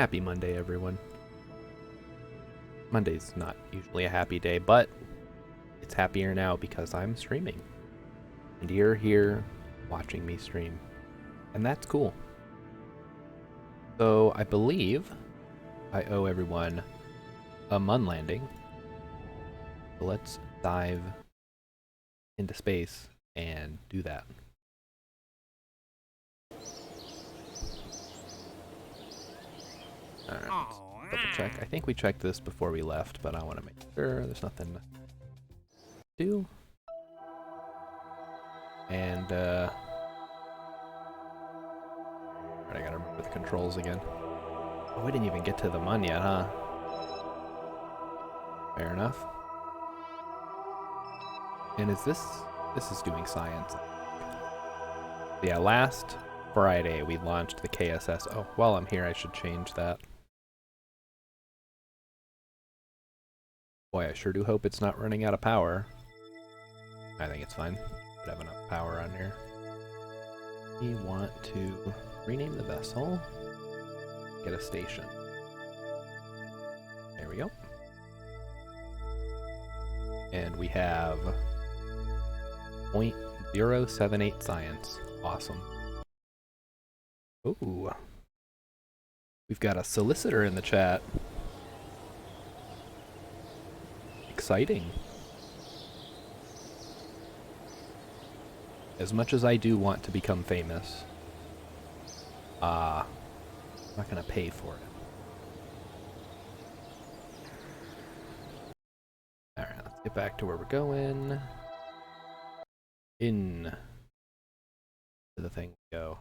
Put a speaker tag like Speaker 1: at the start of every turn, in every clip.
Speaker 1: Happy Monday, everyone. Monday's not usually a happy day, but it's happier now because I'm streaming. And you're here watching me stream. And that's cool. So I believe I owe everyone a Mun landing. So let's dive into space and do that. Alright, let's double check. I think we checked this before we left, but I want to make sure there's nothing to do. And, I gotta remember the controls again. Oh, we didn't even get to the Mun yet, huh? Fair enough. And is this is doing science. Yeah, last Friday we launched the KSS. Oh, while I'm here I should change that. Boy, I sure do hope it's not running out of power. I think it's fine. Should have enough power on here. We want to rename the vessel. Get a station. There we go. And we have 0.078 science. Awesome. Ooh. We've got a solicitor in the chat. Exciting. As much as I do want to become famous, I'm not gonna pay for it. Alright, let's get back to where we're going. In to the thing we go.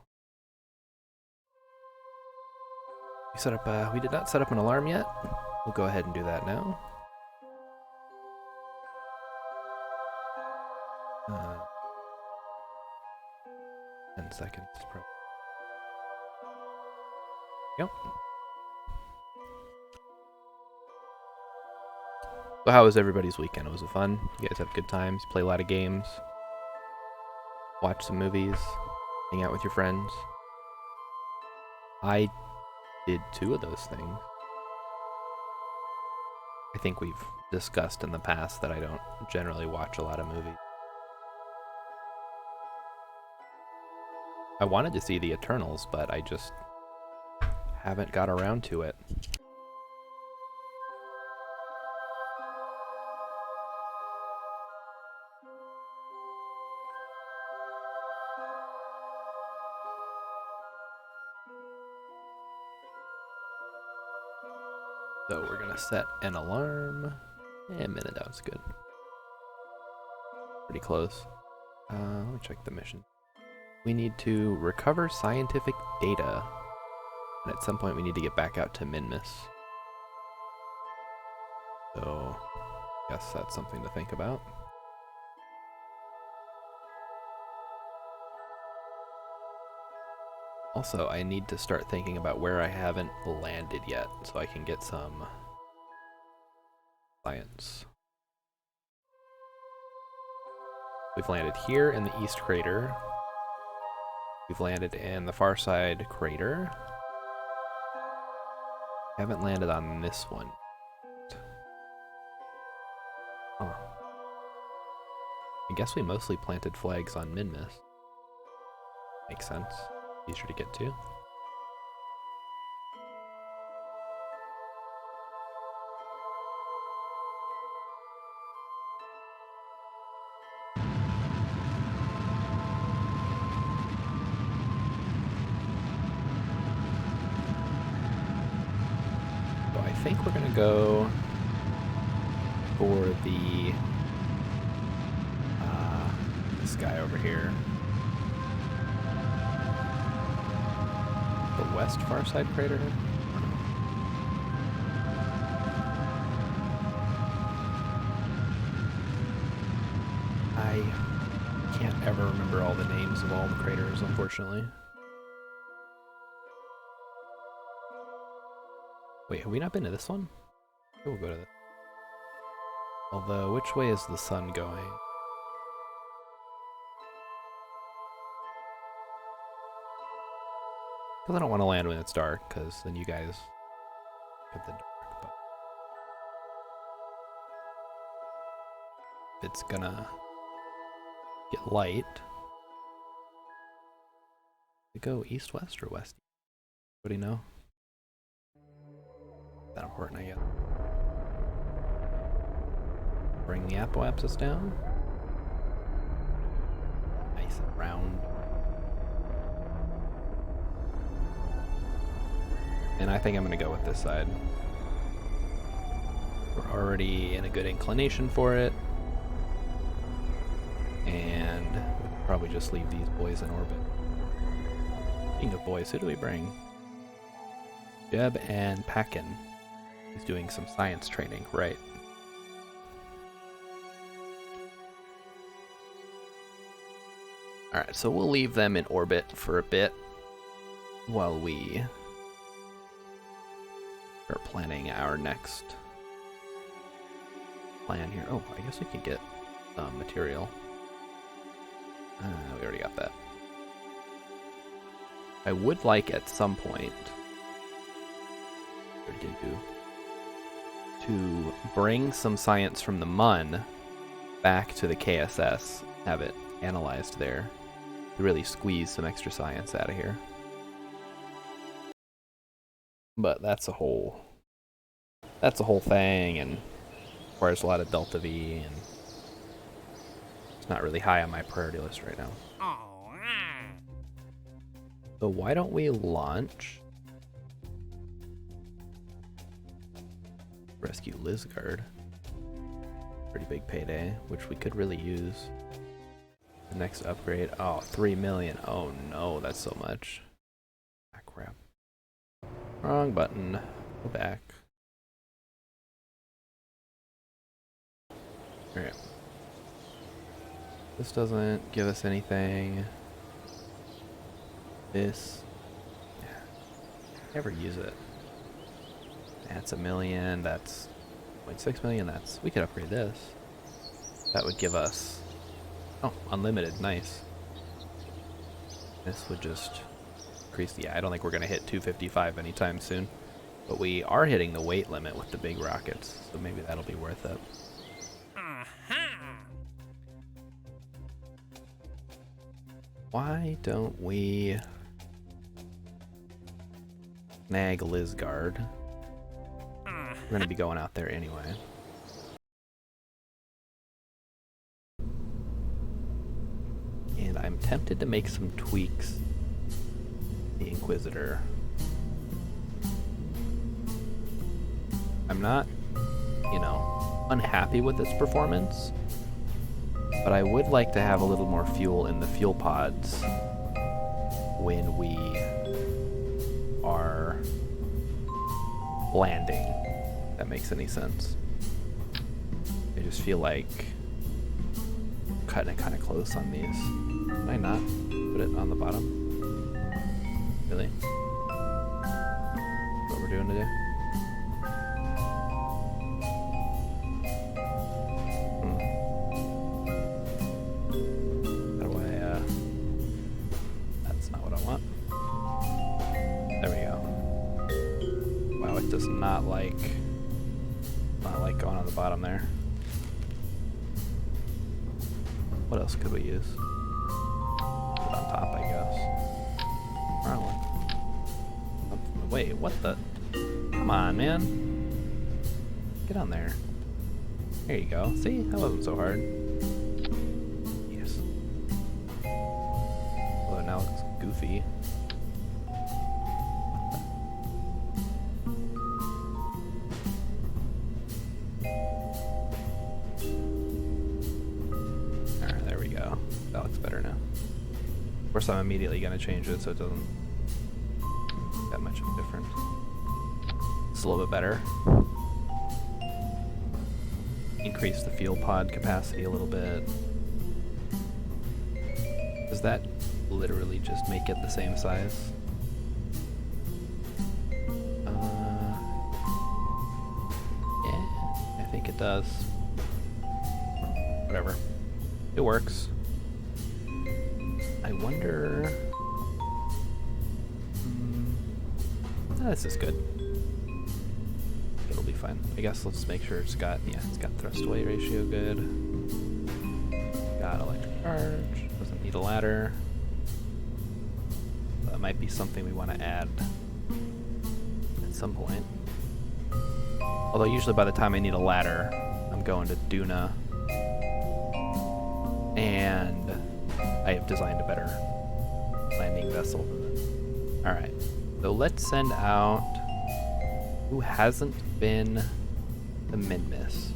Speaker 1: We did not set up an alarm yet. We'll go ahead and do that now. 10 seconds. Yep. So how was everybody's weekend? Was it fun? You guys have good times? Play a lot of games? Watch some movies? Hang out with your friends? I did 2 of those things. I think we've discussed in the past that I don't generally watch a lot of movies. I wanted to see the Eternals, but I just haven't got around to it. So we're gonna set an alarm. A minute, that was good. Pretty close. Let me check the mission. We need to recover scientific data. And at some point we need to get back out to Minmus. So, guess that's something to think about. Also, I need to start thinking about where I haven't landed yet, so I can get some science. We've landed here in the East Crater. We've landed in the Far Side Crater. Haven't landed on this one. Huh. I guess we mostly planted flags on Minmus. Makes sense. Easier to get to. So I think we're gonna go for the this guy over here. The West Far Side Crater? I can't ever remember all the names of all the craters, unfortunately. Wait, have we not been to this one? We'll go to this. Although, which way is the sun going? Because I don't want to land when it's dark, because then you guys at the dark, but if it's gonna get light, we go east, west, or west? What do you know? That important, I guess. Bring the apoapsis down. Nice and round. And I think I'm gonna go with this side. We're already in a good inclination for it. And we'll probably just leave these boys in orbit. Speaking of boys, who do we bring? Jeb and Pakin. He's doing some science training, right? Alright, so we'll leave them in orbit for a bit while we start planning our next plan here. Oh, I guess we can get material. We already got that. I would like at some point to bring some science from the MUN back to the KSS, have it analyzed there, to really squeeze some extra science out of here. But that's a whole thing, and requires a lot of Delta V, and it's not really high on my priority list right now. So why don't we launch Rescue Lizgard? Pretty big payday, which we could really use. The next upgrade, oh, 3 million. Oh no, that's so much. Ah, crap. Wrong button. Go back. Alright. This doesn't give us anything. This. Never use it. That's 1 million. That's 0.6 million. That's. We could upgrade this. That would give us. Oh, unlimited. Nice. This would just increase the. I don't think we're going to hit 255 anytime soon. But we are hitting the weight limit with the big rockets. So maybe that'll be worth it. Why don't we snag Lizgard? We're going to be going out there anyway. And I'm tempted to make some tweaks. The Inquisitor. I'm not, unhappy with its performance. But I would like to have a little more fuel in the fuel pods when we are landing, if that makes any sense. I just feel like I'm cutting it kind of close on these. Can I not put it on the bottom? Really? What we're doing today? Not like going on the bottom there. What else could we use? Put it on top, I guess. Wrong one. Wait, what the? Come on, man. Get on there. There you go. See? That wasn't so hard. Yes. Although now it looks goofy. Of course, I'm immediately going to change it so it doesn't that much of a difference. It's a little bit better. Increase the fuel pod capacity a little bit. Does that literally just make it the same size? Yeah, I think it does. Whatever. It works. I wonder... this is good. it'll be fine. I guess let's make sure it's got, yeah, it's got thrust weight ratio good. Got electric charge, doesn't need a ladder. That might be something we want to add at some point. Although usually by the time I need a ladder, I'm going to Duna. And I have designed a better landing vessel than this. Alright, so let's send out who hasn't been to Minmus.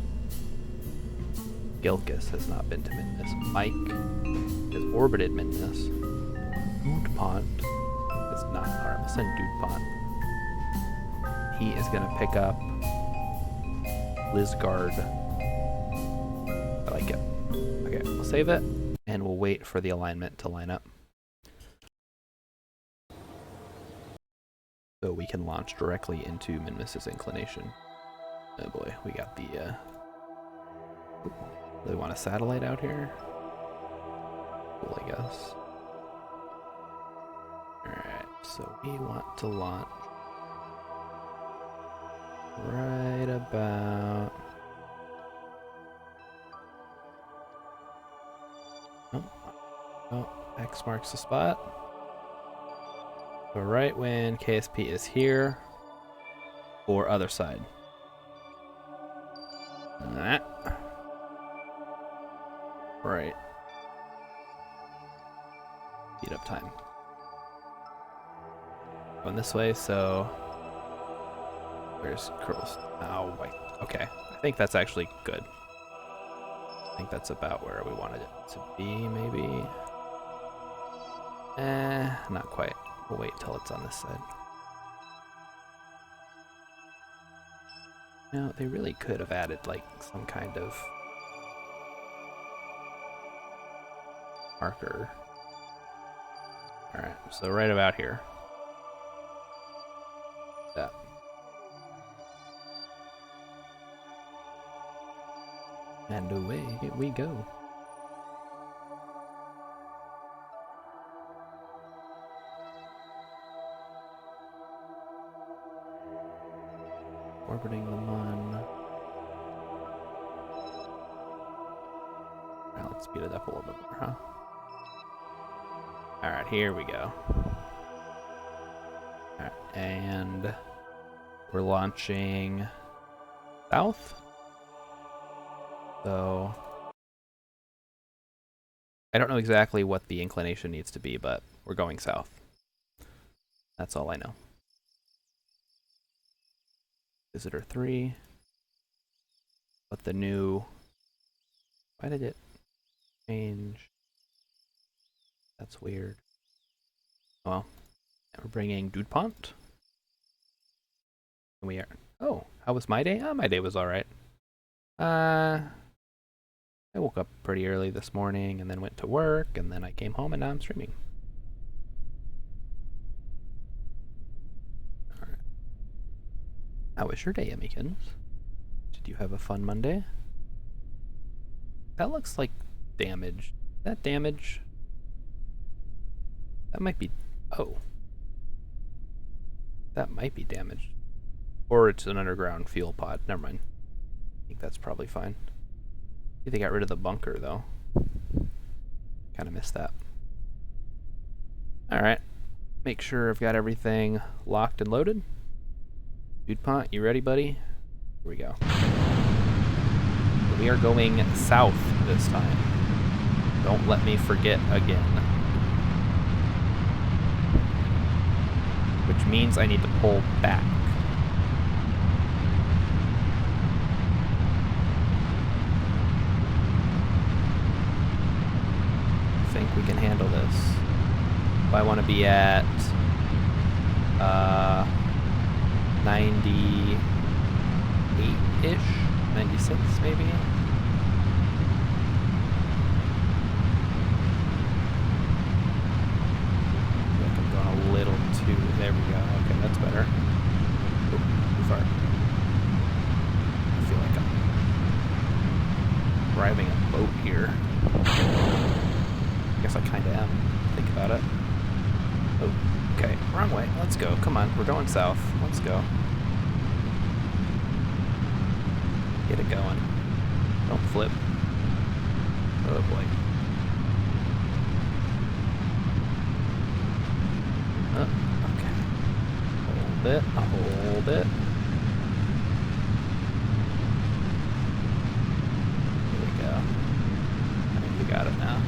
Speaker 1: Gilkis has not been to Minmus. Mike has orbited Minmus. Dudepont is not. Alright, we'll send Dudepont. He is going to pick up Lizgard. I like it. Okay, we'll save it, and we'll wait for the alignment to line up. So we can launch directly into Minmus's inclination. Oh boy, we got the, do they want a satellite out here? Cool, I guess. Alright, so we want to launch right about... Oh, X marks the spot. So right when KSP is here, or other side. That. Right. Speed up time. Going this way, so there's Kerbal. Oh, wait. Okay. I think that's actually good. I think that's about where we wanted it to be, maybe. Not quite. We'll wait till it's on this side. No, they really could have added like some kind of marker. Alright, so right about here. Yeah. And away we go. Orbiting the Mun. Alright, let's speed it up a little bit more, huh? Alright, here we go. Alright, and we're launching south. So I don't know exactly what the inclination needs to be, but we're going south. That's all I know. Visitor 3. What the new... Why did it change? That's weird. Well, we're bringing Dudepont. We are... Oh, how was my day? My day was alright. I woke up pretty early this morning and then went to work and then I came home and now I'm streaming. Alright. How was your day, Emmykins? Did you have a fun Monday? That looks like damage. Is that damage? That might be... Oh. That might be damaged. Or it's an underground fuel pod. Never mind. I think that's probably fine. I think they got rid of the bunker, though. Kind of missed that. Alright. Make sure I've got everything locked and loaded. Dudepont, you ready, buddy? Here we go. We are going south this time. Don't let me forget again. Which means I need to pull back. I think we can handle this. If I want to be at 98-ish, 96 maybe. Little too. There we go. Okay, that's better. Oh, too far. I feel like I'm driving a boat here. I guess I kind of am. Think about it. Oh, okay. Wrong way. Let's go. Come on. We're going south. Let's go. Get it going. Don't flip. Oh boy. Oh, okay. Hold it. Hold it. Here we go. I think we got it now.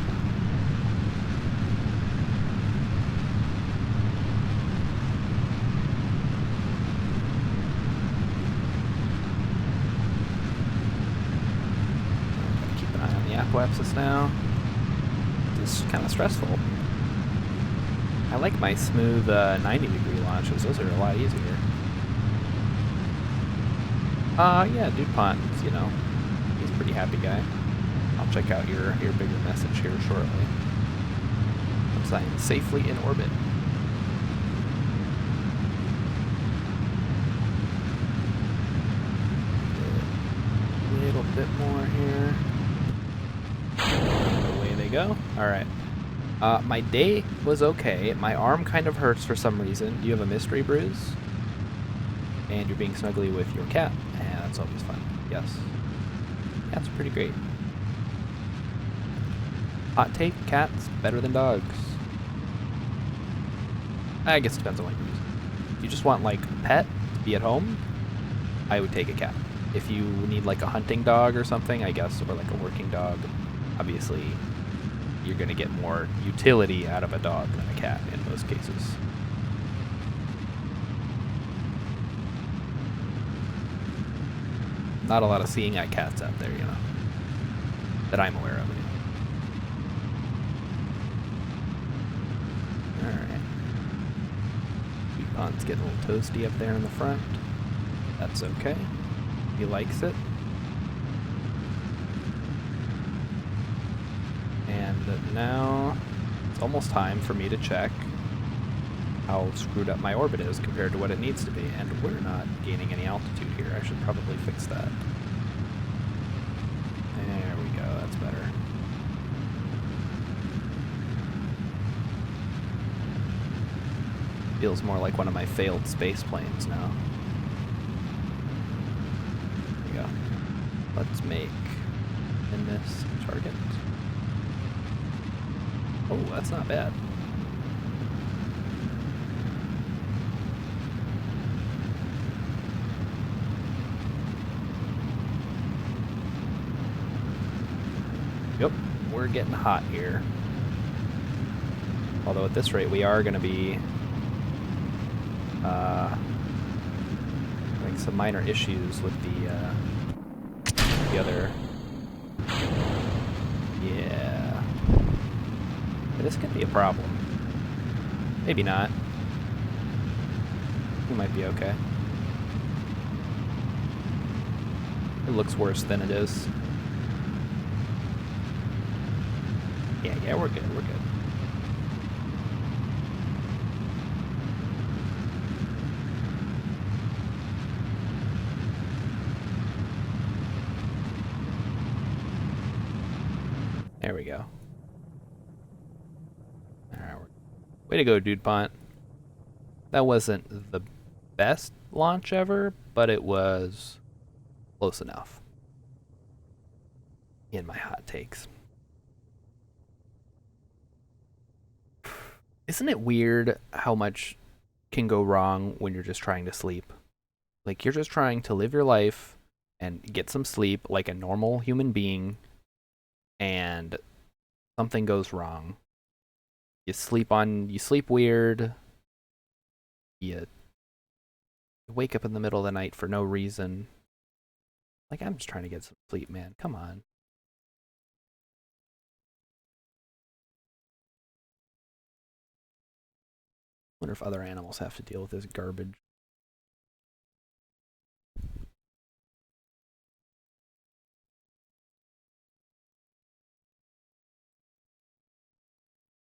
Speaker 1: Apoapsis now. This is kind of stressful. I like my smooth 90-degree launches. Those are a lot easier. Yeah, DuPont, you know, he's a pretty happy guy. I'll check out your bigger message here shortly. Once I am safely in orbit. A little bit more here. Away they go. Alright. My day was okay. My arm kind of hurts for some reason. Do you have a mystery bruise? And you're being snuggly with your cat. And that's always fun. Yes. Cats are pretty great. Hot take, cats better than dogs. I guess it depends on what you use. If you just want like a pet to be at home, I would take a cat. If you need like a hunting dog or something, I guess, or like a working dog, obviously you're going to get more utility out of a dog than a cat in most cases. Not a lot of seeing eye cats out there, you know, that I'm aware of. Alright. DuPont's getting a little toasty up there in the front. That's okay. He likes it. And now it's almost time for me to check how screwed up my orbit is compared to what it needs to be. And we're not gaining any altitude here. I should probably fix that. There we go. That's better. Feels more like one of my failed space planes now. There we go. Let's make in this target. Oh, that's not bad. Yep, we're getting hot here. Although at this rate we are going to be having some minor issues with the other. Yeah. This could be a problem. Maybe not. We might be okay. It looks worse than it is. Yeah, we're good, we're good. There we go. Alright, way to go, DuPont. That wasn't the best launch ever, but it was close enough. In my hot takes. Isn't it weird how much can go wrong when you're just trying to sleep? Like, you're just trying to live your life and get some sleep like a normal human being, and something goes wrong. You sleep weird. You wake up in the middle of the night for no reason. Like, I'm just trying to get some sleep, man. Come on. Wonder if other animals have to deal with this garbage.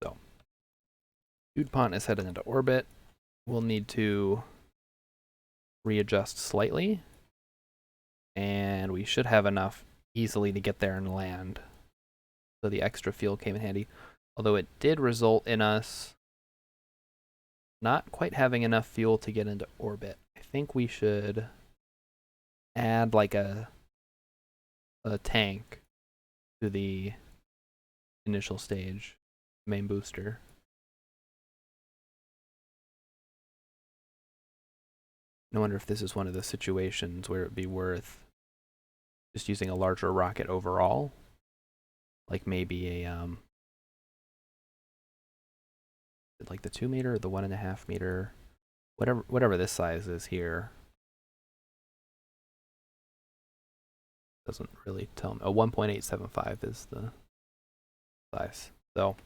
Speaker 1: So, DuPont is headed into orbit. We'll need to readjust slightly. And we should have enough easily to get there and land. So the extra fuel came in handy. Although it did result in us not quite having enough fuel to get into orbit. I think we should add like a a tank to the initial stage, main booster. I wonder if this is one of the situations where it'd be worth just using a larger rocket overall, like maybe a like the 2 meter or the 1.5 meter, whatever this size is here. Doesn't really tell me. Oh, 1.875 is the size. So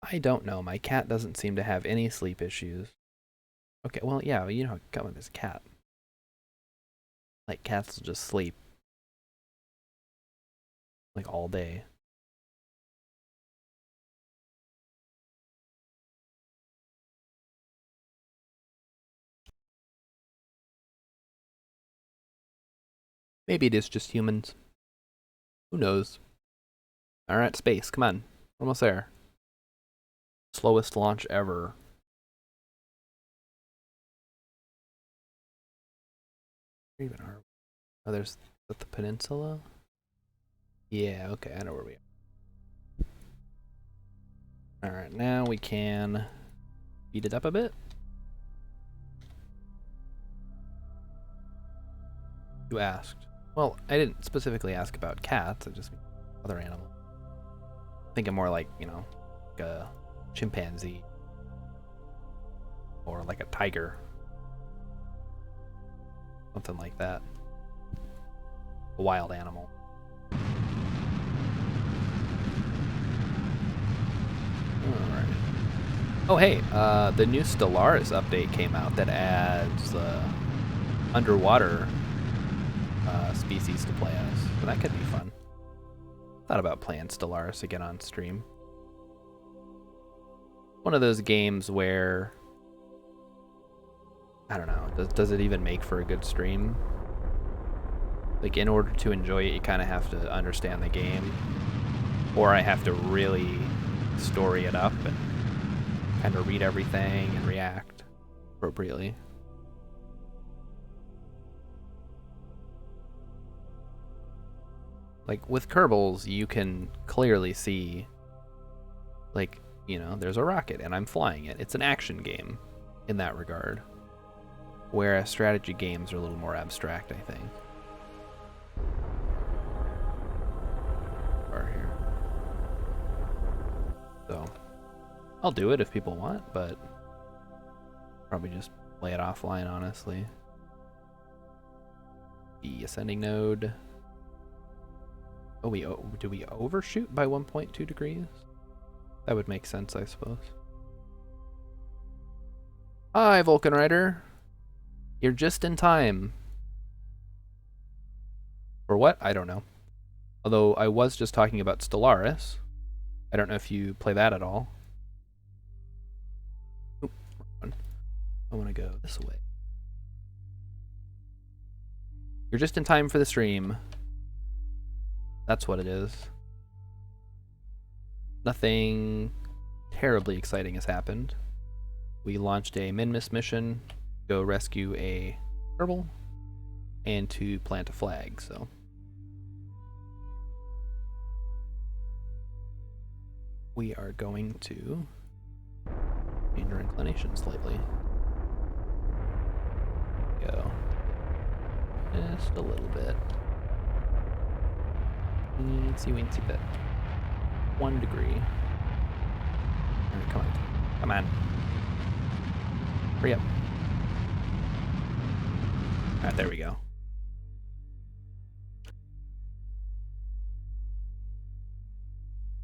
Speaker 1: I don't know. My cat doesn't seem to have any sleep issues. Okay, well, yeah, you know, come with this cat. Like, cats will just sleep like all day. Maybe it is just humans. Who knows? Alright, space, come on. Almost there. Slowest launch ever. Where even are we? Oh, there's the peninsula? Yeah, okay, I know where we are. Alright, now we can speed it up a bit. You asked. Well, I didn't specifically ask about cats, I just mean other animals. Thinking more like, you know, like a chimpanzee. Or like a tiger. Something like that. A wild animal. Alright. Oh hey, the new Stellaris update came out that adds underwater species to play as. So that could be fun. Thought about playing Stellaris again on stream. One of those games where I don't know, does it even make for a good stream? Like, in order to enjoy it, you kind of have to understand the game. Or I have to really story it up and kind of read everything and react appropriately. Like, with Kerbals, you can clearly see, like, you know, there's a rocket and I'm flying it. It's an action game in that regard. Whereas strategy games are a little more abstract, I think. Here. So, I'll do it if people want, but probably just play it offline, honestly. The ascending node. Oh, do we overshoot by 1.2 degrees? That would make sense, I suppose. Hi, Vulcan Rider. You're just in time. For what? I don't know. Although I was just talking about Stellaris. I don't know if you play that at all. Oop, I want to go this way. You're just in time for the stream. That's what it is. Nothing terribly exciting has happened. We launched a Minmus mission, go rescue a Kerbal, and to plant a flag, so. We are going to change our inclination slightly. Go. Just a little bit. Weensy bit. 1 degree. Alright, come on. Come on. Hurry up. Alright, there we go.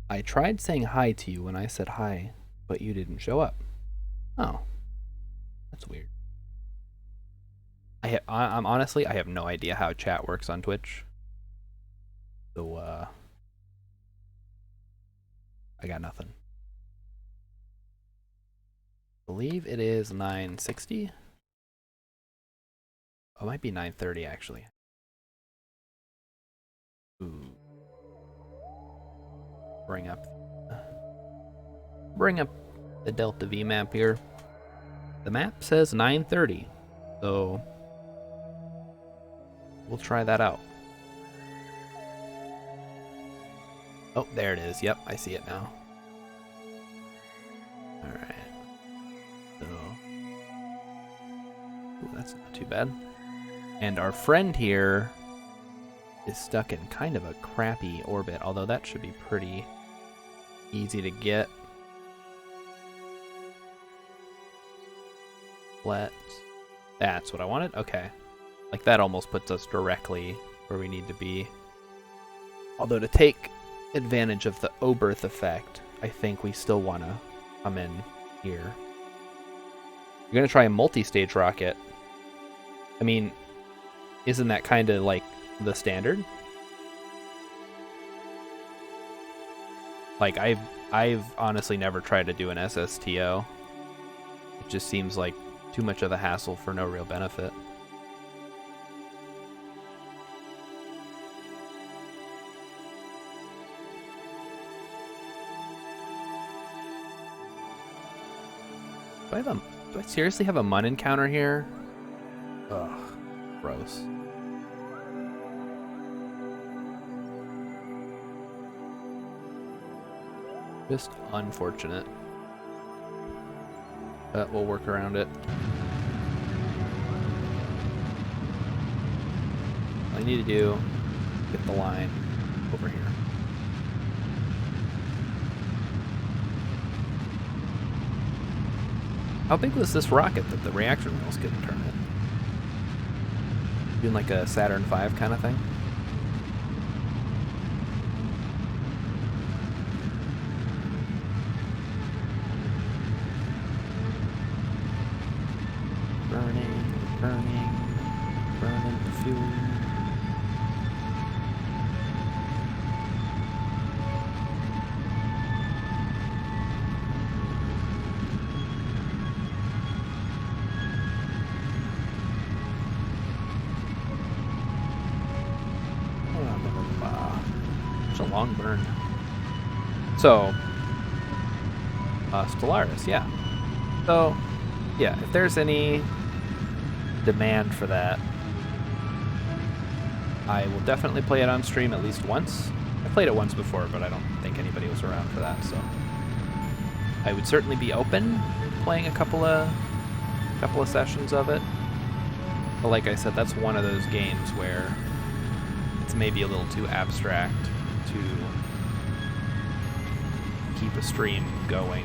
Speaker 1: I tried saying hi to you when I said hi, but you didn't show up. Oh. That's weird. I'm honestly, I have no idea how chat works on Twitch. So, I got nothing. I believe it is 9:60. Oh, it might be 9:30 actually. Ooh. Bring up the Delta V map here. The map says 9:30, so we'll try that out. Oh, there it is. Yep, I see it now. Alright. So... Ooh, that's not too bad. And our friend here is stuck in kind of a crappy orbit, although that should be pretty easy to get. Let's... That's what I wanted? Okay. Like, that almost puts us directly where we need to be. Although, to take advantage of the Oberth effect, I think we still want to come in here. You're going to try a multi-stage rocket. I mean, isn't that kind of like the standard? Like, I've honestly never tried to do an SSTO. It just seems like too much of a hassle for no real benefit. Do I seriously have a Mun encounter here? Ugh, gross. Just unfortunate. But we'll work around it. All I need to do is get the line over here. How big was this rocket that the reaction wheels couldn't turn it? Doing like a Saturn V kind of thing? Burning the fuel. It's a long burn. So, Stellaris, yeah. So, yeah, if there's any demand for that, I will definitely play it on stream at least once. I played it once before, but I don't think anybody was around for that, so I would certainly be open playing a couple of sessions of it. But like I said, that's one of those games where it's maybe a little too abstract to keep a stream going.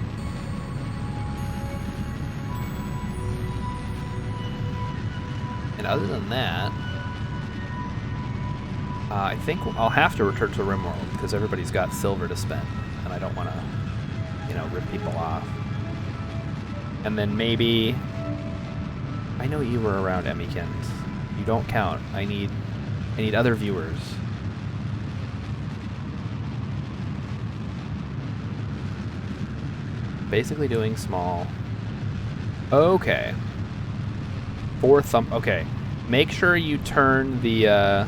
Speaker 1: And other than that, I think I'll have to return to RimWorld because everybody's got silver to spend, and I don't want to, rip people off. And then maybe, I know you were around Emmykins. You don't count. I need other viewers. Basically doing small. Okay. Okay. Make sure you turn the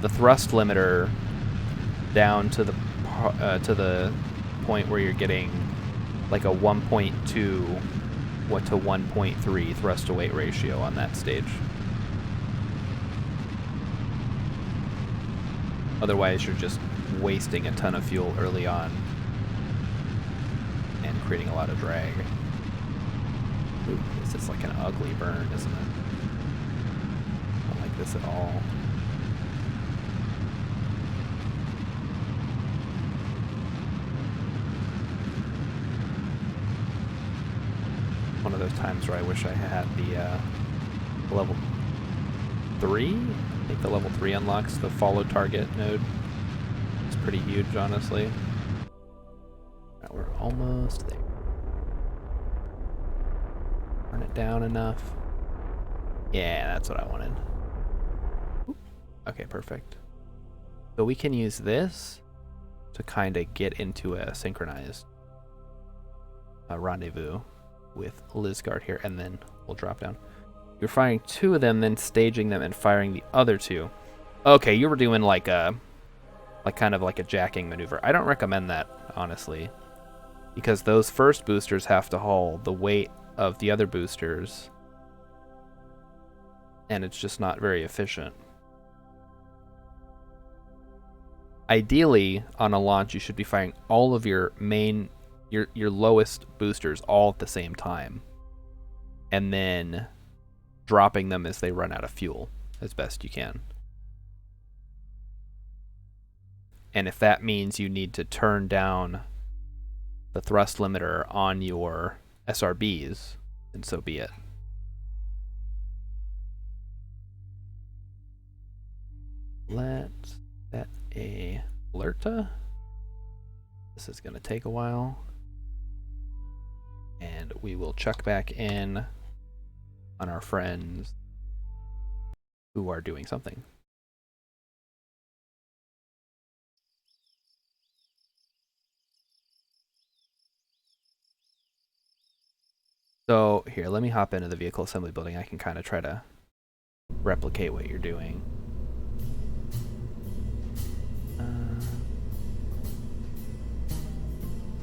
Speaker 1: thrust limiter down to the point where you're getting like a 1.2 to 1.3 thrust to weight ratio on that stage. Otherwise, you're just wasting a ton of fuel early on and creating a lot of drag. Ooh, this is like an ugly burn, isn't it? I don't like this at all. One of those times where I wish I had the level 3? I think the level 3 unlocks the follow target node. It's pretty huge, honestly. Right, we're almost there. Turn it down enough. Yeah, that's what I wanted. Oop. Okay, perfect. So we can use this to kind of get into a synchronized rendezvous with Lizgard here, and then we'll drop down. You're firing 2 of them, then staging them and firing the other 2. Okay, you were doing like kind of like a jacking maneuver. I don't recommend that, honestly, because those first boosters have to haul the weight of the other boosters, and it's just not very efficient. ideally, on a launch, you should be firing all of your your lowest boosters all at the same time, and then dropping them as they run out of fuel as best you can. And if that means you need to turn down the thrust limiter on your SRBs, then so be it. Let's set a alerta. This is going to take a while. And we will check back in on our friends who are doing something. So here, let me hop into the vehicle assembly building. I can kind of try to replicate what you're doing.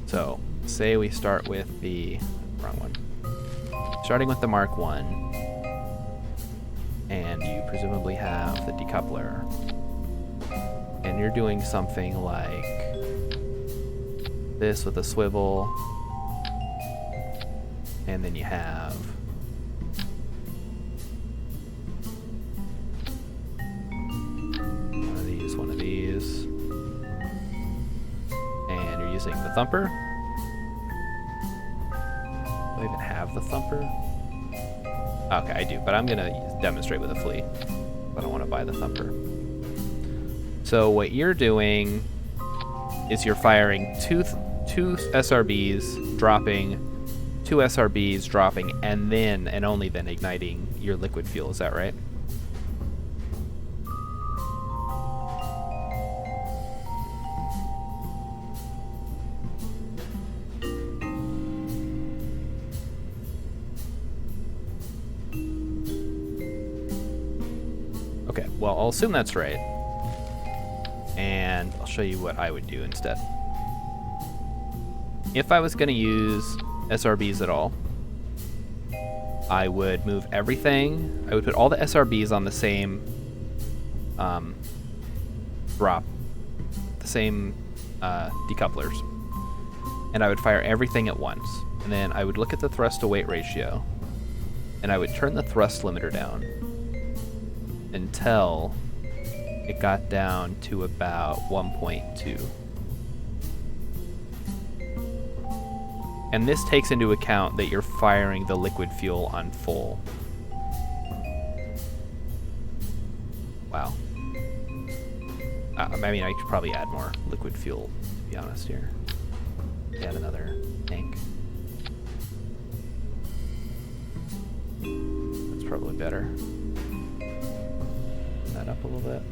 Speaker 1: So say we start with the wrong one. Starting with the Mark 1, and you presumably have the decoupler, and you're doing something like this with a swivel, and then you have one of these, and you're using the thumper. Do I even have the thumper? Okay, I do, but I'm gonna demonstrate with a flea. I don't want to buy the thumper. So what you're doing is you're firing two SRBs, dropping, two SRBs, dropping, and then, and only then, igniting your liquid fuel. Is that right? Okay, well, I'll assume that's right. And I'll show you what I would do instead. If I was going to use SRBs at all, I would move everything. I would put all the SRBs on the same drop, the same decouplers, and I would fire everything at once. And then I would look at the thrust to weight ratio, and I would turn the thrust limiter down until it got down to about 1.2. And this takes into account that you're firing the liquid fuel on full. Wow. I mean, I could probably add more liquid fuel, to be honest here. Add another tank. That's probably better. Turn that up a little bit.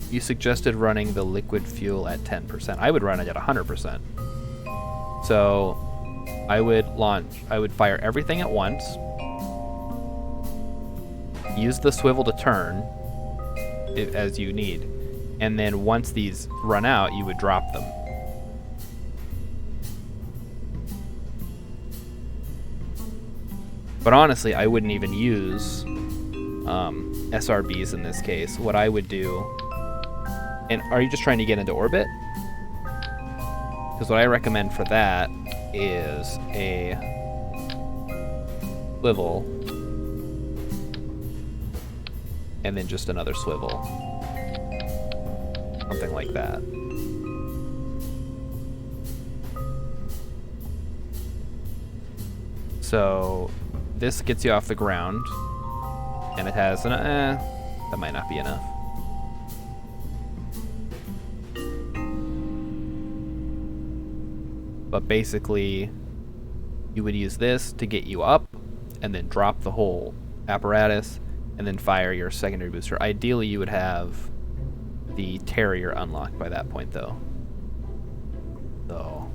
Speaker 1: You suggested running the liquid fuel at 10%. I would run it at 100%. So I would fire everything at once, use the swivel to turn as you need, and then once these run out, you would drop them. But honestly, I wouldn't even use SRBs in this case. What I would do... And are you just trying to get into orbit? Because what I recommend for that is a swivel, and then just another swivel. Something like that. So this gets you off the ground, and it has an, that might not be enough. But basically, you would use this to get you up, and then drop the whole apparatus, and then fire your secondary booster. Ideally, you would have the Terrier unlocked by that point, though. So,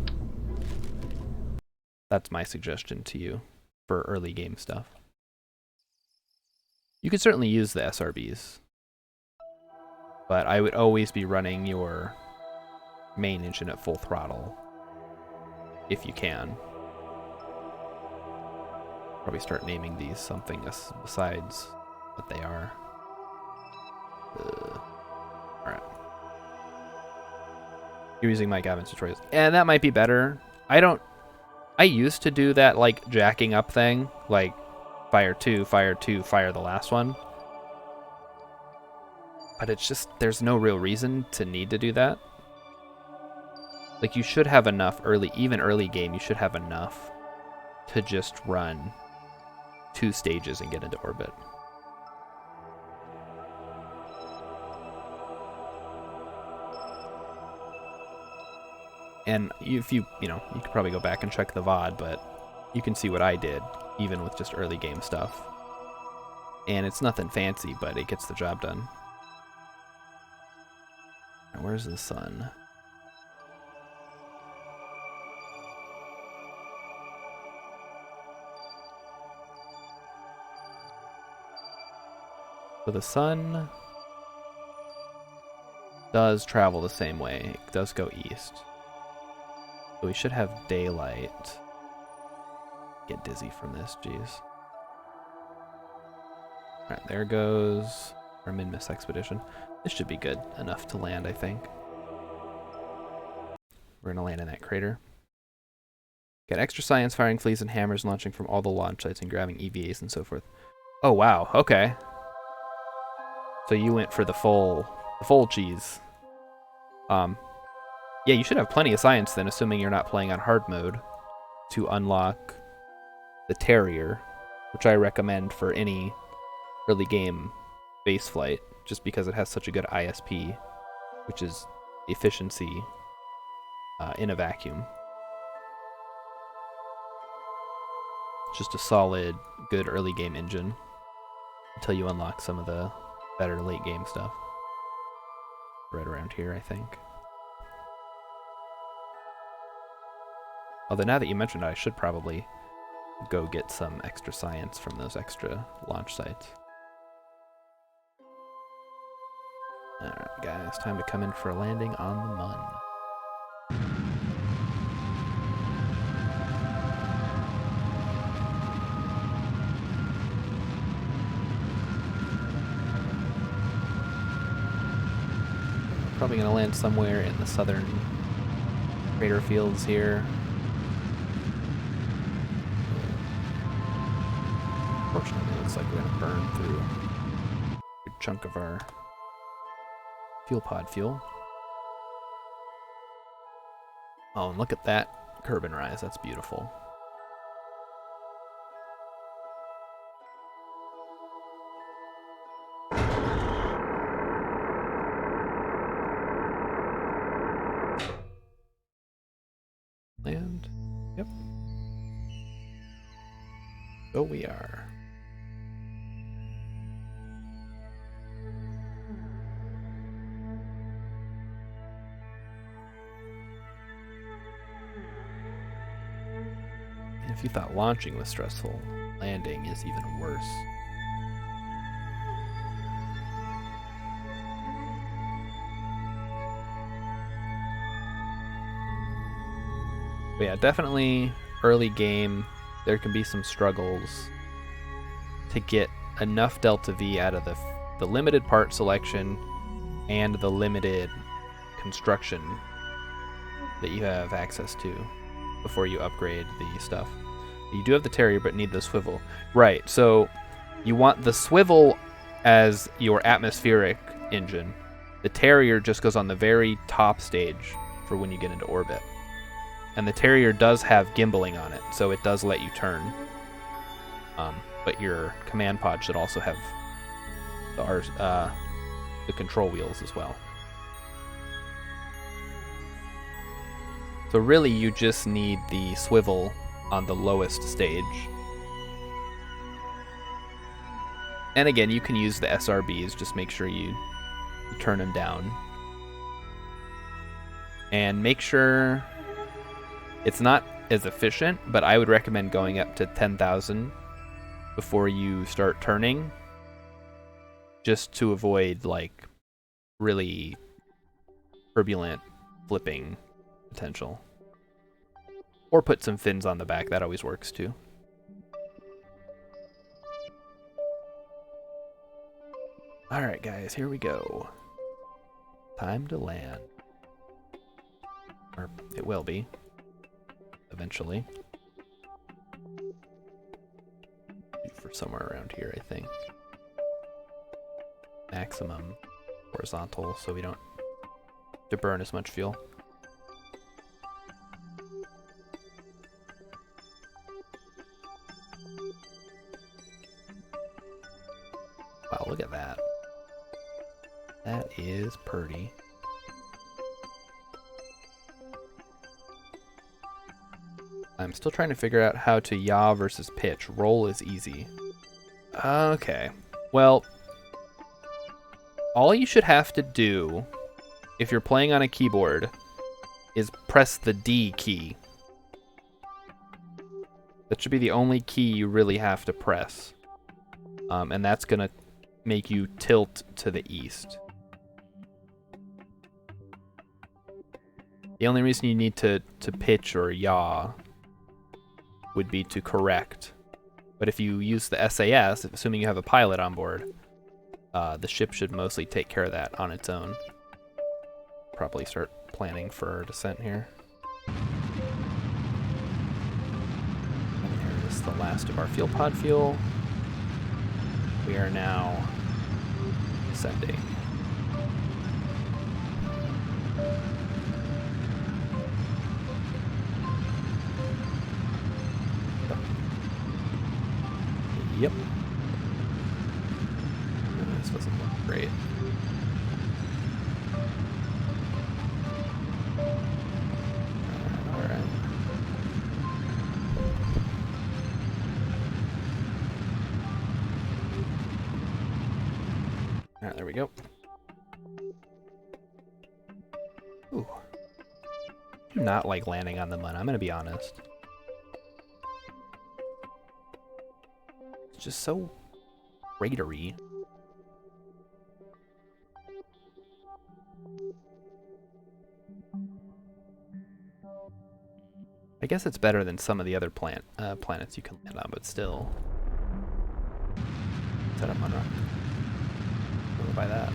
Speaker 1: that's my suggestion to you for early game stuff. You could certainly use the SRBs, but I would always be running your main engine at full throttle. If you can. Probably start naming these something besides what they are. You're using my Gavin's tutorials. And that might be better. I used to do that, like, jacking up thing. Like, fire 2, fire 2, fire the last one. But it's just, there's no real reason to need to do that. Like, you should have enough even early game, you should have enough to just run 2 stages and get into orbit. And if you could probably go back and check the VOD, but you can see what I did, even with just early game stuff. And it's nothing fancy, but it gets the job done. Now, where's the sun? So the sun does travel the same way. It does go east. So we should have daylight. Get dizzy from this, jeez. Alright, there goes our Min-Miss expedition. This should be good enough to land, I think. We're gonna land in that crater. Get extra science firing fleas and hammers launching from all the launch sites and grabbing EVAs and so forth. Oh wow, okay. So you went for the full cheese. Yeah, you should have plenty of science then, assuming you're not playing on hard mode, to unlock the Terrier, which I recommend for any early game base flight, just because it has such a good ISP, which is efficiency in a vacuum. Just a solid, good early game engine until you unlock some of the better late game stuff. Right around here, I think. Although now that you mentioned it, I should probably go get some extra science from those extra launch sites. Alright guys, time to come in for a landing on the Mun. Probably going to land somewhere in the southern crater fields here. Fortunately, it looks like we're going to burn through a good chunk of our fuel pod fuel. Oh, and look at that Kerbal rise. That's beautiful. Land. Yep. So we are. And if you thought launching was stressful, landing is even worse. But yeah, definitely early game, there can be some struggles to get enough Delta V out of the limited part selection and the limited construction that you have access to before you upgrade the stuff. You do have the Terrier, but need the swivel. Right, so you want the swivel as your atmospheric engine. The Terrier just goes on the very top stage for when you get into orbit. And the Terrier does have gimbaling on it, so it does let you turn. But your command pod should also have the control wheels as well. So really, you just need the swivel on the lowest stage. And again, you can use the SRBs, just make sure you turn them down. And make sure it's not as efficient, but I would recommend going up to 10,000 before you start turning, just to avoid like really turbulent flipping potential. Or put some fins on the back, that always works too. Alright guys, here we go. Time to land. Or it will be. Eventually. For somewhere around here, I think. Maximum horizontal, so we don't have to burn as much fuel. Wow, look at that. That is pretty. I'm still trying to figure out how to yaw versus pitch. Roll is easy. Okay. Well, all you should have to do if you're playing on a keyboard is press the D key. That should be the only key you really have to press. And that's going to make you tilt to the east. The only reason you need to pitch or yaw would be to correct. But if you use the SAS, assuming you have a pilot on board, the ship should mostly take care of that on its own. Probably start planning for our descent here. And there is the last of our fuel pod fuel. We are now descending. Yep. This doesn't look great. Alright. Alright, there we go. Ooh. I do not like landing on the mud, I'm gonna be honest. Just so cratery. I guess it's better than some of the other planets you can land on, but still. Set up on rock. Go by that.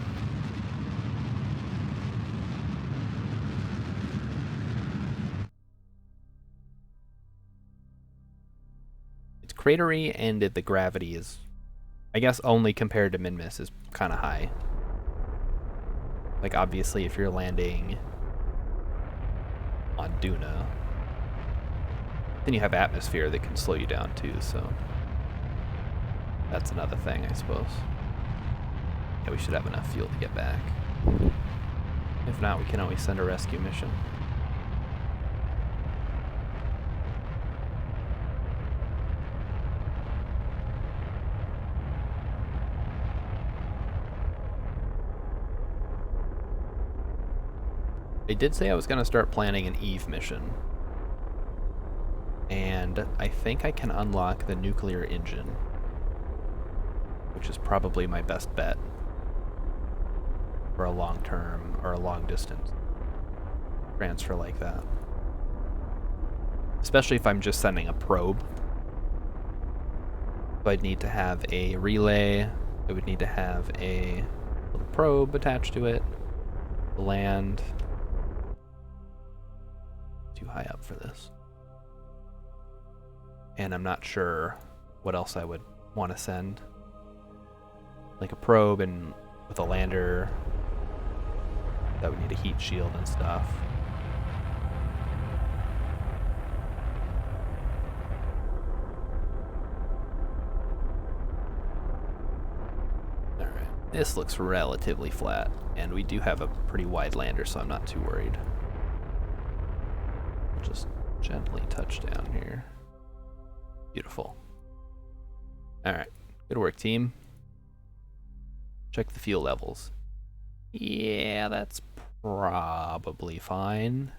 Speaker 1: Cratery, and the gravity is, I guess, only compared to Minmus is kind of high. Like, obviously, if you're landing on Duna, then you have atmosphere that can slow you down too, so that's another thing, I suppose. Yeah, we should have enough fuel to get back. If not, we can always send a rescue mission. I did say I was going to start planning an Eve mission. And I think I can unlock the nuclear engine, which is probably my best bet for a long-term or a long-distance transfer like that. Especially if I'm just sending a probe. So I'd need to have a relay. I would need to have a little probe attached to it. Land. Too high up for this. And I'm not sure what else I would want to send. Like a probe and with a lander. That would need a heat shield and stuff. Alright, this looks relatively flat. And we do have a pretty wide lander, so I'm not too worried. Just gently touch down here. Beautiful. Alright, good work, team. Check the fuel levels. Yeah, that's probably fine.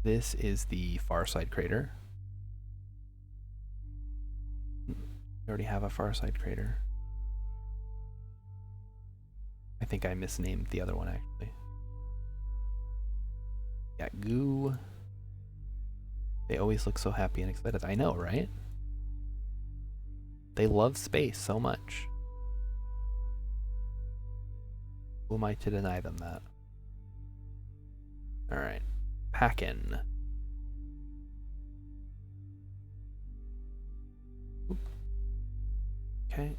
Speaker 1: This is the far side crater. We already have a far side crater. I think I misnamed the other one, actually. Got goo. They always look so happy and excited. I know, right? They love space so much. Who am I to deny them that? Alright. Packin'. Okay.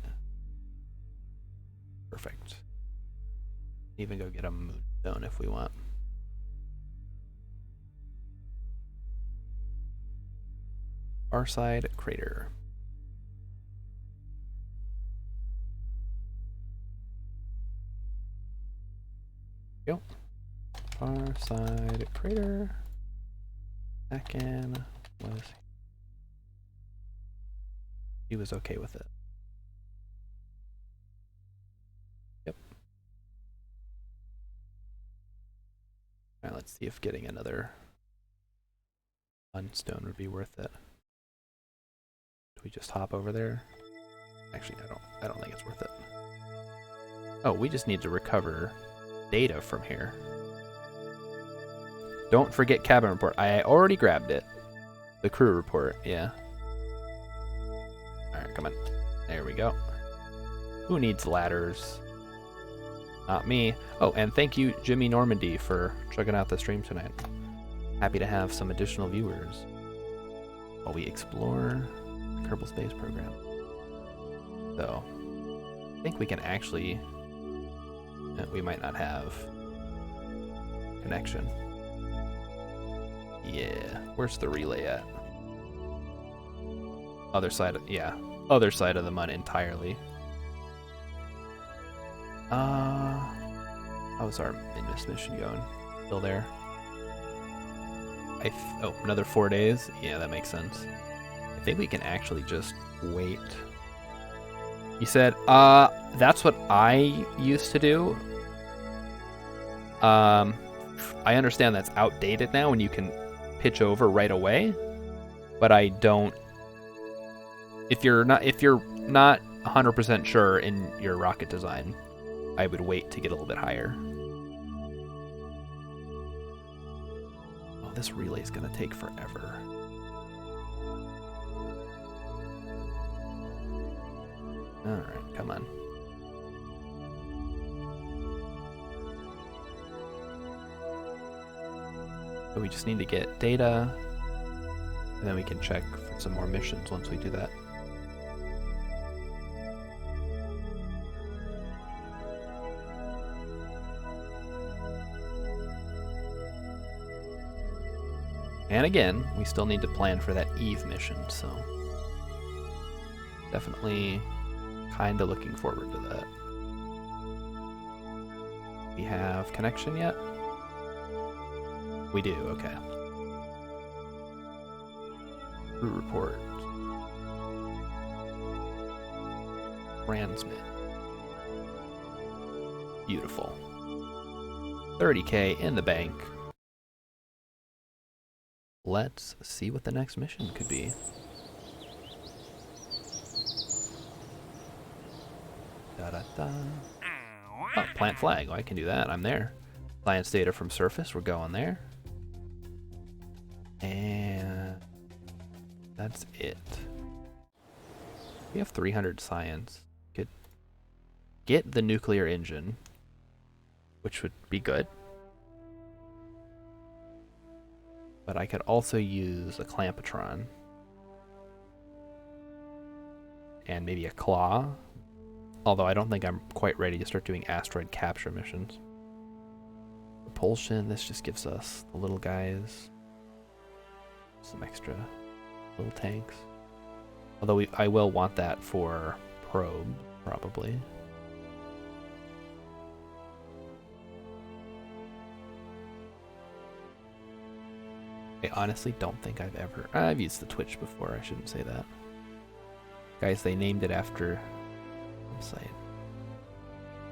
Speaker 1: Perfect. Even go get a moonstone if we want. Far side crater. Go. Far side crater. Second was he was okay with it. Yep. Alright, let's see if getting another stone would be worth it. Do we just hop over there? Actually, I don't think it's worth it. Oh, we just need to recover data from here. Don't forget cabin report. I already grabbed it. The crew report, yeah. Alright, come on. There we go. Who needs ladders? Not me. Oh, and thank you, Jimmy Normandy, for checking out the stream tonight. Happy to have some additional viewers while we explore the Kerbal Space Program. So, I think we can actually... we might not have connection. Yeah, where's the relay at? Other side of, yeah, other side of the mud entirely. How's our Minmus mission going? Still there? Oh, another 4 days? Yeah, that makes sense. I think we can actually just wait. He said, that's what I used to do. I understand that's outdated now and you can pitch over right away, but I don't. If you're not 100% sure in your rocket design, I would wait to get a little bit higher. Oh, this relay is gonna take forever. All right, come on. So we just need to get data, and then we can check for some more missions once we do that. And again, we still need to plan for that Eve mission, so definitely kind of looking forward to that. We have connection yet? We do, okay. Crew report. Transmit. Beautiful. 30K in the bank. Let's see what the next mission could be. Da-da-da. Oh, plant flag. Oh, I can do that. I'm there. Science data from surface. We're going there. And that's it. We have 300 science. Could get the nuclear engine, which would be good. But I could also use a clampetron. And maybe a claw. Although I don't think I'm quite ready to start doing asteroid capture missions. Propulsion, this just gives us the little guys. Some extra little tanks. Although I will want that for probe, probably. I honestly don't think I've used the Twitch before, I shouldn't say that. Guys, they named it after a website.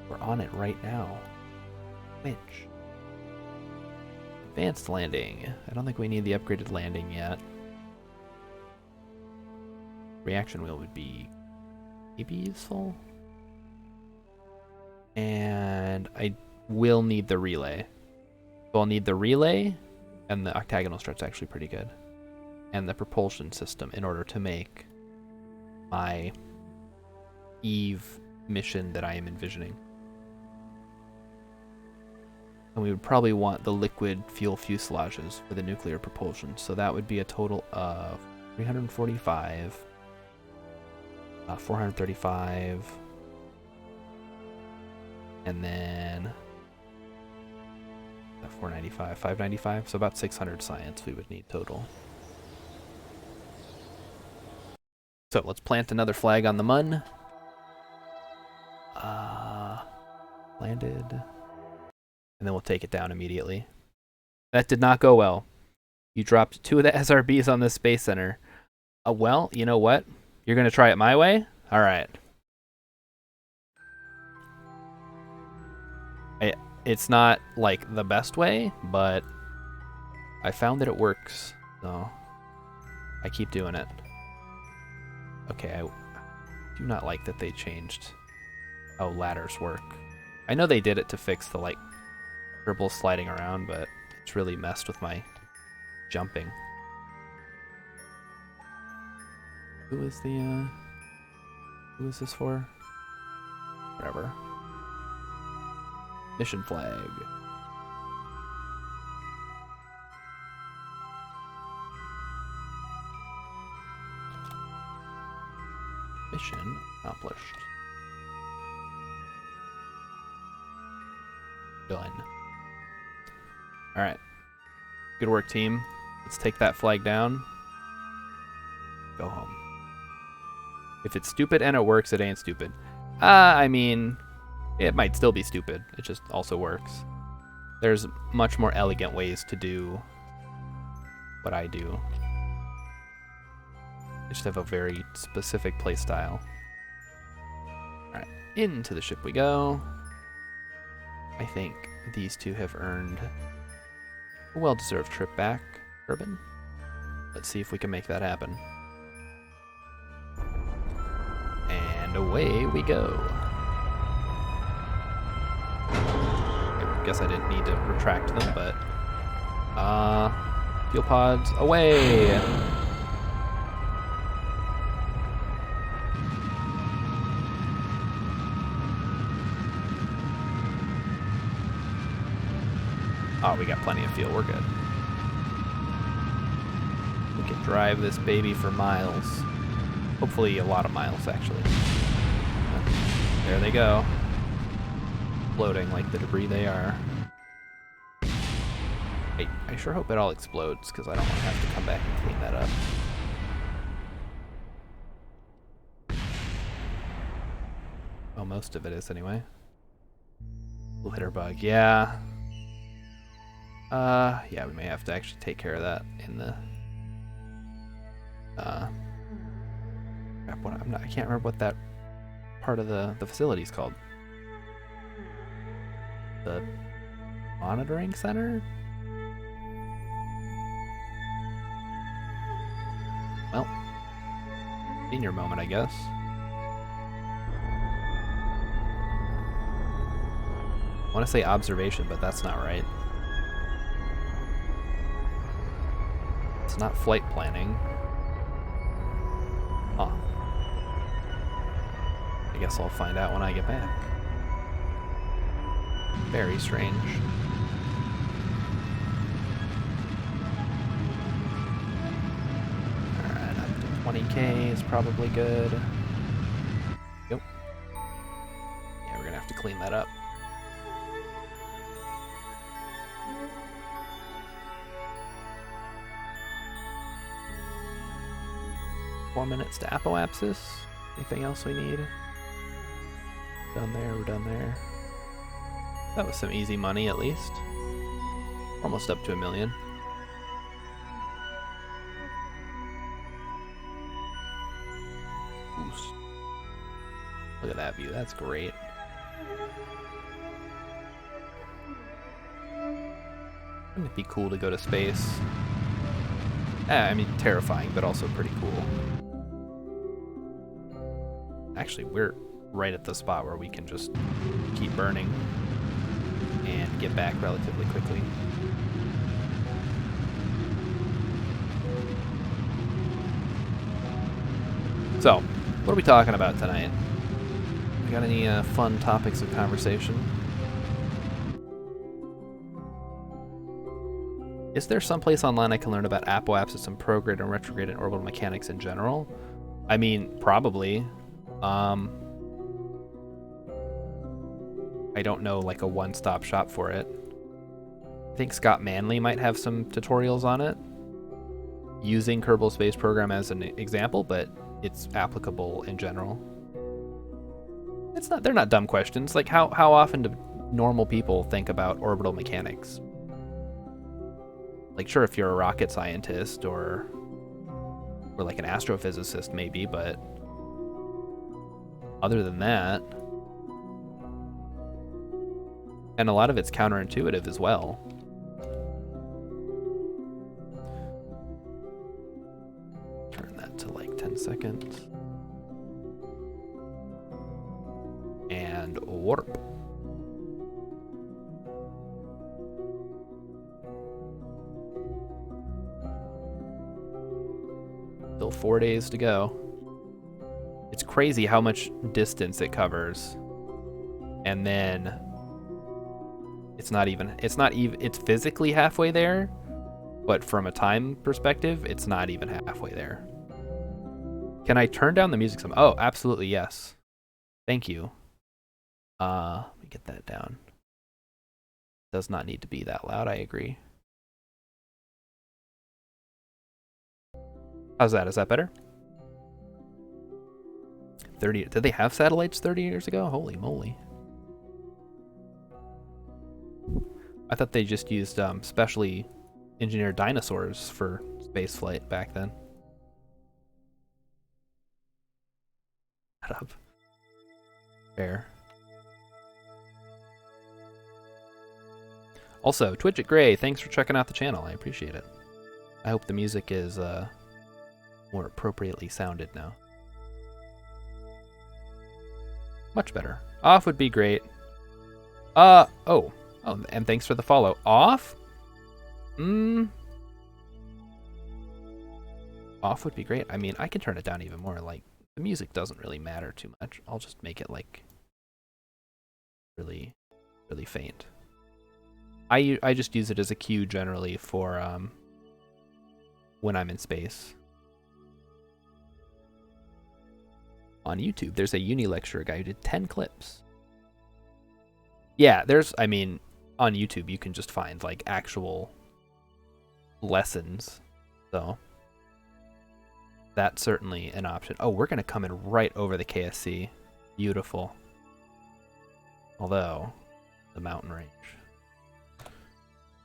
Speaker 1: We're on it right now. Twitch. Advanced landing. I don't think we need the upgraded landing yet. Reaction wheel would be maybe useful. And I will need the relay. So I'll need the relay, and the octagonal strut's actually pretty good. And the propulsion system in order to make my Eve mission that I am envisioning. And we would probably want the liquid fuel fuselages for the nuclear propulsion. So that would be a total of 345, 435, and then 495, 595. So about 600 science we would need total. So let's plant another flag on the Mun. Landed. And then we'll take it down immediately. That did not go well. You dropped 2 of the SRBs on this space center. Well, you know what? You're going to try it my way? All right. It's not like the best way, but I found that it works. So I keep doing it. Okay, I do not like that they changed how ladders work. I know they did it to fix the like Kerbal sliding around, but it's really messed with my jumping. Who is this for? Whatever. Mission flag. Mission accomplished. Done. Alright. Good work, team. Let's take that flag down. Go home. If it's stupid and it works, it ain't stupid. I mean, it might still be stupid. It just also works. There's much more elegant ways to do what I do. I just have a very specific play style. Alright, into the ship we go. I think these two have earned a well-deserved trip back, Kerbal. Let's see if we can make that happen. And away we go. I guess I didn't need to retract them, but fuel pods away. Oh, we got plenty of fuel. We're good. We can drive this baby for miles. Hopefully a lot of miles, actually. There they go. Floating like the debris they are. I sure hope it all explodes, because I don't want to have to come back and clean that up. Well, most of it is, anyway. We'll hit our bug. Yeah. Yeah, we may have to actually take care of that in the, crap, I can't remember what that part of the facility is called. The monitoring center? Well, senior moment, I guess. I want to say observation, but that's not right. It's not flight planning. Huh. I guess I'll find out when I get back. Very strange. Alright, up to 20k is probably good. Yep. Yeah, we're gonna have to clean that up. Four minutes to apoapsis. Anything else we need? Done there, we're done there. That was some easy money, at least. Almost up to $1 million. Oof. Look at that view, that's great. Wouldn't it be cool to go to space? I mean, terrifying, but also pretty cool. Actually, we're right at the spot where we can just keep burning and get back relatively quickly. So, what are we talking about tonight? We got any fun topics of conversation? Is there some place online I can learn about apoapsis and prograde and retrograde and orbital mechanics in general? I mean, probably. I don't know like a one-stop shop for it. I think Scott Manley might have some tutorials on it, using Kerbal Space Program as an example, but it's applicable in general. They're not dumb questions. Like how often do normal people think about orbital mechanics? Like, sure, if you're a rocket scientist or like an astrophysicist maybe, but other than that, and a lot of it's counterintuitive as well. Turn that to like 10 seconds. And warp. Still 4 days to go. It's crazy how much distance it covers. And then it's physically halfway there, but from a time perspective, it's not even halfway there. Can I turn down the music some? Oh, absolutely, yes. Thank you. Let me get that down. Does not need to be that loud, I agree. How's that? Is that better? 30. Did they have satellites 30 years ago? Holy moly. I thought they just used specially engineered dinosaurs for spaceflight back then. Shut up. Fair. Also, Twitch at Gray, thanks for checking out the channel. I appreciate it. I hope the music is more appropriately sounded now. Much better. Off would be great. Oh, and thanks for the follow. Off? Off would be great. I mean, I can turn it down even more. Like, the music doesn't really matter too much. I'll just make it, like, really, really faint. I just use it as a cue generally for when I'm in space. On YouTube, there's a uni lecturer guy who did 10 clips. Yeah, I mean, on YouTube you can just find like actual lessons, so that's certainly an option. Oh, we're gonna come in right over the KSC. Beautiful. Although, the mountain range,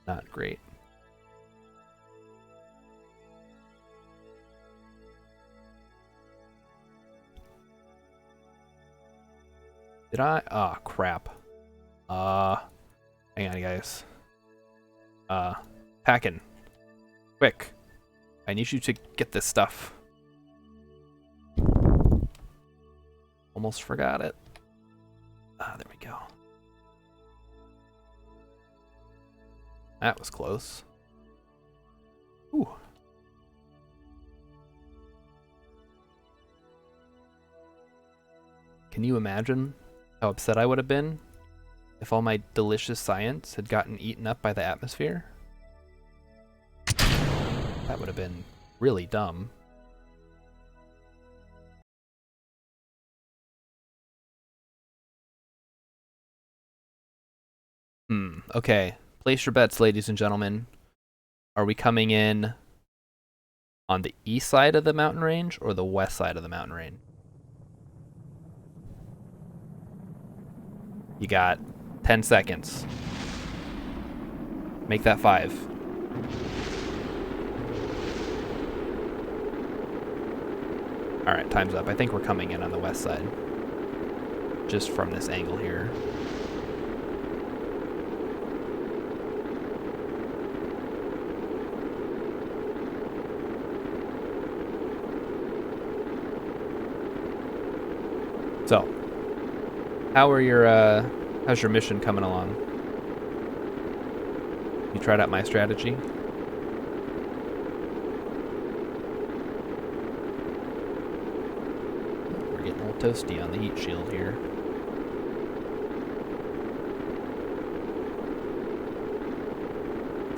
Speaker 1: not great. Did I? Oh, crap. Hang on, guys. Packing. Quick. I need you to get this stuff. Almost forgot it. Ah, there we go. That was close. Ooh. Can you imagine how upset I would have been if all my delicious science had gotten eaten up by the atmosphere? That would have been really dumb. Okay. Place your bets, ladies and gentlemen. Are we coming in on the east side of the mountain range or the west side of the mountain range? You got 10 seconds. Make that 5. Alright, time's up. I think we're coming in on the west side. Just from this angle here. So, how's your mission coming along? You tried out my strategy? We're getting a little toasty on the heat shield here.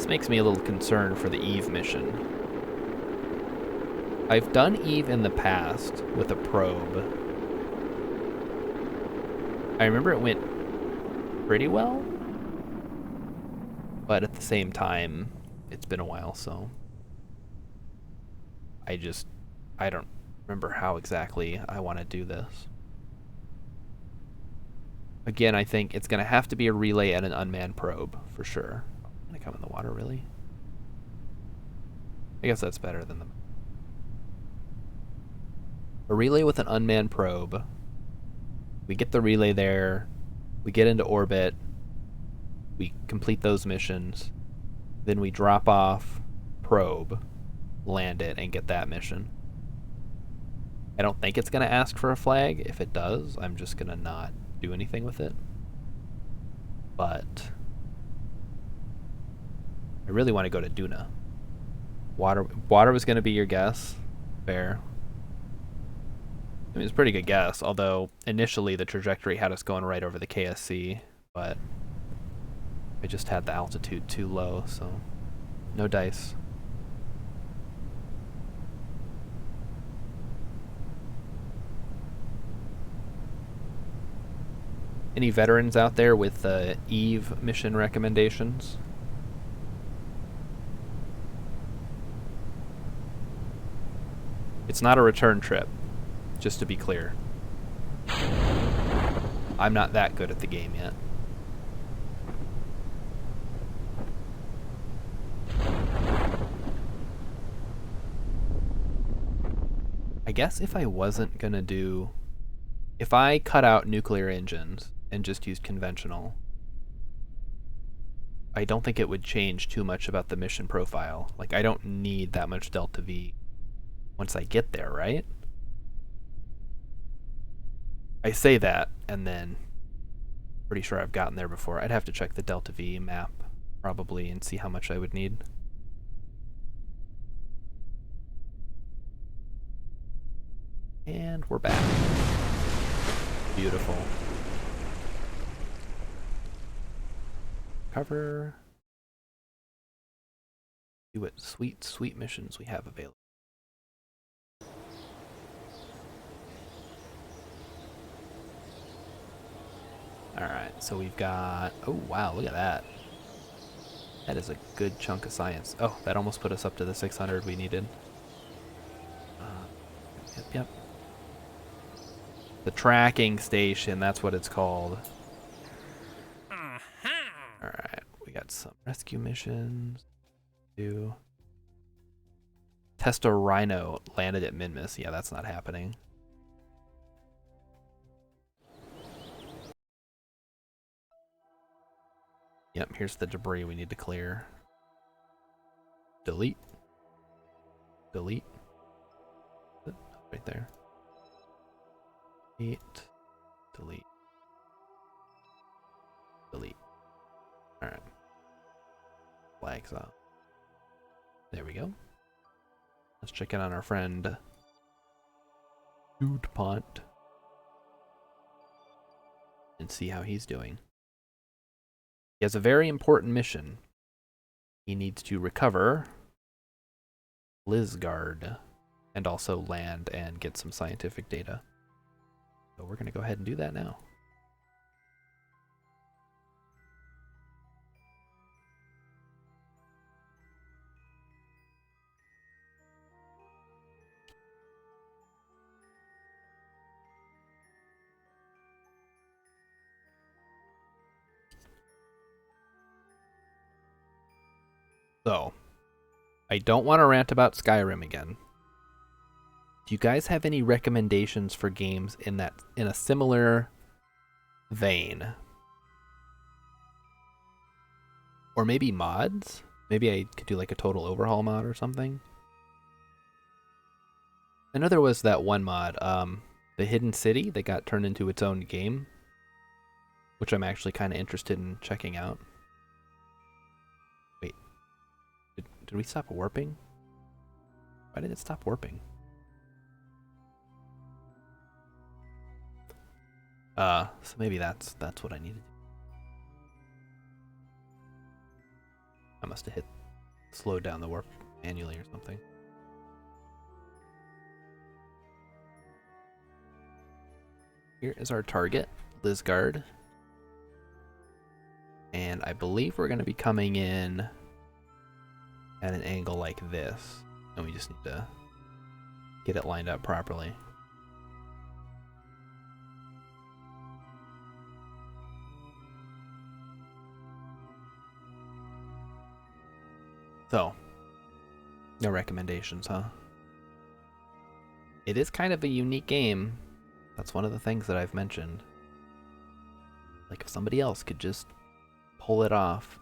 Speaker 1: This makes me a little concerned for the Eve mission. I've done Eve in the past with a probe. I remember it went pretty well, but at the same time, it's been a while, so I don't remember how exactly I want to do this. Again, I think it's going to have to be a relay and an unmanned probe, for sure. I'm going to come in the water, really? I guess that's better than a relay with an unmanned probe. We get the relay there, we get into orbit, we complete those missions, then we drop off probe, land it, and get that mission. I don't think it's going to ask for a flag. If it does, I'm just going to not do anything with it. But I really want to go to Duna. Water was going to be your guess. Fair. I mean, it's a pretty good guess, although initially the trajectory had us going right over the KSC, but I just had the altitude too low, so no dice. Any veterans out there with Eve mission recommendations? It's not a return trip, just to be clear. I'm not that good at the game yet. I guess if I wasn't gonna do... If I cut out nuclear engines and just used conventional, I don't think it would change too much about the mission profile. Like, I don't need that much Delta V once I get there, right? I say that, and then pretty sure I've gotten there before. I'd have to check the Delta V map, probably, and see how much I would need. And we're back. Beautiful. Cover. See what sweet, sweet missions we have available. Alright, so we've got... Oh, wow, look at that. That is a good chunk of science. Oh, that almost put us up to the 600 we needed. Yep. The tracking station, that's what it's called. Alright, we got some rescue missions. Test a Rhino landed at Minmus. Yeah, that's not happening. Yep, here's the debris we need to clear. Delete. Delete. Right there. Delete. Delete. Delete. Alright. Flags off. There we go. Let's check in on our friend DudePont and see how he's doing. He has a very important mission. He needs to recover Lizgard and also land and get some scientific data. So we're going to go ahead and do that now. So, I don't want to rant about Skyrim again. Do you guys have any recommendations for games in a similar vein? Or maybe mods? Maybe I could do like a total overhaul mod or something. I know there was that one mod, the Hidden City, that got turned into its own game, which I'm actually kind of interested in checking out. Wait, did we stop warping? Why did it stop warping? So maybe that's what I needed. I must have hit slowed down the warp manually or something. Here is our target, Lizgard. And I believe we're going to be coming in at an angle like this. And we just need to get it lined up properly. So, no recommendations, huh? It is kind of a unique game. That's one of the things that I've mentioned. Like, if somebody else could just pull it off.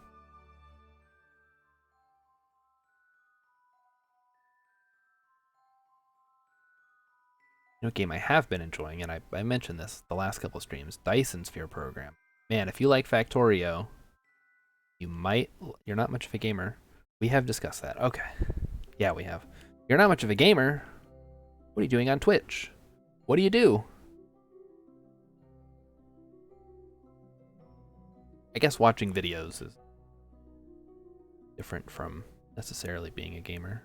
Speaker 1: You know, a game I have been enjoying, and I mentioned this the last couple of streams, Dyson Sphere program. Man, if you like Factorio, you're not much of a gamer. We have discussed that. Okay. Yeah, we have. You're not much of a gamer. What are you doing on Twitch? What do you do? I guess watching videos is different from necessarily being a gamer.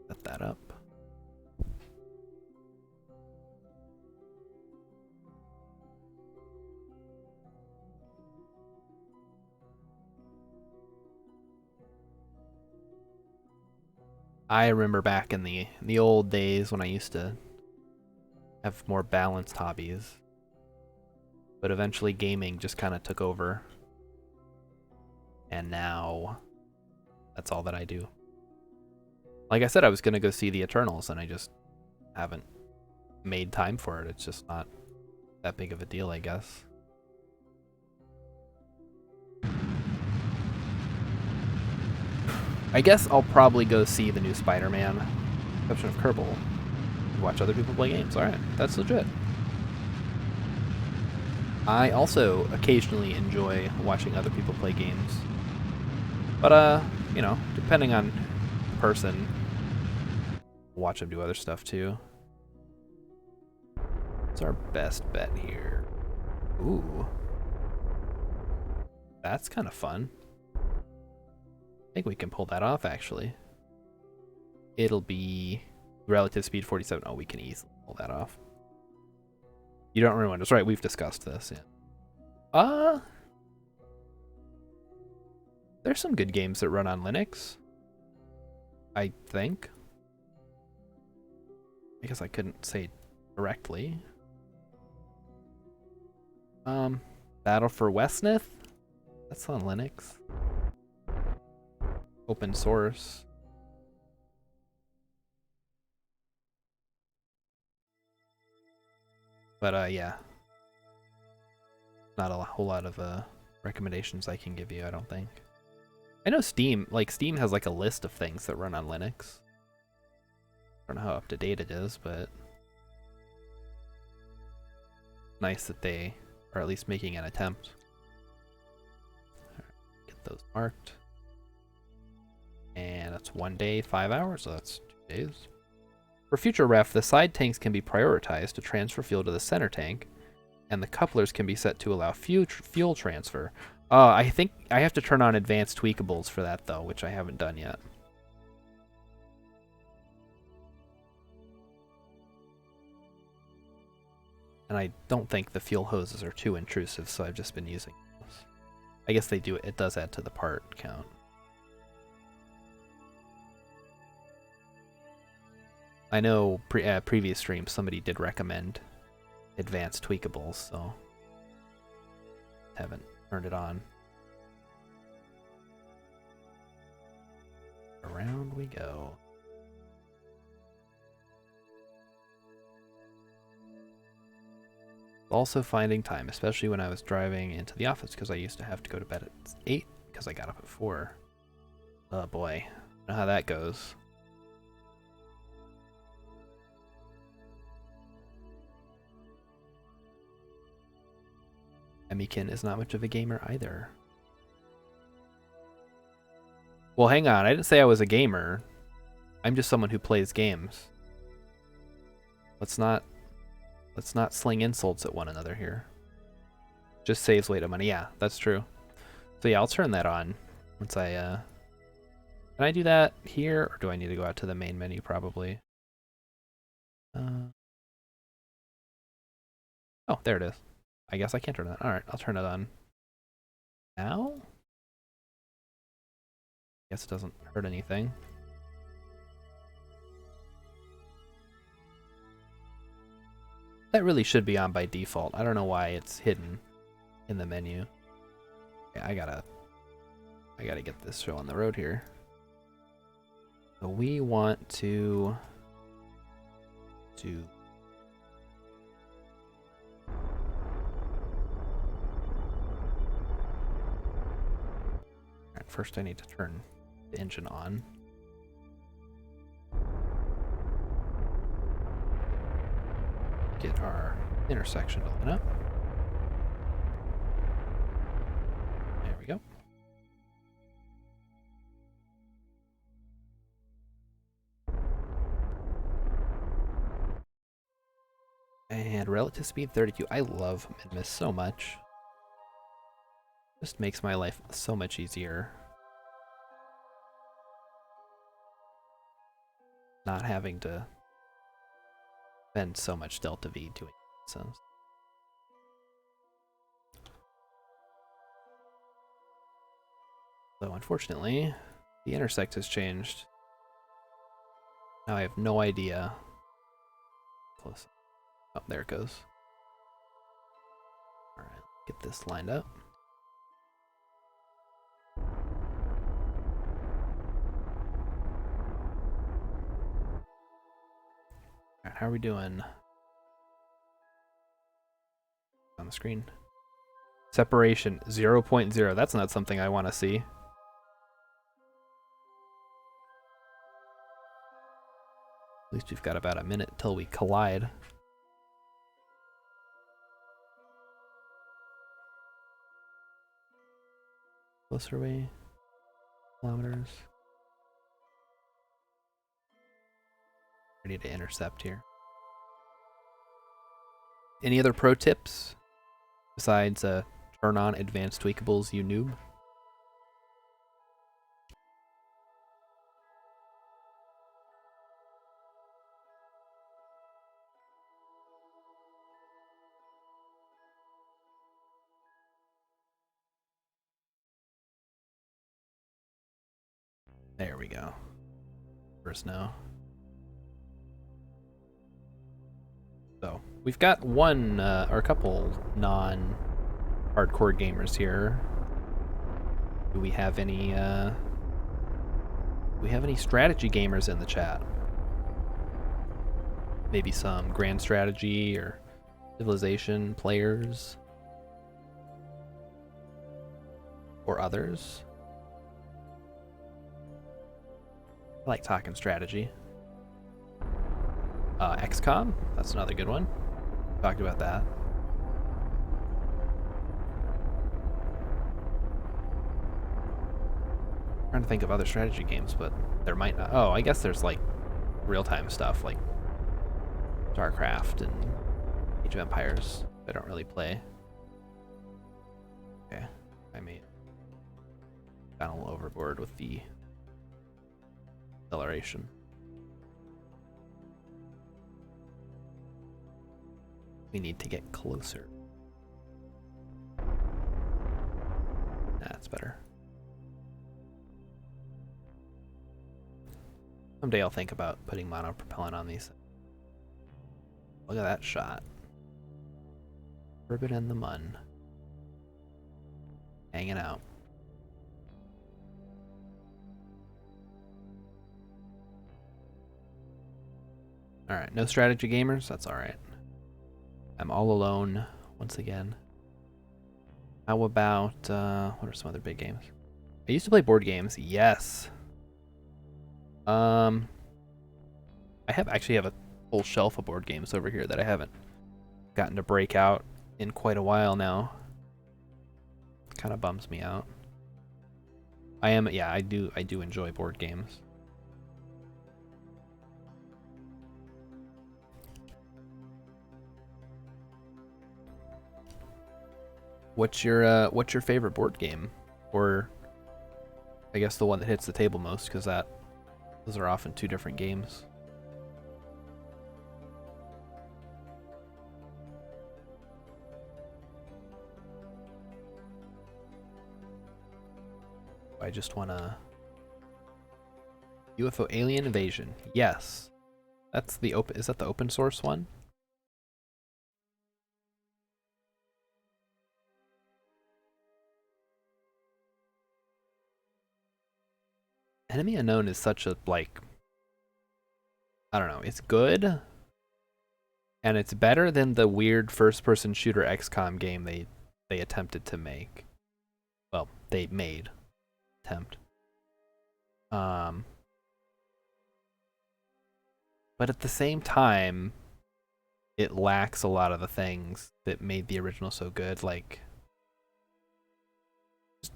Speaker 1: Set that up. I remember back in the old days when I used to have more balanced hobbies. But eventually gaming just kind of took over. And now that's all that I do. Like I said, I was going to go see the Eternals, and I just haven't made time for it. It's just not that big of a deal, I guess. I guess I'll probably go see the new Spider-Man, exception of Kerbal, and watch other people play games. Alright, that's legit. I also occasionally enjoy watching other people play games. But, you know, depending on the person, watch them do other stuff too. What's our best bet here? Ooh. That's kind of fun. I think we can pull that off, actually. It'll be relative speed 47. Oh, we can easily pull that off. You don't ruin us, right? We've discussed this, yeah. There's some good games that run on Linux, I think. I guess I couldn't say directly. Battle for Westnith? That's on Linux. Open source. But, yeah. Not a whole lot of, recommendations I can give you, I don't think. I know Steam has like a list of things that run on Linux. I don't know how up to date it is, but nice that they are at least making an attempt. Right, get those marked. And that's 1 day, 5 hours, so that's 2 days. For future ref, the side tanks can be prioritized to transfer fuel to the center tank, and the couplers can be set to allow fuel transfer. I think I have to turn on advanced tweakables for that, though, which I haven't done yet. And I don't think the fuel hoses are too intrusive, so I've just been using those. I guess they do it does add to the part count. I know previous streams somebody did recommend advanced tweakables, so haven't turned it on. Around we go. Also finding time, especially when I was driving into the office, because I used to have to go to bed at 8 because I got up at 4. Oh boy, I know how that goes. Emikin is not much of a gamer either. Well, hang on. I didn't say I was a gamer. I'm just someone who plays games. Let's not sling insults at one another here. Just saves weight of money. Yeah, that's true. So yeah, I'll turn that on once I, can I do that here, or do I need to go out to the main menu probably? Oh, there it is. I guess I can't turn that. Alright, I'll turn it on. Now? Guess it doesn't hurt anything. That really should be on by default. I don't know why it's hidden in the menu. Yeah, I gotta get this show on the road here. So we want to Alright, first I need to turn the engine on. Get our intersection to open up. There we go. And relative speed 32. I love Mid-Miss so much. Just makes my life so much easier. Not having to spend so much Delta V doing nonsense. So unfortunately, the intersect has changed. Now I have no idea. Close. Oh, there it goes. Alright, get this lined up. Alright, how are we doing? On the screen. Separation 0.0. That's not something I want to see. At least we've got about a minute till we collide. Closer away. Kilometers. Ready to intercept here. Any other pro tips besides turn on advanced tweakables, you noob? There we go. First now. So we've got one or a couple non-hardcore gamers here. Do we have any strategy gamers in the chat? Maybe some Grand Strategy or Civilization players? Or others? I like talking strategy. XCOM, that's another good one. Talked about that. Trying to think of other strategy games, but there might not. Oh, I guess there's like real-time stuff like StarCraft and Age of Empires. I don't really play. Okay, I may have gone a little overboard with the acceleration. We need to get closer. That's better. Someday I'll think about putting monopropellant on these. Look at that shot. Ribbit and the Mun. Hanging out. Alright, no strategy gamers? That's alright. I'm all alone once again. How about, what are some other big games? I used to play board games, yes. I actually have a whole shelf of board games over here that I haven't gotten to break out in quite a while now. Kind of bums me out. I do enjoy board games. What's your favorite board game? I guess the one that hits the table most, because those are often two different games. I just want to... UFO alien invasion. Yes. That's the open... Is that the open source one? Enemy Unknown is such a, like... I don't know. It's good. And it's better than the weird first-person shooter XCOM game they attempted to make. Well, they made. Attempt. But at the same time, it lacks a lot of the things that made the original so good, like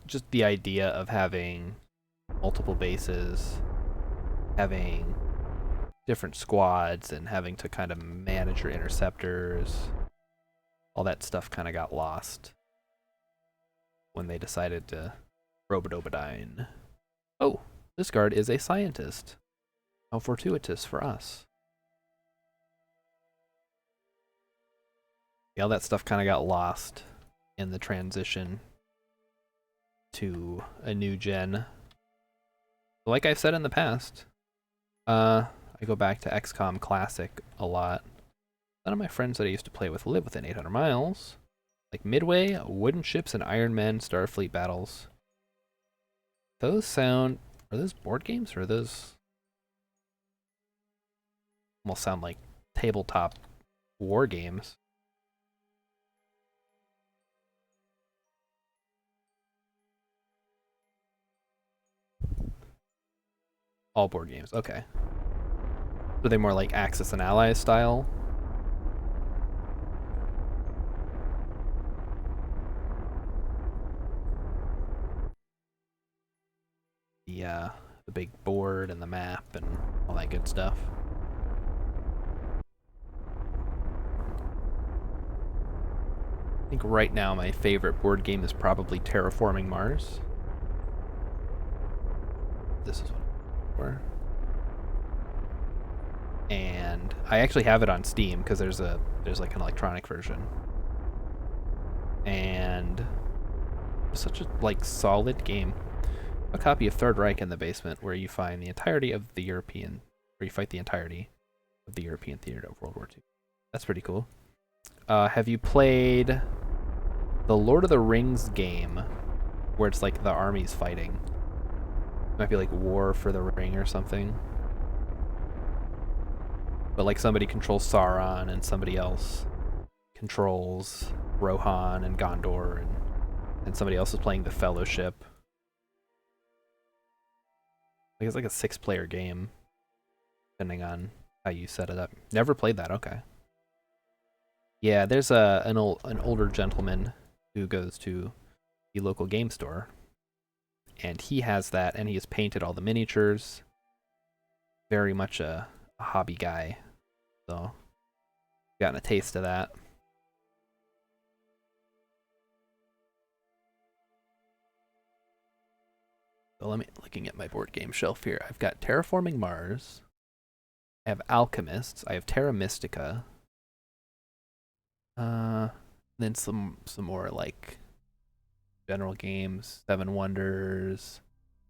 Speaker 1: just the idea of having multiple bases, having different squads, and having to kind of manage your interceptors. All that stuff kind of got lost when they decided to Robodobadine. Oh, this guard is a scientist. How fortuitous for us. Yeah, all that stuff kind of got lost in the transition to a new gen. Like I've said in the past, I go back to XCOM Classic a lot. None of my friends that I used to play with live within 800 miles. Like Midway, wooden ships, and Iron Man Starfleet battles. Those sound... Are those board games, or are those... Almost sound like tabletop war games. All board games, okay. Are they more like Axis and Allies style? The big board and the map and all that good stuff. I think right now my favorite board game is probably Terraforming Mars. This is what I'm for. And I actually have it on Steam because there's like an electronic version. And it's such a like solid game. A copy of Third Reich in the basement where you find the entirety of the European, where you fight the entirety of the European theater of World War II. That's pretty cool. Have you played the Lord of the Rings game where it's like the armies fighting? It might be like War for the Ring or something. But like somebody controls Sauron and somebody else controls Rohan and Gondor, and somebody else is playing the Fellowship. Like it's like a 6-player game, depending on how you set it up. Never played that. Okay. Yeah, there's an older gentleman who goes to the local game store, and he has that, and he has painted all the miniatures. Very much a hobby guy, so gotten a taste of that. So looking at my board game shelf here. I've got Terraforming Mars. I have Alchemists. I have Terra Mystica. Then some more like general games. Seven Wonders,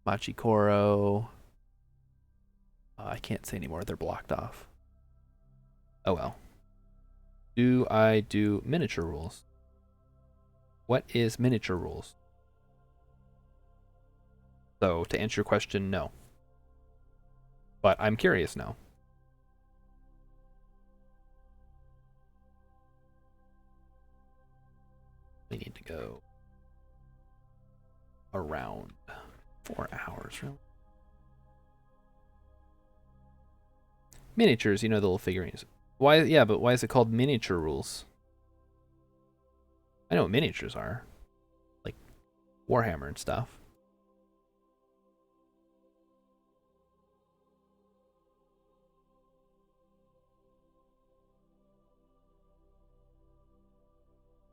Speaker 1: Machikoro. I can't say anymore. They're blocked off. Oh well. Do I do miniature rules? What is miniature rules? So, to answer your question, no. But I'm curious now. We need to go around 4 hours, really. Miniatures, you know, the little figurines. Why? Yeah, but why is it called miniature rules? I know what miniatures are. Like Warhammer and stuff.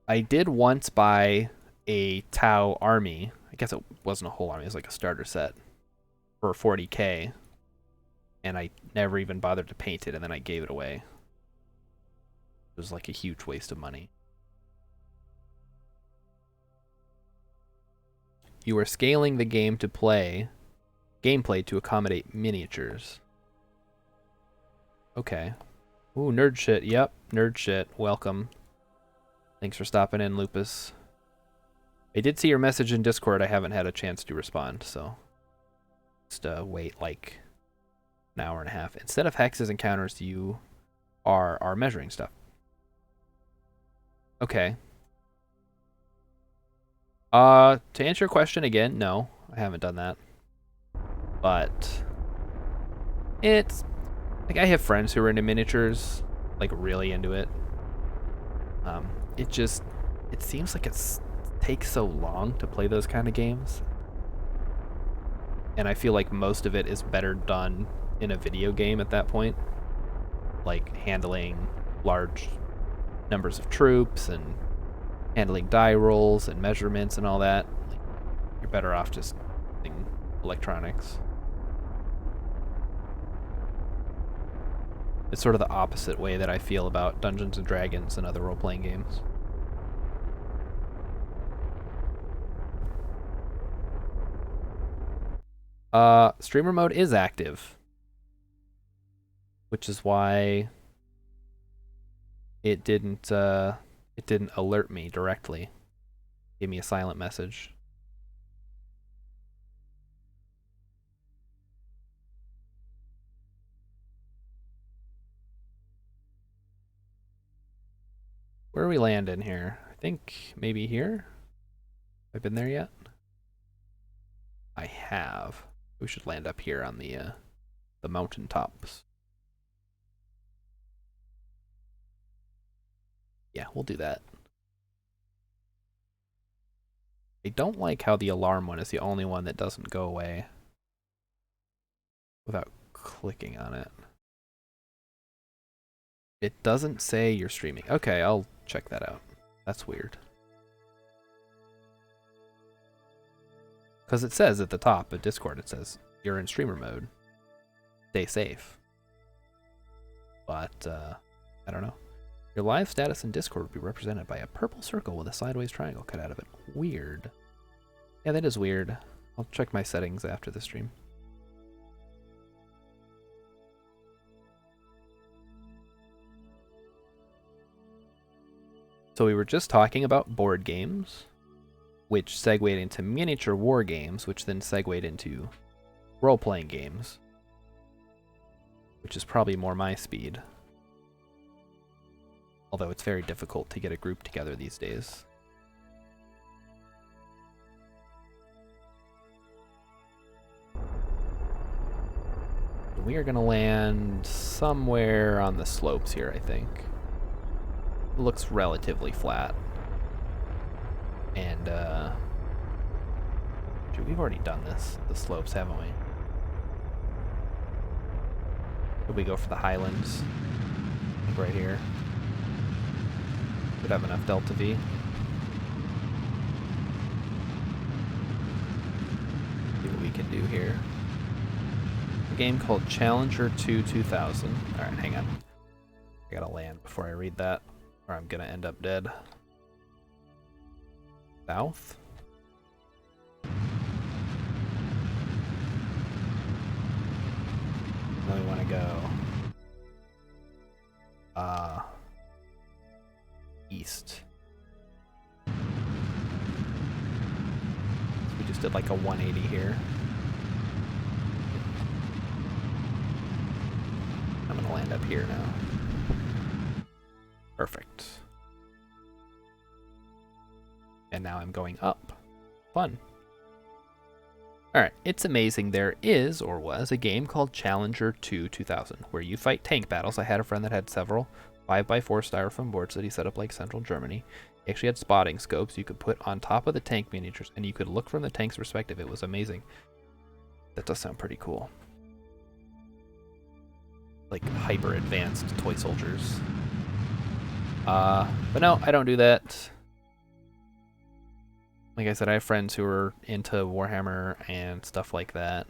Speaker 1: I did once buy a Tau army. I guess it wasn't a whole army, it was like a starter set. for 40k, and I never even bothered to paint it, and then I gave it away. It was like a huge waste of money. You are scaling the game to gameplay to accommodate miniatures. Okay. Ooh, nerd shit. Yep, nerd shit. Welcome. Thanks for stopping in, Lupus. I did see your message in Discord. I haven't had a chance to respond, so just wait like an hour and a half. Instead of hexes and counters, you are measuring stuff. Okay. To answer your question again, no, I haven't done that. But it's like I have friends who are into miniatures, like really into it. It seems like it takes so long to play those kind of games. And I feel like most of it is better done in a video game at that point. Like handling large numbers of troops and handling die rolls and measurements and all that. Like, you're better off just using electronics. It's sort of the opposite way that I feel about Dungeons and Dragons and other role-playing games. Streamer mode is active, which is why it didn't alert me directly. Give me a silent message. Where are we landing here? I think maybe here? Have I been there yet? I have. We should land up here on the mountain tops. Yeah, we'll do that. I don't like how the alarm one is the only one that doesn't go away without clicking on it. It doesn't say you're streaming. Okay, I'll check that out. That's weird. Because it says at the top of Discord, it says you're in streamer mode. Stay safe. But, I don't know. Your live status in Discord would be represented by a purple circle with a sideways triangle cut out of it. Weird. Yeah, that is weird. I'll check my settings after the stream. So we were just talking about board games, which segued into miniature war games, which then segued into role-playing games, which is probably more my speed. Although it's very difficult to get a group together these days. We are going to land somewhere on the slopes here, I think. It looks relatively flat. And, we've already done this, the slopes, haven't we? Could we go for the highlands? Like right here. Could have enough delta V. See what we can do here. A game called Challenger 2 2000. Alright, hang on. I gotta land before I read that, or I'm gonna end up dead. South? Where do we want to go? East. So we just did like a 180 here. I'm gonna land up here now. Perfect. And now I'm going up. Fun. Alright, it's amazing there is, or was, a game called Challenger 2 2000, where you fight tank battles. I had a friend that had several 5x4 styrofoam boards that he set up like Central Germany. He actually had spotting scopes you could put on top of the tank miniatures, and you could look from the tank's perspective. It was amazing. That does sound pretty cool. Like hyper advanced toy soldiers. But no, I don't do that. Like I said, I have friends who are into Warhammer and stuff like that.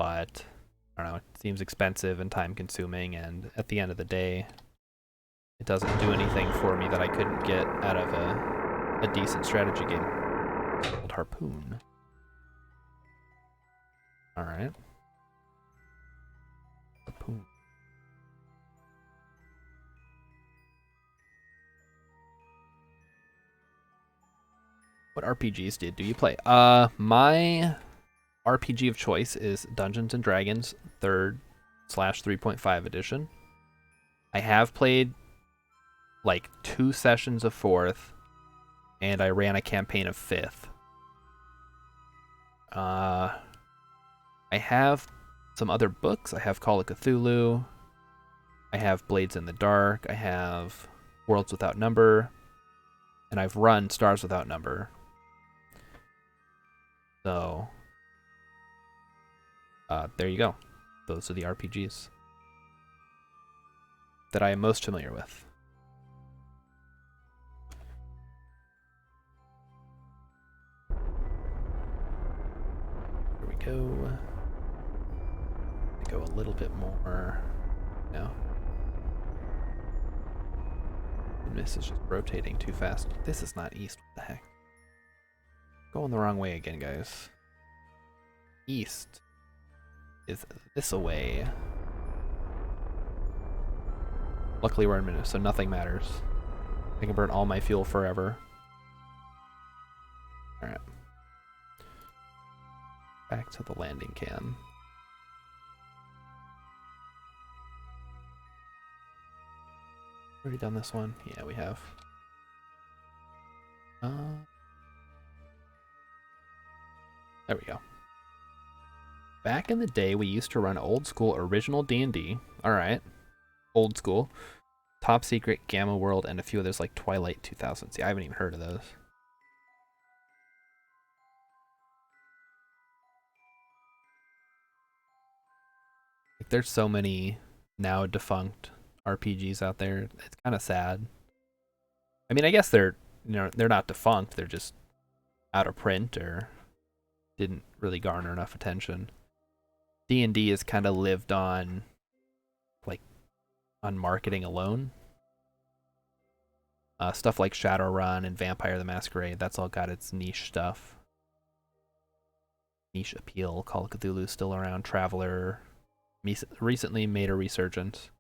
Speaker 1: but I don't know, it seems expensive and time consuming, and at the end of the day, it doesn't do anything for me that I couldn't get out of a decent strategy game called Harpoon. Alright. Harpoon. What RPGs do you play? My RPG of choice is Dungeons and Dragons 3rd/3.5 edition. I have played like 2 sessions of 4th, and I ran a campaign of 5th. I have some other books. I have Call of Cthulhu. I have Blades in the Dark. I have Worlds Without Number. And I've run Stars Without Number. So, there you go. Those are the RPGs that I am most familiar with. Here we go. Go a little bit more. No. This is just rotating too fast. This is not east. What the heck? Going the wrong way again, guys. East is this away. Luckily we're in Minnesota, so nothing matters. I can burn all my fuel forever. Alright. Back to the landing cam. Already done this one? Yeah, we have. There we go. Back in the day, we used to run old school original D&D. Alright. Old school. Top Secret, Gamma World, and a few others like Twilight 2000. See, I haven't even heard of those. Like, there's so many now defunct RPGs out there. It's kind of sad. I mean, I guess they're not defunct. They're just out of print or didn't really garner enough attention. D&D has kind of lived on marketing alone. Stuff like Shadowrun and Vampire the Masquerade, that's all got its niche stuff. Niche appeal. Call of Cthulhu still around. Traveler recently made a resurgence.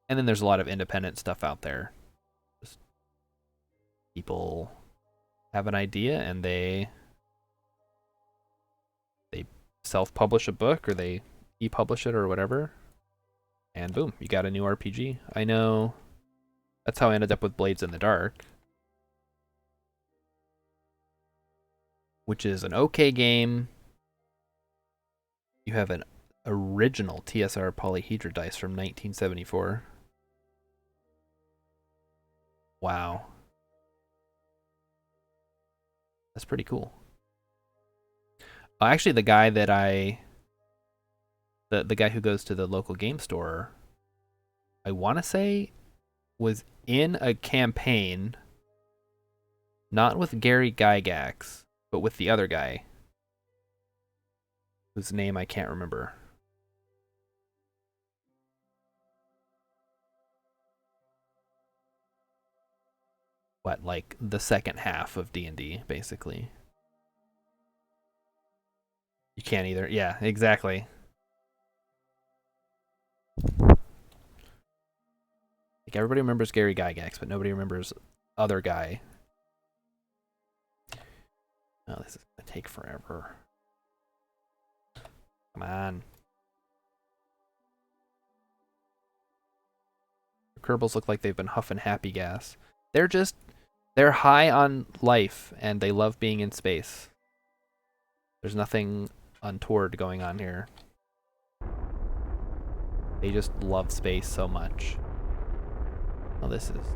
Speaker 1: And then there's a lot of independent stuff out there. Just people have an idea and they self-publish a book or they e-publish it or whatever. And boom, you got a new RPG. I know that's how I ended up with Blades in the Dark, which is an okay game. You have an original TSR polyhedra dice from 1974. Wow. That's pretty cool. Actually, the guy that the guy who goes to the local game store, I want to say, was in a campaign, not with Gary Gygax, but with the other guy, whose name I can't remember. What, like the second half of D&D, basically. You can't either. Yeah, exactly. Like, everybody remembers Gary Gygax, but nobody remembers other guy. Oh, this is gonna take forever. Come on. The Kerbals look like they've been huffing happy gas. They're high on life, and they love being in space. There's nothing untoward going on here. They just love space so much. Well, this is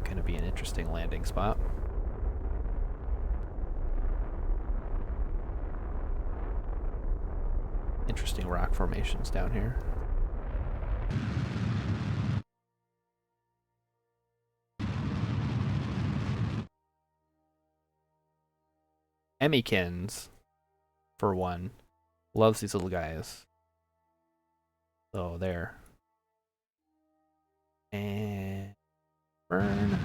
Speaker 1: going to be an interesting landing spot. Interesting rock formations down here. Emmykins, for one. Loves these little guys. So there. And burn.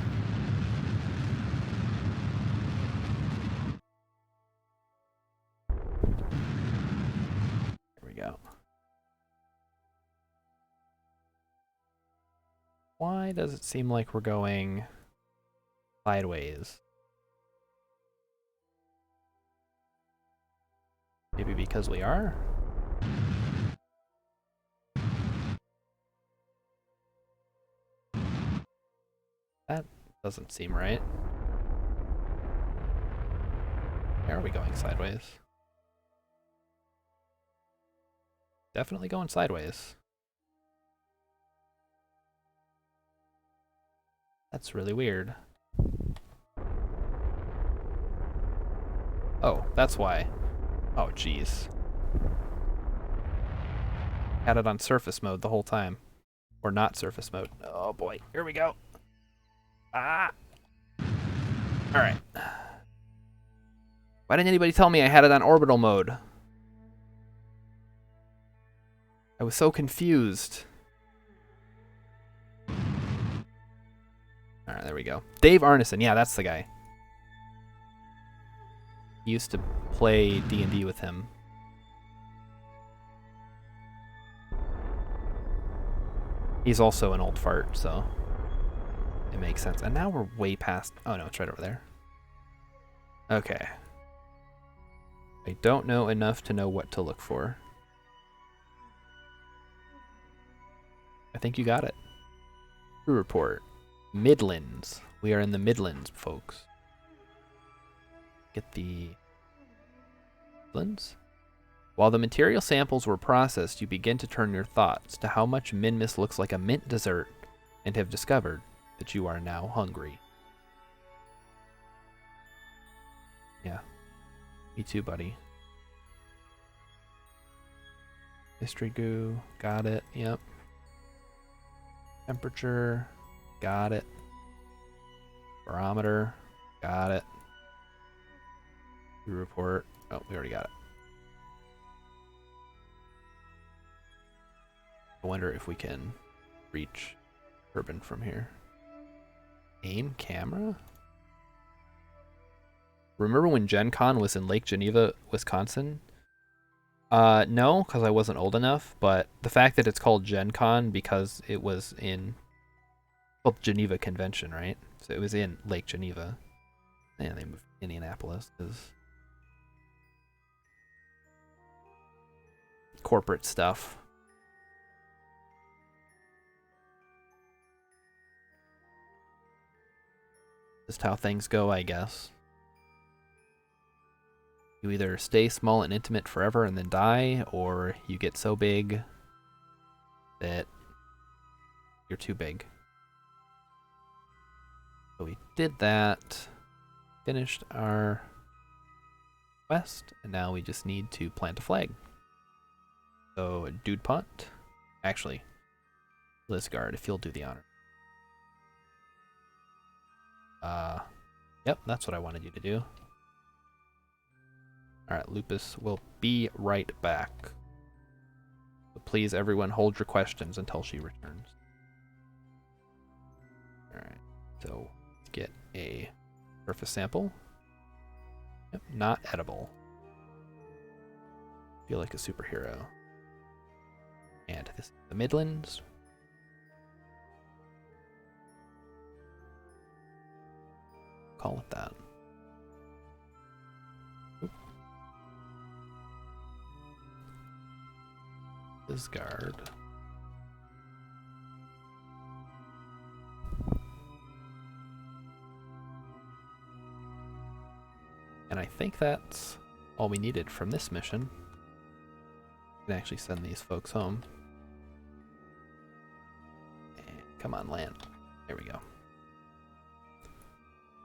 Speaker 1: There we go. Why does it seem like we're going sideways? Maybe because we are? That doesn't seem right. Why are we going sideways? Definitely going sideways. That's really weird. Oh, that's why. Oh, jeez. Had it on surface mode the whole time. Or not surface mode. Oh boy, here we go. Ah! Alright. Why didn't anybody tell me I had it on orbital mode? I was so confused. Alright, there we go. Dave Arneson, yeah, that's the guy. He used to play D&D with him. He's also an old fart, so it makes sense. And now we're way past... Oh no, it's right over there. Okay. I don't know enough to know what to look for. I think you got it. Crew report. Midlands. We are in the Midlands, folks. Get the Midlands. While the material samples were processed, you begin to turn your thoughts to how much Minmus looks like a mint dessert and have discovered that you are now hungry. Yeah. Me too, buddy. History goo. Got it. Yep. Temperature. Got it. Barometer. Got it. Report. Oh, we already got it. I wonder if we can reach Kerbal from here. Aim camera? Remember when Gen Con was in Lake Geneva, Wisconsin? No, because I wasn't old enough, but the fact that it's called Gen Con because it was in Geneva Convention, right? So it was in Lake Geneva. And they moved to Indianapolis because corporate stuff. Just how things go, I guess. You either stay small and intimate forever and then die, or you get so big that you're too big. So we did that, finished our quest, and now we just need to plant a flag. So, Dude Punt. Actually, Lizgard, if you'll do the honor. Yep, that's what I wanted you to do. Alright, Lupus will be right back. So please, everyone, hold your questions until she returns. Alright, so let's get a surface sample. Yep, not edible. Feel like a superhero. And this is the Midlands. Call it that. Lizgard. And I think that's all we needed from this mission. We can actually send these folks home. And come on, land. There we go.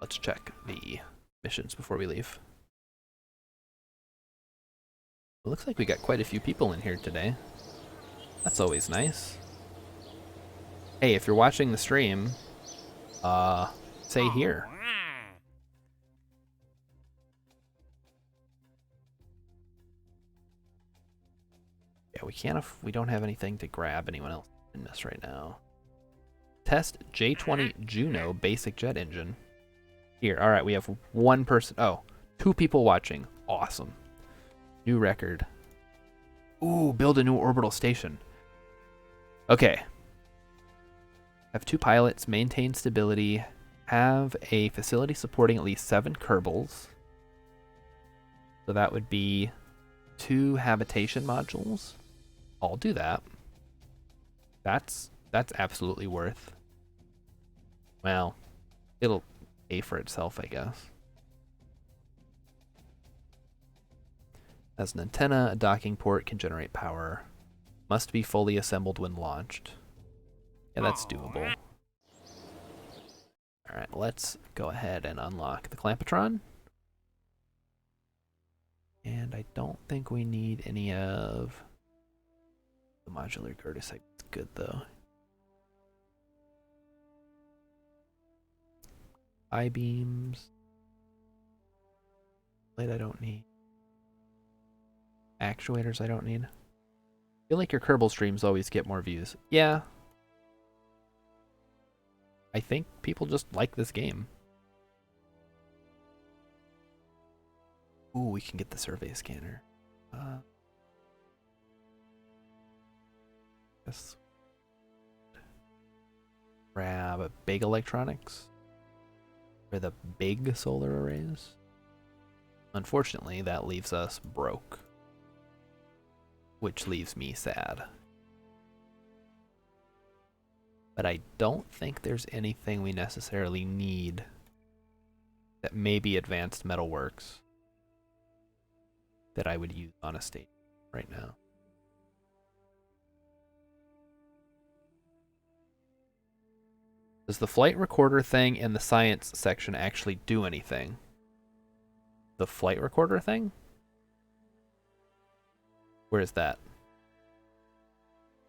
Speaker 1: Let's check the missions before we leave. It looks like we got quite a few people in here today. That's always nice. Hey, if you're watching the stream, say here. Yeah, we can't. We don't have anything to grab anyone else in this right now. Test J20 Juno basic jet engine. Here, all right. We have one person. Oh, 2 people watching. Awesome. New record. Ooh, build a new orbital station. Okay. Have 2 pilots. Maintain stability. Have a facility supporting at least 7 Kerbals. So that would be 2 habitation modules. I'll do that. That's absolutely worth. Well, it'll pay for itself, I guess. Has an antenna, a docking port, can generate power. Must be fully assembled when launched. Yeah, that's doable. Alright, let's go ahead and unlock the Clampatron. And I don't think we need any of the modular girder segment. It's good though. I-beams. Light I don't need. Actuators I don't need. I feel like your Kerbal streams always get more views. Yeah. I think people just like this game. Ooh, we can get the survey scanner. Yes. Grab a big electronics for the big solar arrays. Unfortunately, that leaves us broke, which leaves me sad. But I don't think there's anything we necessarily need that may be advanced metalworks that I would use on a stage right now. Does the flight recorder thing in the science section actually do anything? The flight recorder thing? Where is that?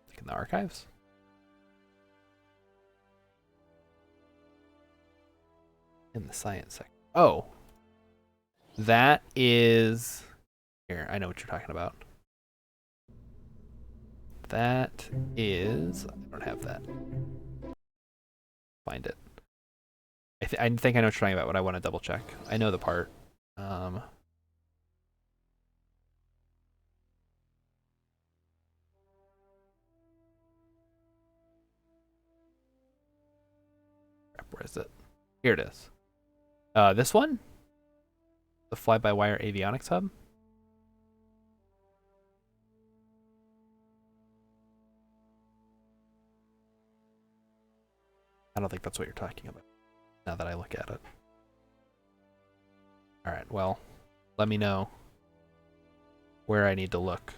Speaker 1: Like in the archives? In the science section. Oh. That is... Here, I know what you're talking about. That is... I don't have that. Find it. I think I know what you're talking about, but I want to double check. I know the part. Where is it? Here it is. This one? The fly-by-wire avionics hub? I don't think that's what you're talking about, now that I look at it. Alright, well, let me know where I need to look.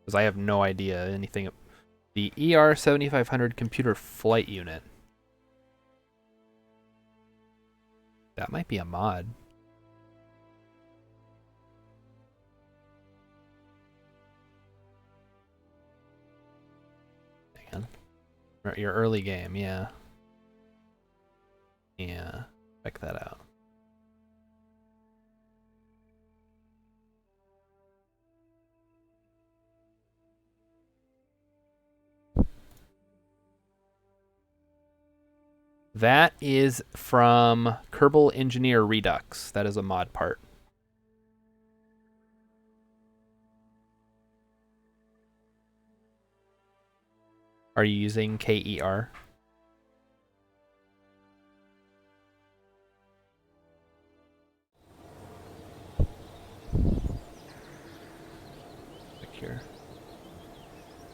Speaker 1: Because I have no idea anything. The ER7500 computer flight unit. That might be a mod. Hang on. Your early game, yeah. Yeah, check that out. That is from Kerbal Engineer Redux. That is a mod part. Are you using KER? Here.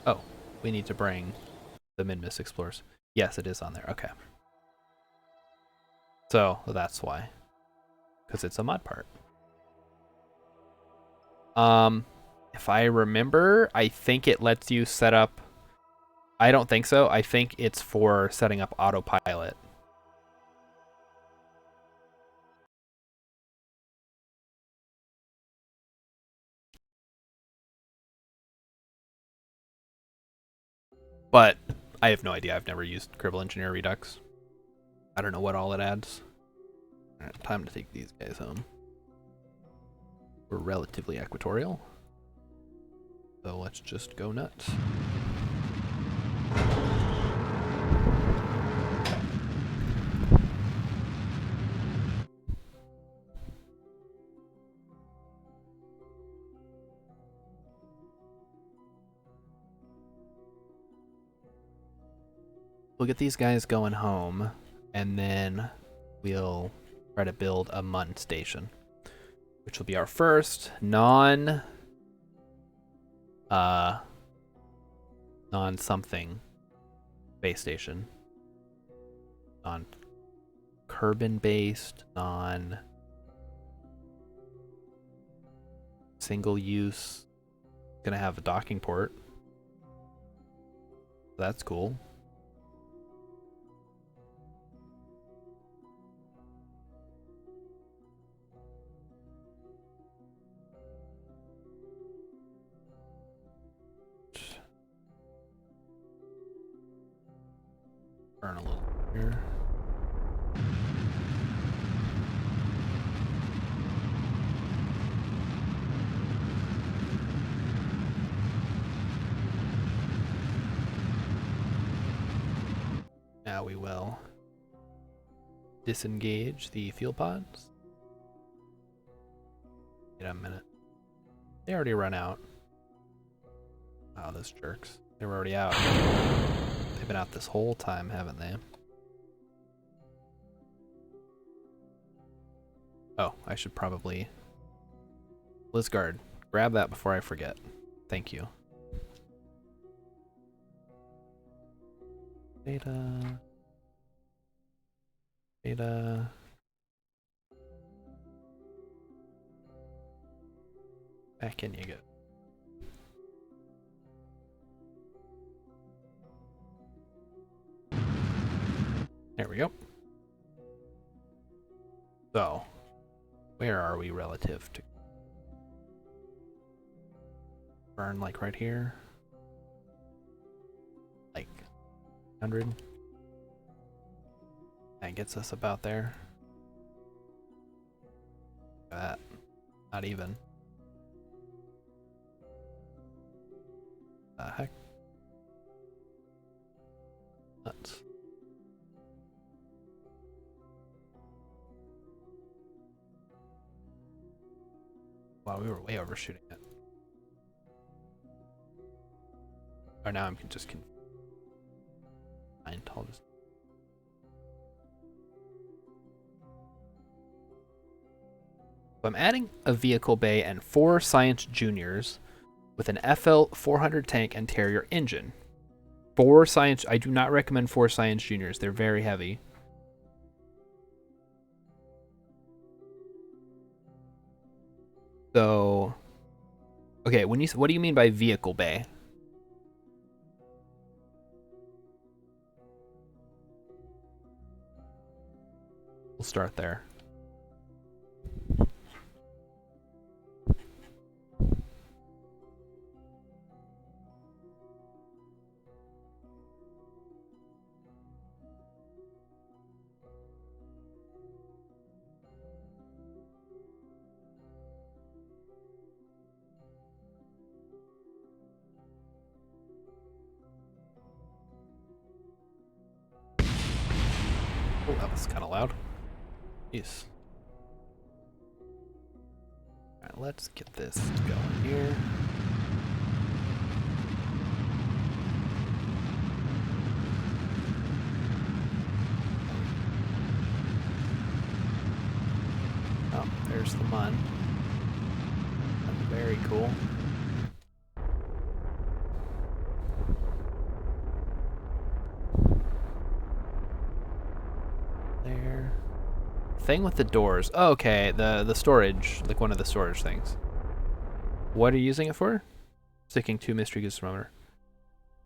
Speaker 1: Oh, we need to bring the Minmus Explorers. Yes, it is on there. Okay. So that's why. Because it's a mod part. If I remember, I think it lets you set up... I don't think so. I think it's for setting up autopilot. But I have no idea. I've never used Kerbal Engineer Redux. I don't know what all it adds. Alright, time to take these guys home. We're relatively equatorial. So So let's just go nuts. We'll get these guys going home, and then we'll try to build a Mun station, which will be our first non-something base station. Non-Kerbal based, non-single use. Gonna have a docking port. That's cool. Burn a little here. Now we will disengage the fuel pods. Wait a minute. They already run out. Oh, those jerks. They were already out. They've been out this whole time, haven't they? Oh, I should probably... Blizzguard, grab that before I forget. Thank you. Data... Back in you go. There we go. So, where are we relative to burn? Like right here? Like 100? That gets us about there. Not even. The heck? Nuts. Wow, we were way overshooting it. Or now I'm just confused. I'll just... So I'm adding a vehicle bay and 4 Science Juniors with an FL 400 tank and Terrier engine. 4 Science... I do not recommend 4 Science Juniors. They're very heavy. So... Okay, when you... What do you mean by vehicle bay? We'll start there. Oh, that was kind of loud. Jeez. Alright, let's get this going here. Oh, there's the Mun. That's very cool. There. Thing with the doors. Oh, okay, the storage, like one of the storage things. What are you using it for? Sticking 2 mystery goose thermometer.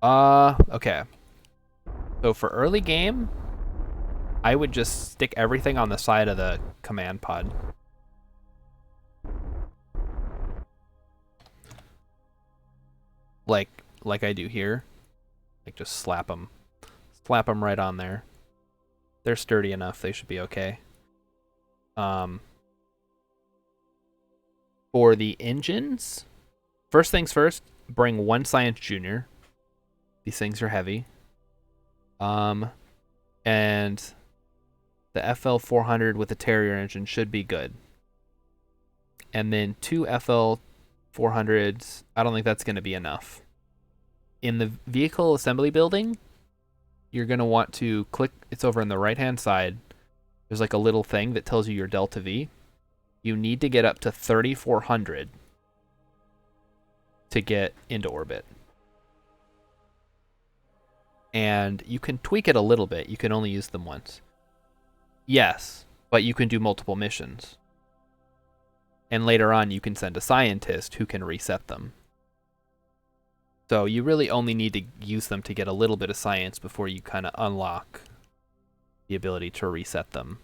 Speaker 1: Okay. So for early game, I would just stick everything on the side of the command pod. Like I do here. Like just slap them right on there. They're sturdy enough, they should be okay. For the engines, first things first, bring 1 Science Junior. These things are heavy. And the FL 400 with the Terrier engine should be good. And then 2 FL 400s. I don't think that's going to be enough. In the vehicle assembly building, you're going to want to click. It's over on the right-hand side. There's like a little thing that tells you your Delta V. You need to get up to 3,400 to get into orbit. And you can tweak it a little bit. You can only use them once. Yes, but you can do multiple missions. And later on, you can send a scientist who can reset them. So you really only need to use them to get a little bit of science before you kind of unlock the ability to reset them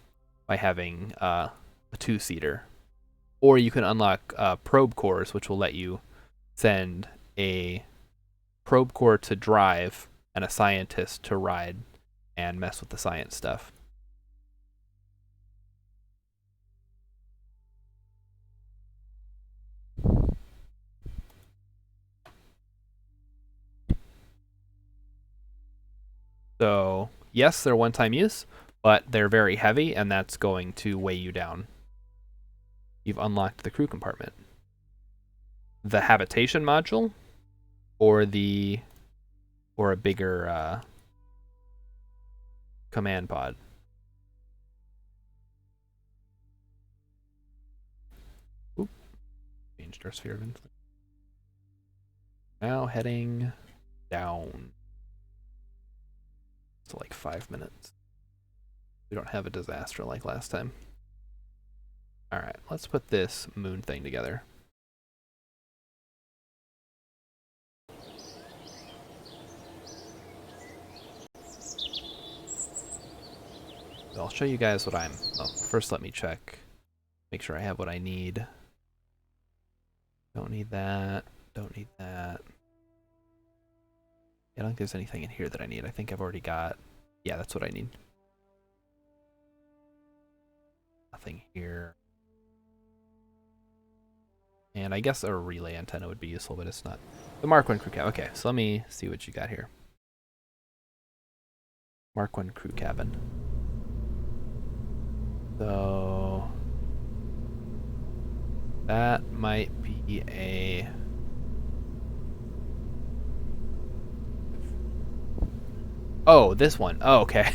Speaker 1: by having a 2-seater. Or you can unlock probe cores, which will let you send a probe core to drive and a scientist to ride and mess with the science stuff. So, yes, they're one-time use, but they're very heavy, and that's going to weigh you down. You've unlocked the crew compartment. The habitation module, or a bigger command pod. Oop. Changed our sphere of influence. Now heading down. To like 5 minutes. We don't have a disaster like last time. Alright, let's put this moon thing together. I'll show you guys what I'm... Oh, first let me check. Make sure I have what I need. Don't need that. Don't need that. I don't think there's anything in here that I need. I think I've already got... Yeah, that's what I need. Nothing here. And I guess a relay antenna would be useful, but it's not. The Mark 1 crew cabin. Okay, so let me see what you got here. Mark 1 crew cabin. So... that might be a... Oh, this one. Oh, okay.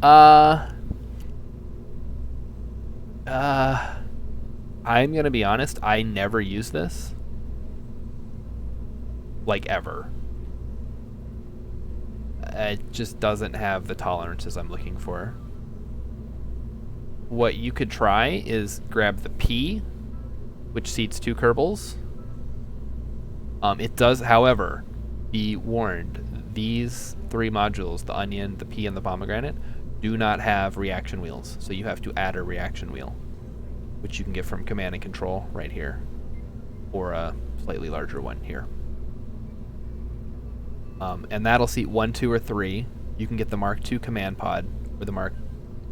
Speaker 1: I'm gonna be honest, I never use this. Like, ever. It just doesn't have the tolerances I'm looking for. What you could try is grab the P, which seats 2 Kerbals. It does, however, be warned, these 3 modules, the Onion, the Pea, and the Pomegranate, do not have reaction wheels. So you have to add a reaction wheel, which you can get from Command and Control right here, or a slightly larger one here. And that'll seat 1, 2, or 3. You can get the Mark II command pod, or the Mark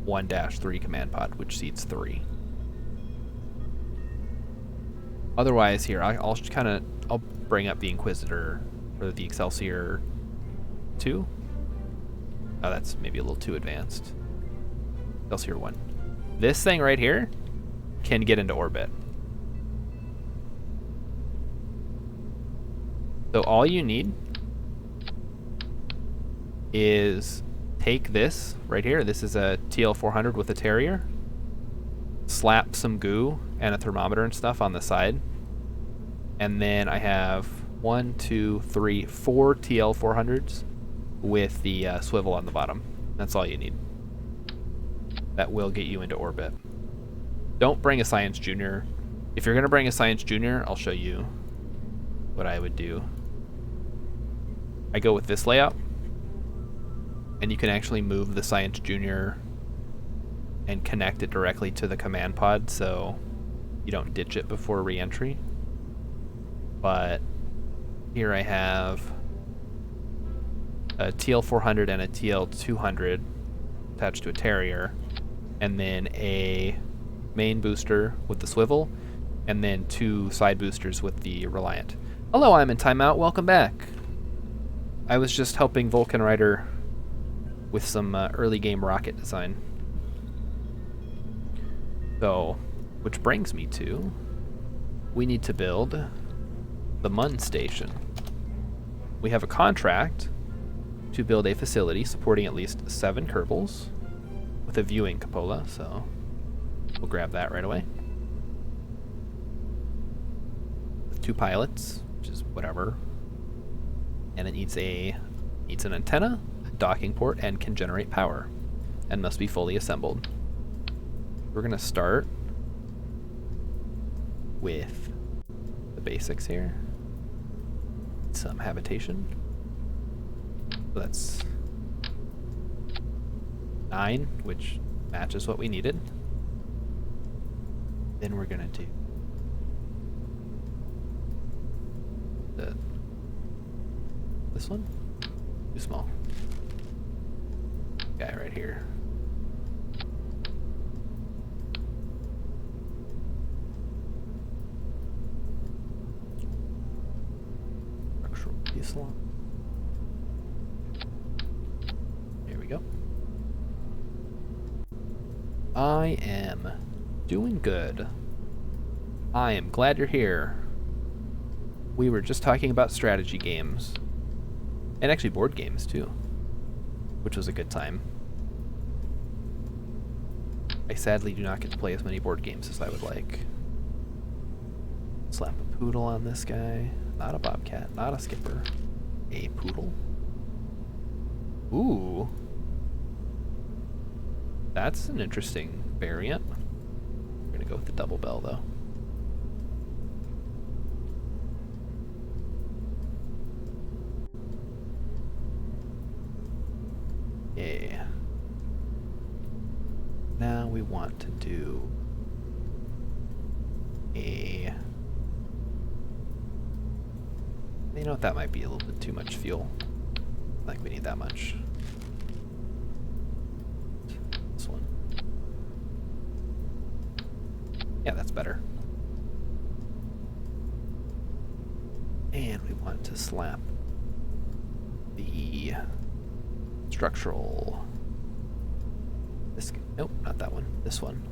Speaker 1: 1-3 command pod, which seats 3. Otherwise, here, I'll bring up the Inquisitor, or the Excelsior 2. Oh, that's maybe a little too advanced. Excelsior 1. This thing right here can get into orbit. So all you need is take this right here. This is a TL400 with a Terrier. Slap some goo and a thermometer and stuff on the side. And then I have 1, 2, 3, 4 TL400s with the swivel on the bottom. That's all you need. That will get you into orbit. Don't bring a Science Junior. If you're going to bring a Science Junior, I'll show you what I would do. I go with this layout, and you can actually move the Science Junior and connect it directly to the command pod, so you don't ditch it before re-entry. But here I have a TL400 and a TL200 attached to a Terrier, and then a main booster with the swivel, and then 2 side boosters with the Reliant. Hello, I'm in timeout. Welcome back. I was just helping Vulcan Rider with some early game rocket design. So, which brings me to, we need to build the Mun Station. We have a contract to build a facility supporting at least 7 Kerbals with a viewing cupola, so we'll grab that right away. With 2 pilots, which is whatever. And it needs an antenna, a docking port, and can generate power, and must be fully assembled. We're gonna start with the basics here. Some habitation. So that's 9, which matches what we needed. Then we're gonna do this one. Too small. Guy right here. Structural piece line. There we go. I am doing good. I am glad you're here. We were just talking about strategy games. And actually board games too, which was a good time. I sadly do not get to play as many board games as I would like. Slap a poodle on this guy. Not a bobcat, not a skipper. A poodle. Ooh. That's an interesting variant. We're gonna go with the double bell though. Yeah. Now we want to do a... You know what, that might be a little bit too much fuel. I think we need that much. This one. Yeah, that's better. And we want to slap the structural. This, nope, not that one. This one.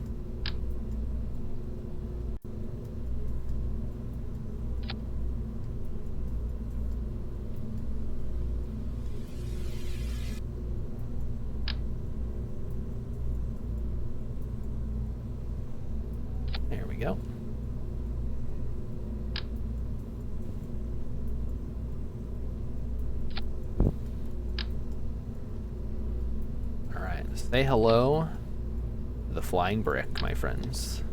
Speaker 1: There we go. Say hello to the flying brick, my friends.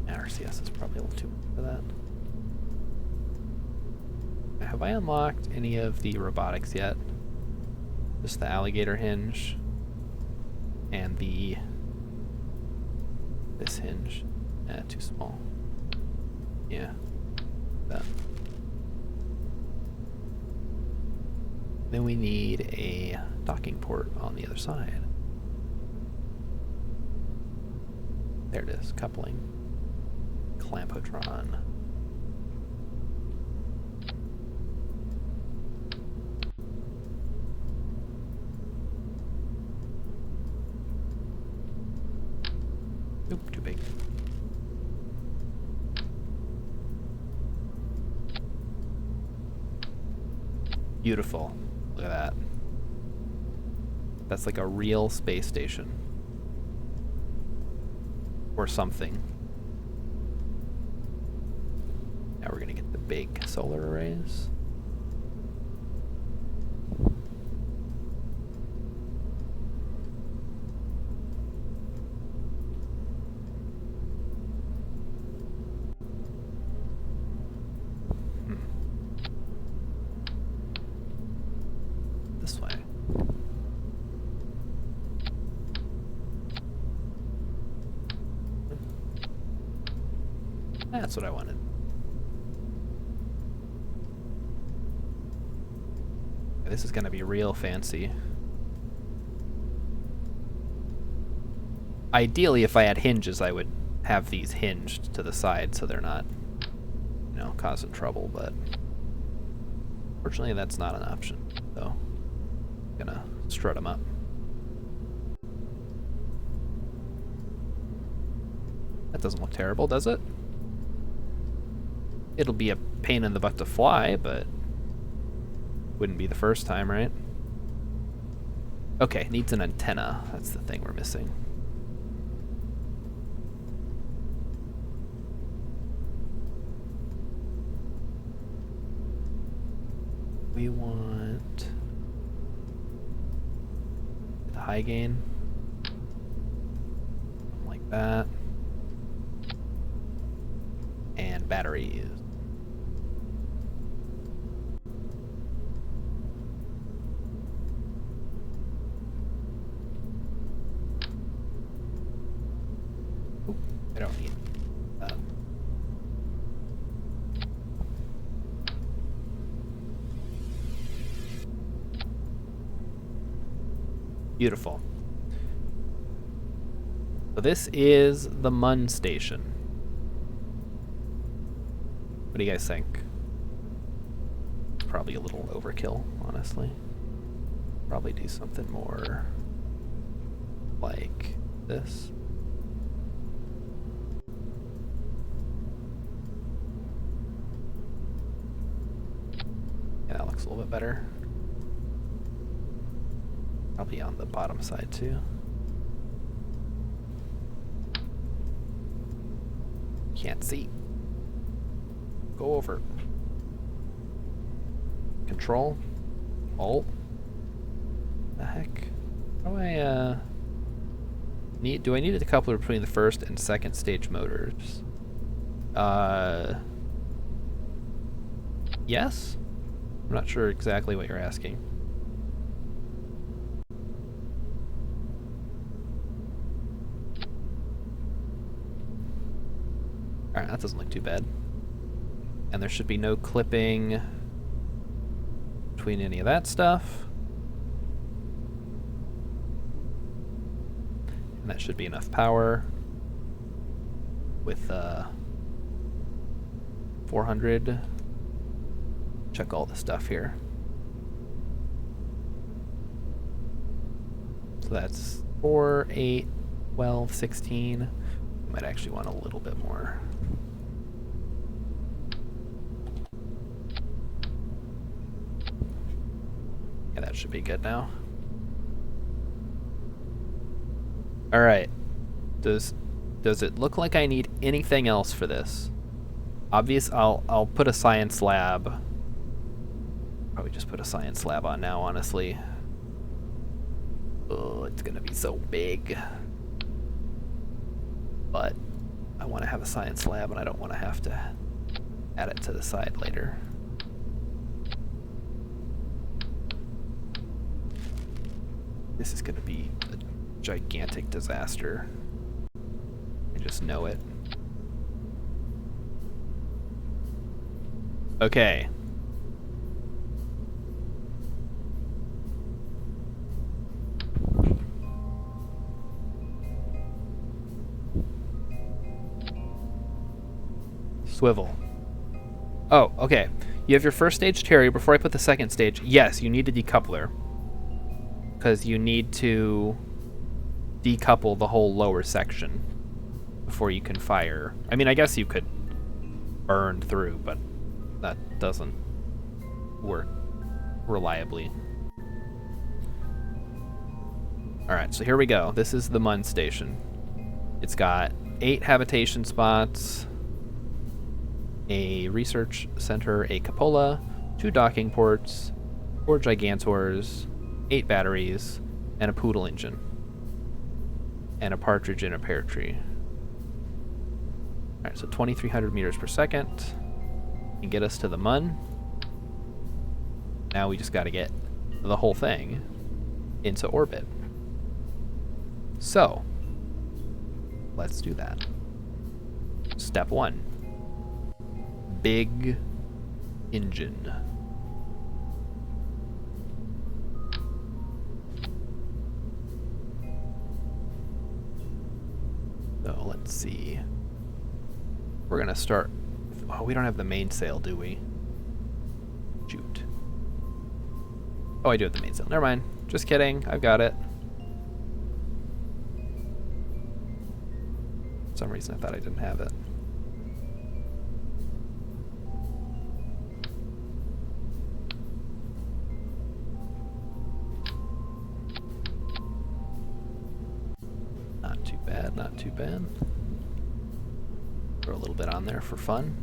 Speaker 1: RCS is probably a little too much for that. Have I unlocked any of the robotics yet? Just the alligator hinge and this hinge. Too small. Yeah. That. Then we need a docking port on the other side. There it is, coupling. Clampotron. Nope, too big. Beautiful. Look at that. That's like a real space station. Or something. Now we're gonna get the big solar arrays. This way. That's what I wanted. this is gonna be real fancy. Ideally, if I had hinges, I would have these hinged to the side so they're not, you know, causing trouble, but fortunately that's not an option, so I'm gonna strut them up. That doesn't look terrible, does it? It'll be a pain in the butt to fly, but wouldn't be the first time, right? Okay, needs an antenna. That's the thing we're missing. We want the high gain, like that, and batteries. Oop, I don't need that. Beautiful. So this is the Mun station. What do you guys think? It's probably a little overkill, honestly. Probably do something more like this. Yeah, that looks a little bit better. Probably on the bottom side too. Can't see. Go over. Control. Alt. The heck? How do I need? Do I need a decoupler between the first and second stage motors? Yes. I'm not sure exactly what you're asking. Alright, that doesn't look too bad. And there should be no clipping between any of that stuff. And that should be enough power with 400. Check all the stuff here. So that's 4, 8, 12, 16. Might actually want a little bit more. Yeah, that should be good now. All right. Does it look like I need anything else for this? I'll put a science lab. Probably just put a science lab on now, honestly. Oh, it's gonna be so big. But I want to have a science lab and I don't want to have to add it to the side later. This is going to be a gigantic disaster. I just know it. Okay. Swivel. Oh, okay. You have your first stage carrier. Before I put the second stage, yes, you need a decoupler. Because you need to decouple the whole lower section before you can fire. I mean, I guess you could burn through, but that doesn't work reliably. Alright, so here we go. This is the Mun station. It's got 8 habitation spots, a research center, a cupola, 2 docking ports, 4 gigantors, 8 batteries, and a poodle engine. And a partridge in a pear tree. Alright, so 2,300 meters per second. Can get us to the Mun. Now we just gotta get the whole thing into orbit. So, let's do that. Step 1. Big engine. Let's see. We're gonna start. Oh, we don't have the mainsail, do we? Shoot. Oh, I do have the mainsail. Never mind. Just kidding. I've got it. For some reason, I thought I didn't have it. Not too bad, not too bad. Throw a little bit on there for fun.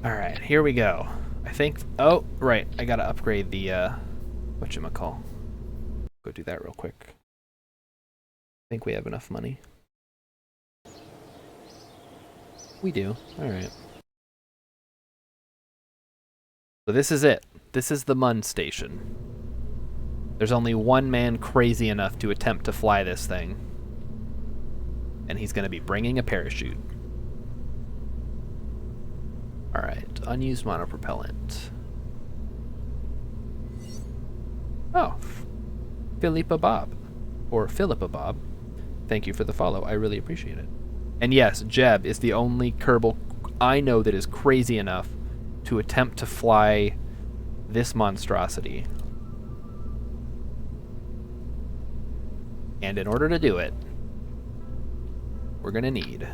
Speaker 1: Alright, here we go. I think... Oh, right. I gotta upgrade the, whatchamacall. Go do that real quick. I think we have enough money. We do. Alright. So this is it. This is the Mun station. There's only one man crazy enough to attempt to fly this thing. And he's gonna be bringing a parachute. Alright, unused monopropellant. Oh, Philippa Bob. Or Philippa Bob. Thank you for the follow, I really appreciate it. And yes, Jeb is the only Kerbal I know that is crazy enough to attempt to fly this monstrosity. And in order to do it, we're gonna need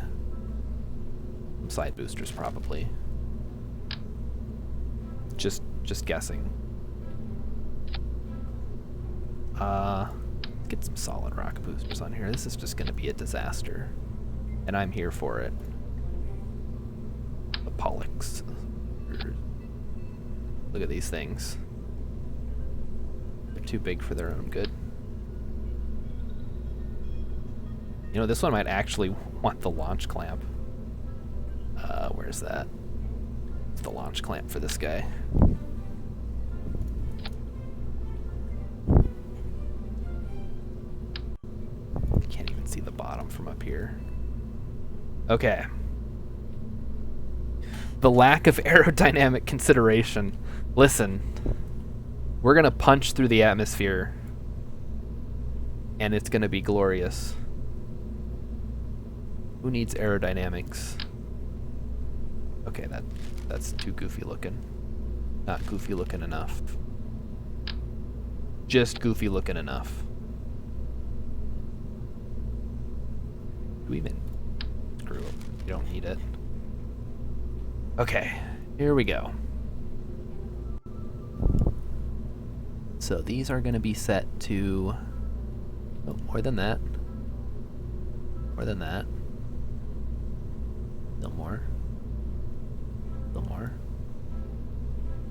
Speaker 1: some side boosters probably. Just guessing. Let's get some solid rocket boosters on here. This is just gonna be a disaster. And I'm here for it. The Pollux. Look at these things. They're too big for their own good. You know, this one might actually want the launch clamp. Where's that? It's the launch clamp for this guy. Can't even see the bottom from up here. Okay. The lack of aerodynamic consideration. Listen, we're gonna punch through the atmosphere, and it's gonna be glorious. Who needs aerodynamics? Okay, that's too goofy looking. Not goofy looking enough. Just goofy looking enough. Do we even... Screw it. You don't need it. Okay, here we go. So these are going to be set to... Oh, more than that. More than that. No more. No more.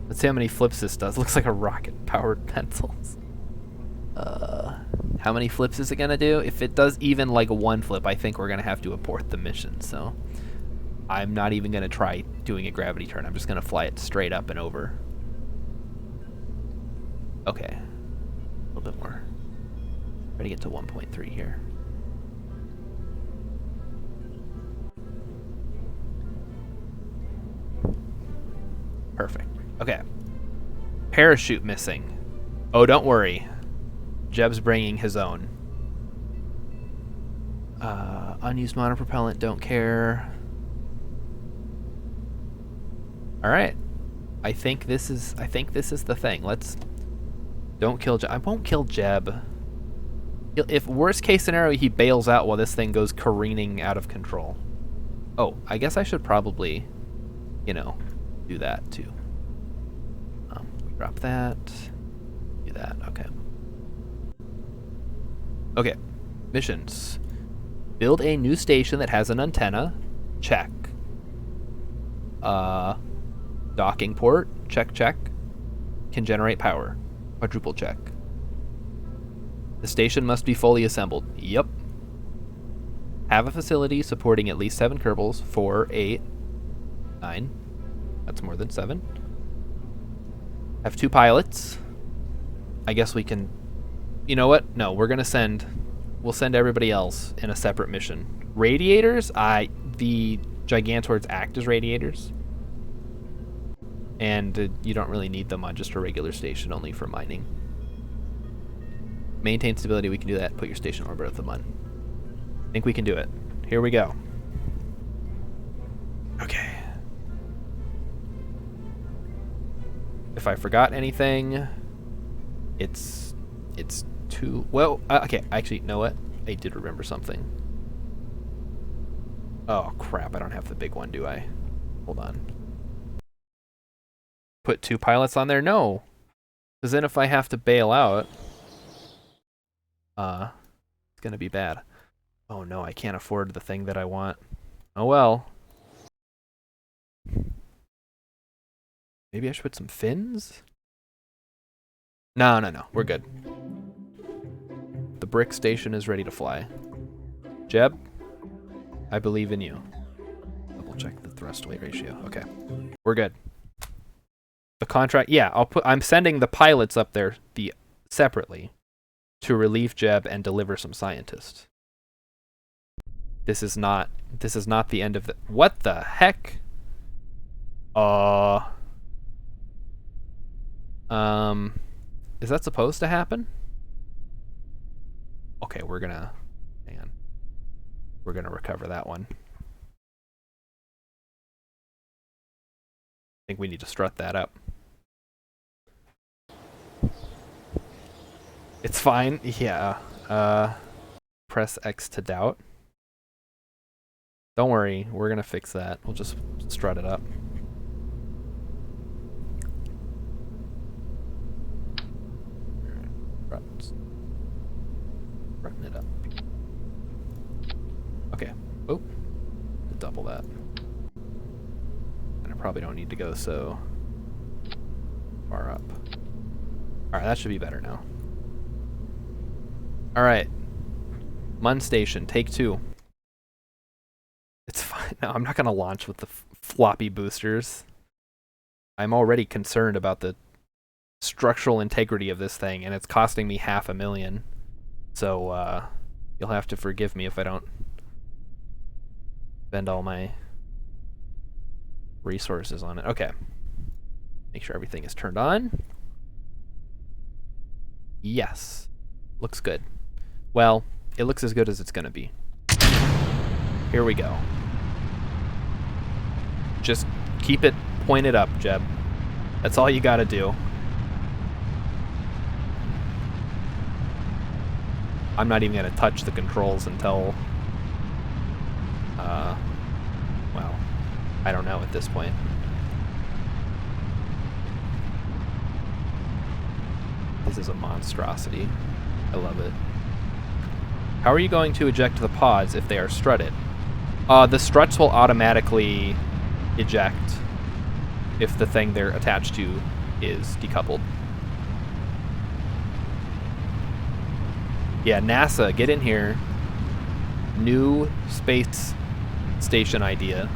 Speaker 1: Let's see how many flips this does. Looks like a rocket-powered pencils. How many flips is it going to do? If it does even like one flip, I think we're going to have to abort the mission, so... I'm not even going to try doing a gravity turn. I'm just going to fly it straight up and over. Okay. A little bit more. Try to get to 1.3 here. Perfect. Okay. Parachute missing. Oh, don't worry. Jeb's bringing his own. Unused monopropellant, don't care. All right. I think this is the thing. Let's don't kill Jeb. I won't kill Jeb. If worst case scenario he bails out while this thing goes careening out of control. Oh, I guess I should probably, you know, do that too. Drop that. Do that. Okay. Okay. Missions. Build a new station that has an antenna. Check. Docking port. Check, check. Can generate power. Quadruple check. The station must be fully assembled. Yep. Have a facility supporting at least 7 Kerbals. 4, 8, 9. That's more than 7. Have 2 pilots. I guess we can... You know what? No, we're gonna send... We'll send everybody else in a separate mission. Radiators? The Gigantords act as radiators. And you don't really need them on just a regular station, only for mining. Maintain stability, we can do that. Put your station orbit at the mun. I think we can do it. Here we go. Okay. If I forgot anything, it's too... Well, okay, actually, you know what? I did remember something. Oh, crap, I don't have the big one, do I? Hold on. Put 2 pilots on there? No! Because then if I have to bail out, it's gonna be bad. Oh no, I can't afford the thing that I want. Oh well. Maybe I should put some fins? No, we're good. The brick station is ready to fly. Jeb, I believe in you. Double check the thrust weight ratio. Okay, we're good. The contract, yeah, I'm sending the pilots up there separately to relieve Jeb and deliver some scientists. This is not the end of the... What the heck? Is that supposed to happen? Okay, we're gonna... Hang on. We're gonna recover that one. I think we need to strut that up. It's fine, yeah. Press X to doubt. Don't worry, we're gonna fix that. We'll just strut it up. Strutting it up. Okay. Oh, double that. And I probably don't need to go so far up. Alright, that should be better now. Alright. Mun Station, take 2. It's fine. No, I'm not going to launch with the floppy boosters. I'm already concerned about the structural integrity of this thing, and it's costing me $500,000. So, you'll have to forgive me if I don't spend all my resources on it. Okay. Make sure everything is turned on. Yes. Looks good. Well, it looks as good as it's going to be. Here we go. Just keep it pointed up, Jeb. That's all you got to do. I'm not even going to touch the controls until... well, I don't know at this point. This is a monstrosity. I love it. How are you going to eject the pods if they are strutted? The struts will automatically eject if the thing they're attached to is decoupled. Yeah, NASA, get in here. New space station idea.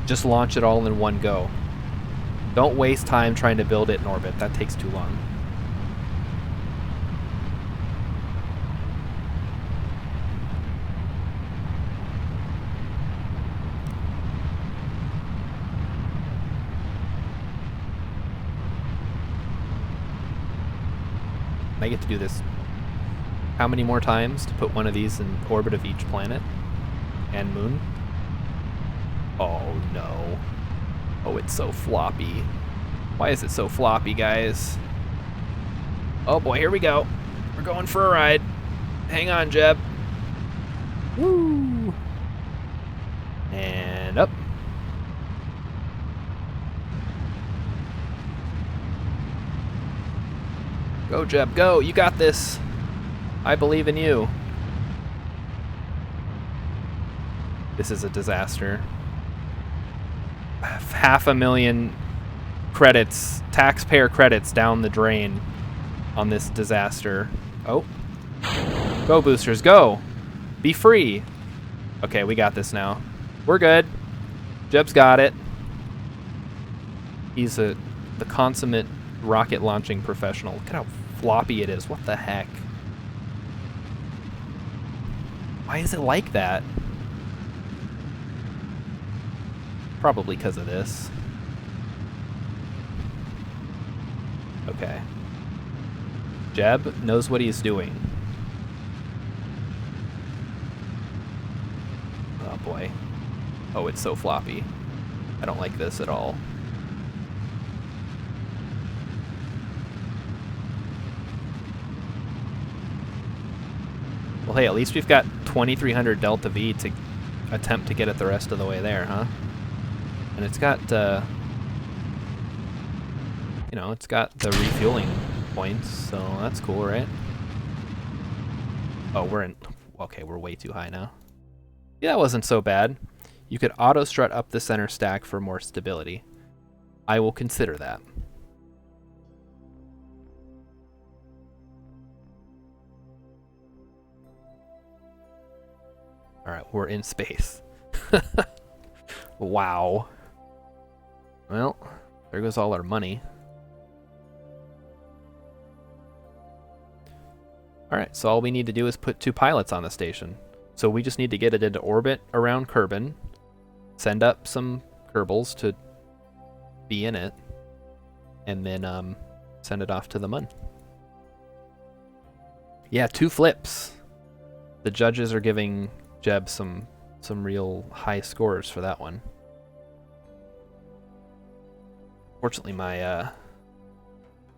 Speaker 1: Just launch it all in one go. Don't waste time trying to build it in orbit. That takes too long. I get to do this how many more times to put one of these in orbit of each planet and moon? Oh no. Oh, it's so floppy. Why is it so floppy, guys? Oh boy, here we go. We're going for a ride. Hang on, Jeb. Woo! And up. Go, Jeb, go. You got this. I believe in you. This is a disaster. $500,000 credits, taxpayer credits down the drain on this disaster. Oh. Go, boosters, go. Be free. Okay, we got this now. We're good. Jeb's got it. He's the consummate rocket launching professional. Look at how floppy it is. What the heck? Why is it like that? Probably because of this. Okay. Jeb knows what he's doing. Oh boy. Oh, it's so floppy. I don't like this at all. Well, hey, at least we've got 2300 Delta V to attempt to get it the rest of the way there, huh? And it's got, you know, it's got the refueling points, so that's cool, right? Oh, okay, we're way too high now. Yeah, that wasn't so bad. You could auto strut up the center stack for more stability. I will consider that. Alright, we're in space. Wow. Well, there goes all our money. Alright, so all we need to do is put 2 pilots on the station. So we just need to get it into orbit around Kerbin, send up some Kerbals to be in it, and then send it off to the Mun. Yeah, 2 flips. The judges are giving Jeb some real high scores for that one. Fortunately, I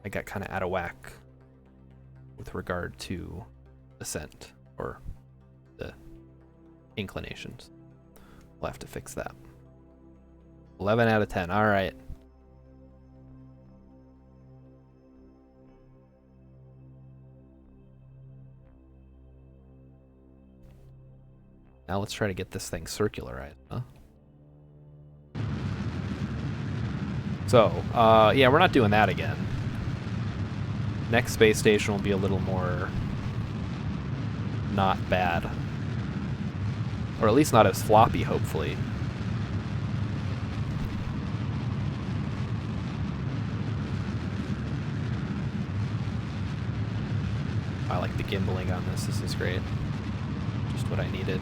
Speaker 1: got kind of out of whack with regard to ascent, or the inclinations. We'll have to fix that. 11 out of 10. All right. Now let's try to get this thing circularized, huh? So, yeah, we're not doing that again. Next space station will be a little more not bad. Or at least not as floppy, hopefully. I like the gimbaling on this. This is great. Just what I needed.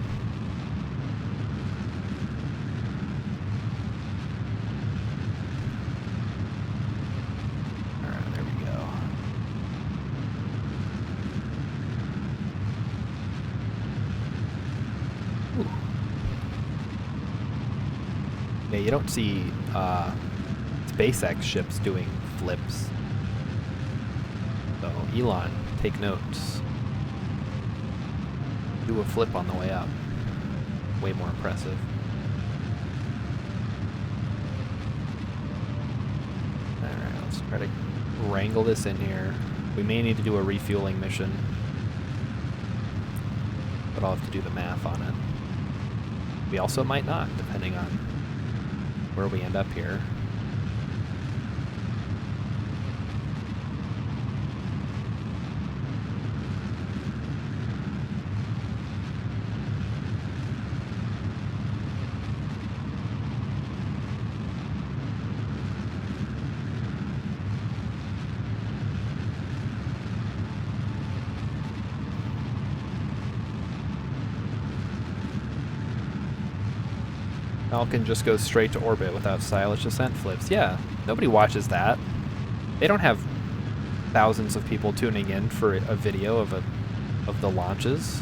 Speaker 1: Alright, there we go. Ooh. Yeah, you don't see SpaceX ships doing flips. So, Elon, take notes. Do a flip on the way up. Way more impressive. Alright, let's try to wrangle this in here. We may need to do a refueling mission, but I'll have to do the math on it. We also might not, depending on where we end up here. Falcon just goes straight to orbit without stylish ascent flips. Yeah, nobody watches that. They don't have thousands of people tuning in for a video of the launches.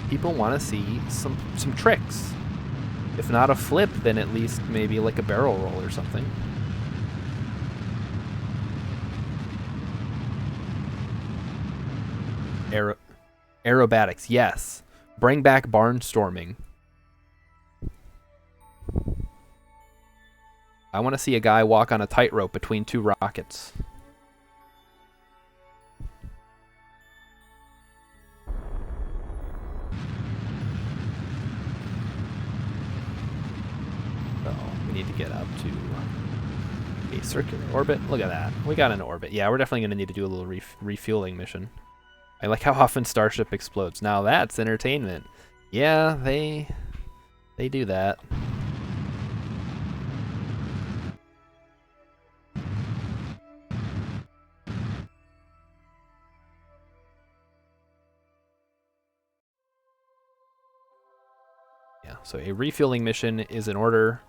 Speaker 1: People want to see some tricks. If not a flip, then at least maybe like a barrel roll or something. Aerobatics, yes. Bring back barnstorming. I want to see a guy walk on a tightrope between 2 rockets. So we need to get up to a circular orbit. Look at that. We got an orbit. Yeah, we're definitely going to need to do a little refueling mission. I like how often Starship explodes. Now that's entertainment. Yeah, they do that. Yeah, so a refueling mission is in order,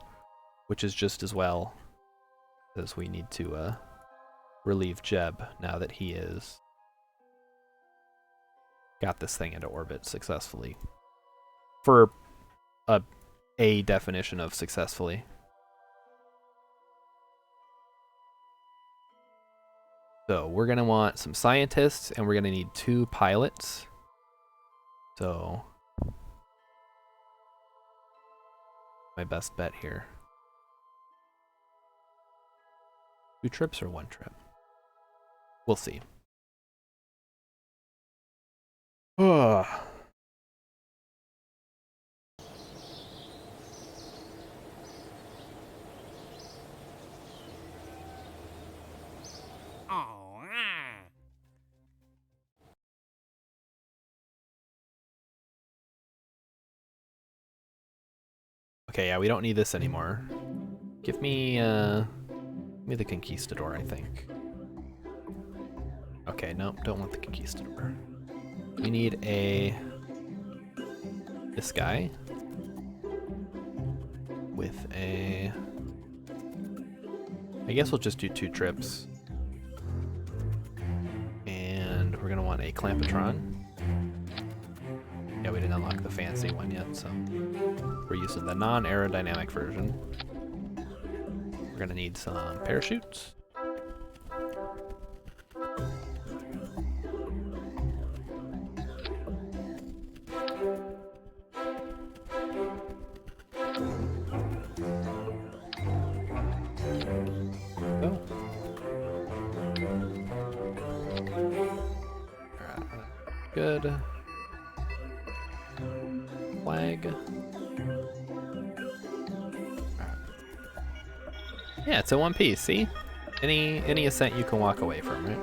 Speaker 1: which is just as well, as we need to relieve Jeb now that he is got this thing into orbit successfully. For a definition of successfully. So we're going to want some scientists, and we're going to need 2 pilots. So my best bet here. 2 trips or 1 trip? We'll see. Ugh. Okay, yeah, we don't need this anymore. Give me the Conquistador, I think. Okay, no, don't want the Conquistador. We need this guy with a, I guess we'll just do 2 trips. And we're gonna want a Clampatron. Yeah, we didn't unlock the fancy one yet, so we're using the non-aerodynamic version. We're gonna need some parachutes. Oh. Good. Flag. Yeah, it's in one piece, see? Any ascent you can walk away from, right?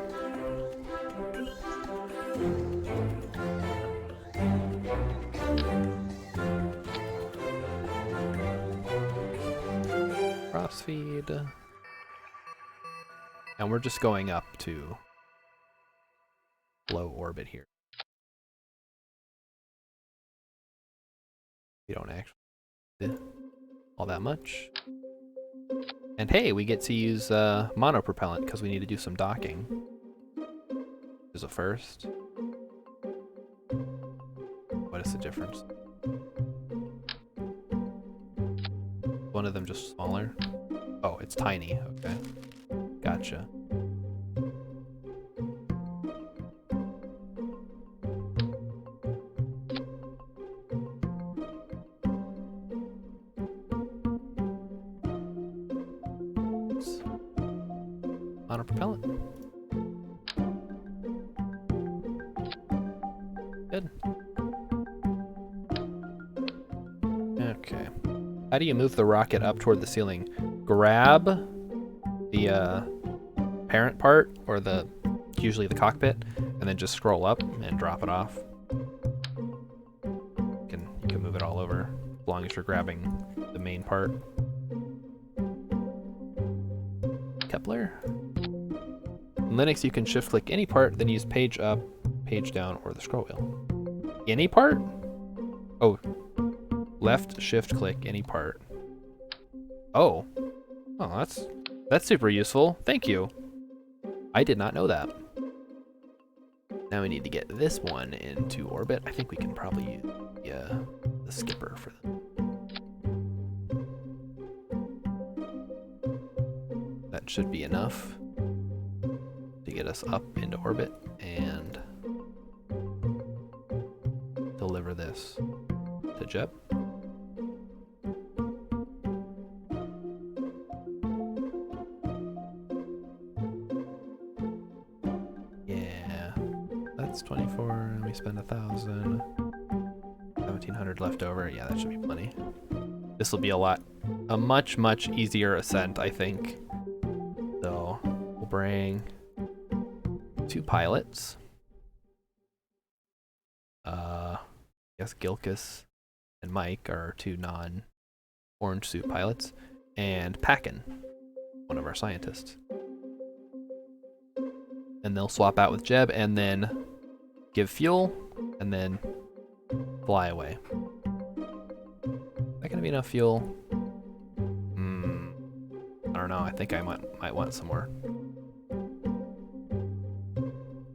Speaker 1: Crossfeed. And we're just going up to low orbit here. We don't actually do all that much. And hey, we get to use monopropellant because we need to do some docking. Is a first. What is the difference? One of them just smaller? Oh, it's tiny. Okay. Gotcha. Monopropellant. Good. Okay. How do you move the rocket up toward the ceiling? Grab the parent part, or usually the cockpit, and then just scroll up and drop it off. You can move it all over as long as you're grabbing the main part. Kepler. In Linux, you can shift click any part, then use page up, page down, or the scroll wheel. Any part? Oh, left shift click any part. Oh, that's super useful. Thank you. I did not know that. Now we need to get this one into orbit. I think we can probably use the skipper for that. That should be enough to get us up into orbit and deliver this to Jeb. Yeah, that's 24, and we spend 1,000, 1,700 left over. Yeah, that should be plenty. This will be a much easier ascent, I think. So we'll bring 2 pilots. I guess Gilkis and Mike are our 2 non-orange suit pilots, and Packin, one of our scientists. And they'll swap out with Jeb and then give fuel and then fly away. Is that gonna be enough fuel? I don't know. I think I might want some more.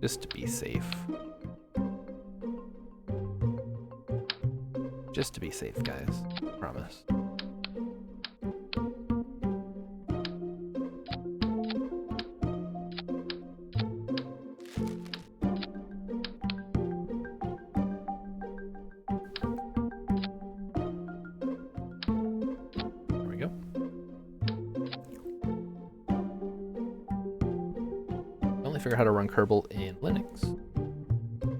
Speaker 1: Just to be safe. Just to be safe, guys. Promise. There we go. I only figured out how to run Kerbal in Linux.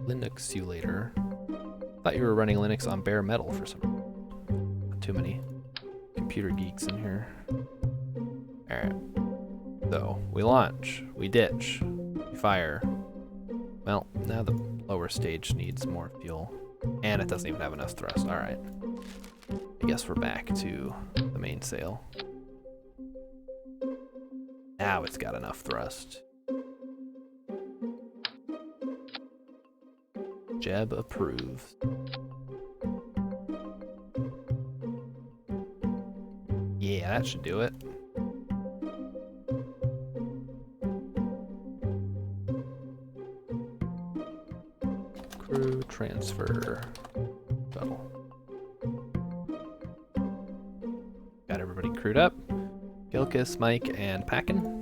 Speaker 1: Linux Simulator. Thought you were running Linux on bare metal for some reason. Not too many computer geeks in here. Alright. So, we launch. We ditch. We fire. Well, now the lower stage needs more fuel. And it doesn't even have enough thrust. Alright. I guess we're back to the mainsail. Now it's got enough thrust. Jeb approves. Yeah, that should do it. Crew transfer shuttle. Got everybody crewed up. Gilkis, Mike, and Packin.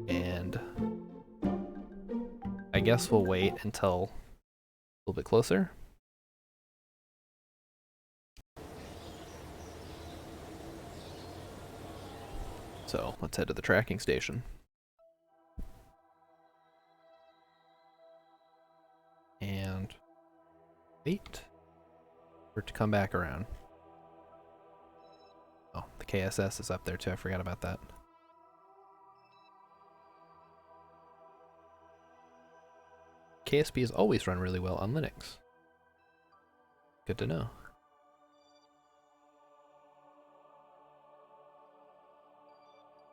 Speaker 1: And I guess we'll wait until a little bit closer. So let's head to the tracking station. And wait for it to come back around. Oh, the KSS is up there too. I forgot about that. KSP has always run really well on Linux. Good to know.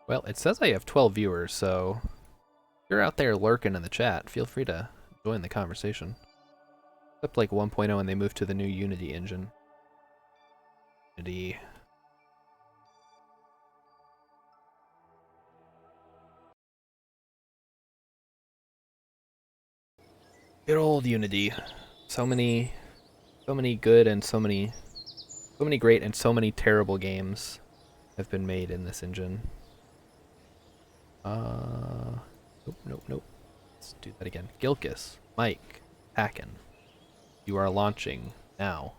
Speaker 1: Well, it says I have 12 viewers, so if you're out there lurking in the chat, feel free to join the conversation. Except like 1.0 and they moved to the new Unity engine. Unity. Good old Unity. So many good and so many great and so many terrible games have been made in this engine. Nope. Let's do that again. Gilkis, Mike, Packin. You are launching now.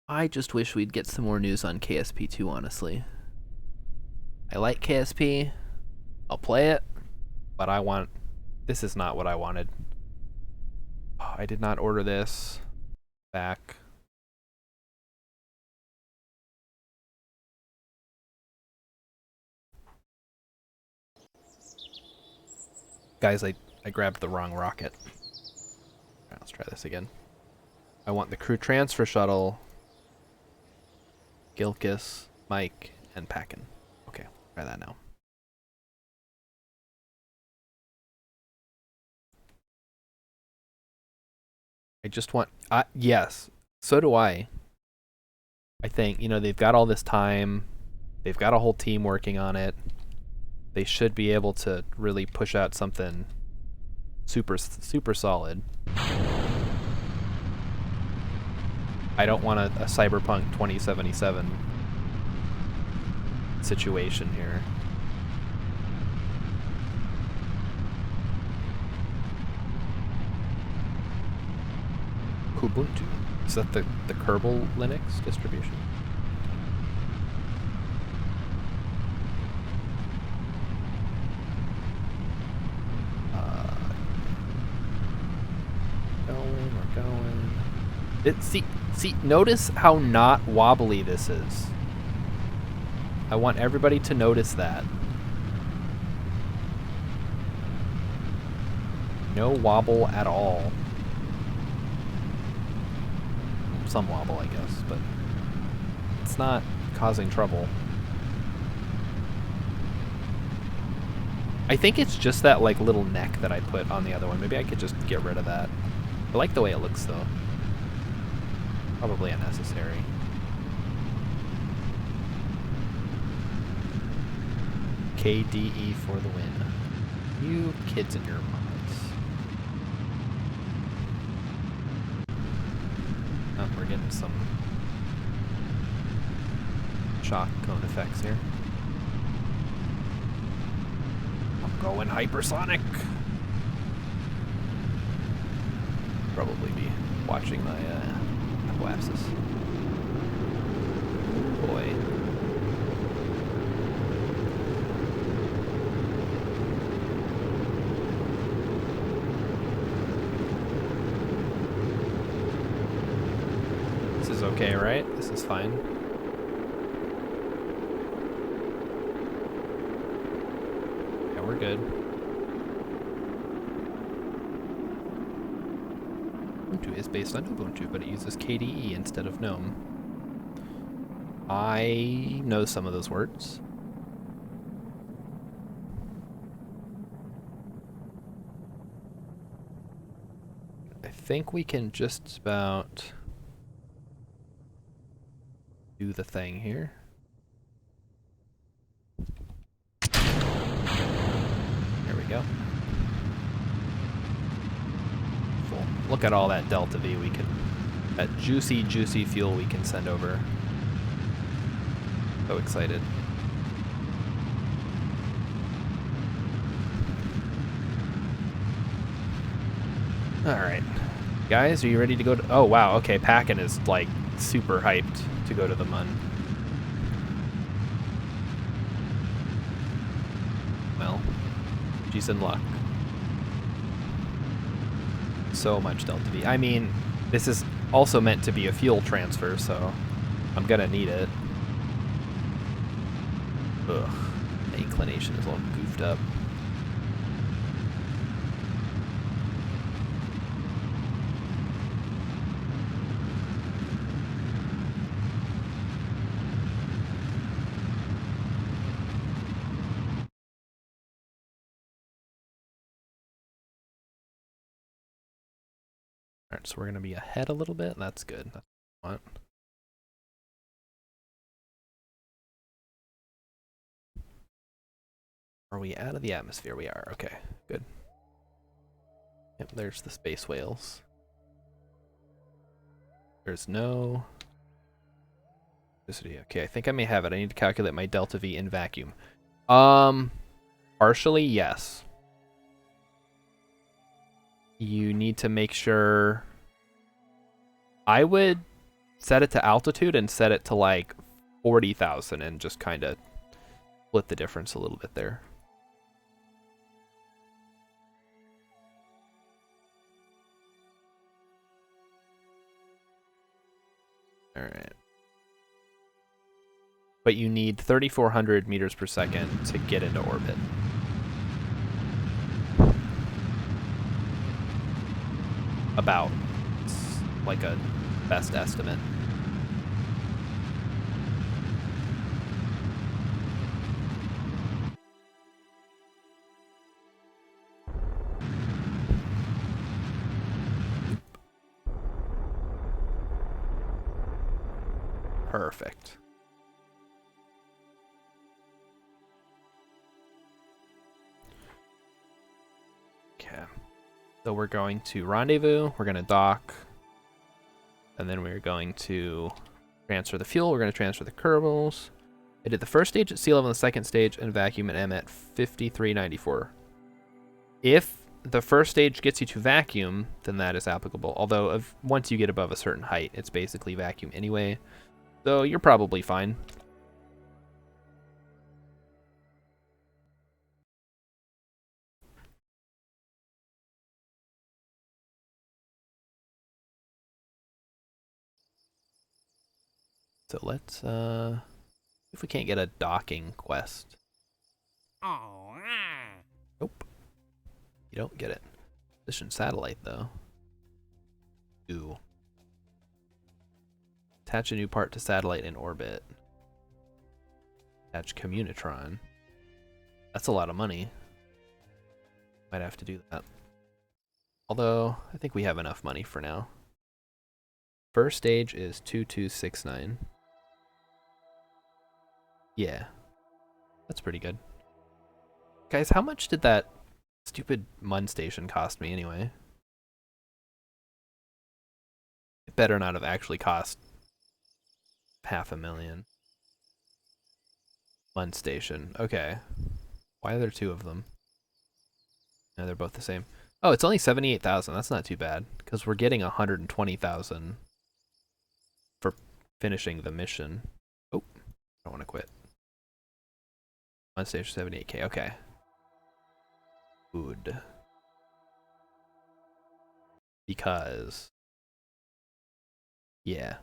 Speaker 1: I just wish we'd get some more news on KSP2, honestly. I like KSP. I'll play it, but this is not what I wanted. Oh, I did not order this. Back. Guys, I grabbed the wrong rocket. Right, let's try this again. I want the crew transfer shuttle. Gilkis, Mike, and Packin. Okay, try that now. I just want... yes, so do I. I think, you know, they've got all this time. They've got a whole team working on it. They should be able to really push out something super solid. I don't want a Cyberpunk 2077 situation here. Ubuntu. Is that the Kerbal Linux distribution? We're going. See, notice how not wobbly this is. I want everybody to notice that. No wobble at all. Some wobble, I guess, but it's not causing trouble. I think it's just that like little neck that I put on the other one. Maybe I could just get rid of that. I like the way it looks though. Probably unnecessary. KDE for the win. You kids and your mods. Oh, we're getting some shock cone effects here. I'm going hypersonic. Probably be watching my apoapsis. Boy. This is okay, right? This is fine. Yeah, we're good. Ubuntu is based on Ubuntu, but it uses KDE instead of GNOME. I know some of those words. I think we can just about do the thing here. There we go. Full. Look at all that Delta V we can, that juicy, juicy fuel we can send over. So excited. Alright. Guys, are you ready to go to... Oh, wow. Okay, Packin is, like, super hyped to go to the Mun. Well, she's in luck. So much Delta V. I mean, this is also meant to be a fuel transfer, so I'm gonna need it. Ugh. The inclination is all goofed up. Alright, so we're gonna be ahead a little bit. That's good. That's what I want. Are we out of the atmosphere? We are. Okay, good. Yep, there's the space whales. There's no electricity. Okay, I think I may have it. I need to calculate my delta V in vacuum. Partially, yes. You need to make sure... I would set it to altitude and set it to like 40,000 and just kind of split the difference a little bit there. All right. But you need 3,400 meters per second to get into orbit. About. It's like a best estimate. Perfect. Okay. So we're going to rendezvous, we're going to dock, and then we're going to transfer the fuel, we're going to transfer the Kerbals. I did the first stage at sea level and the second stage in vacuum and M at 5394. If the first stage gets you to vacuum, then that is applicable. Although once you get above a certain height, it's basically vacuum anyway. So you're probably fine. So let's if we can't get a docking quest. Oh. Nope. You don't get it. Position satellite though. Ooh. Attach a new part to satellite in orbit. Attach communitron. That's a lot of money. Might have to do that. Although, I think we have enough money for now. First stage is 2269. Yeah. That's pretty good. Guys, how much did that stupid Mun station cost me anyway? It better not have actually cost $500,000. Mun station. Okay. Why are there two of them? No, they're both the same. Oh, it's only 78,000. That's not too bad because we're getting 120,000 for finishing the mission. Oh, I don't want to quit. Mun station 78K. Okay. Good. Because yeah.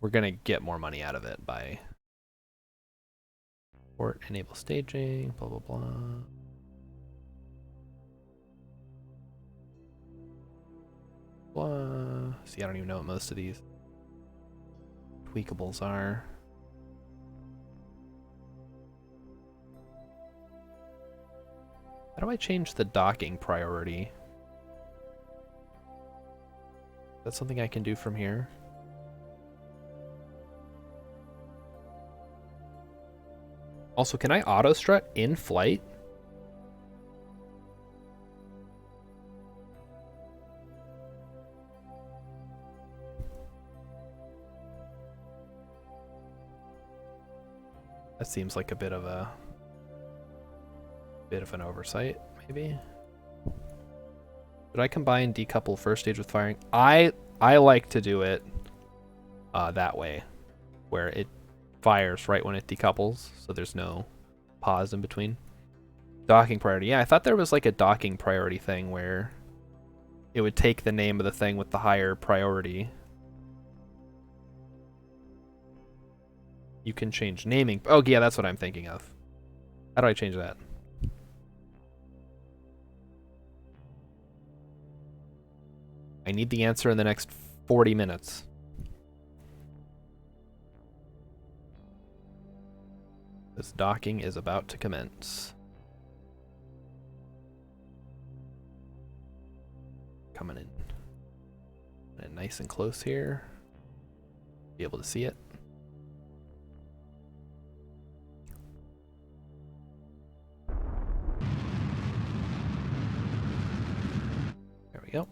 Speaker 1: We're gonna get more money out of it by port enable staging, blah blah blah. Blah. See, I don't even know what most of these tweakables are. How do I change the docking priority? Is that something I can do from here? Also, can I auto strut in flight? That seems like a bit of an oversight, maybe. Should I combine decouple first stage with firing? I like to do it that way, where it fires right when it decouples, so there's no pause in between. Docking priority. Yeah, I thought there was like a docking priority thing where it would take the name of the thing with the higher priority. You can change naming. Oh, yeah, that's what I'm thinking of. How do I change that? I need the answer in the next 40 minutes. This docking is about to commence. Coming in. And nice and close here. Be able to see it. There we go.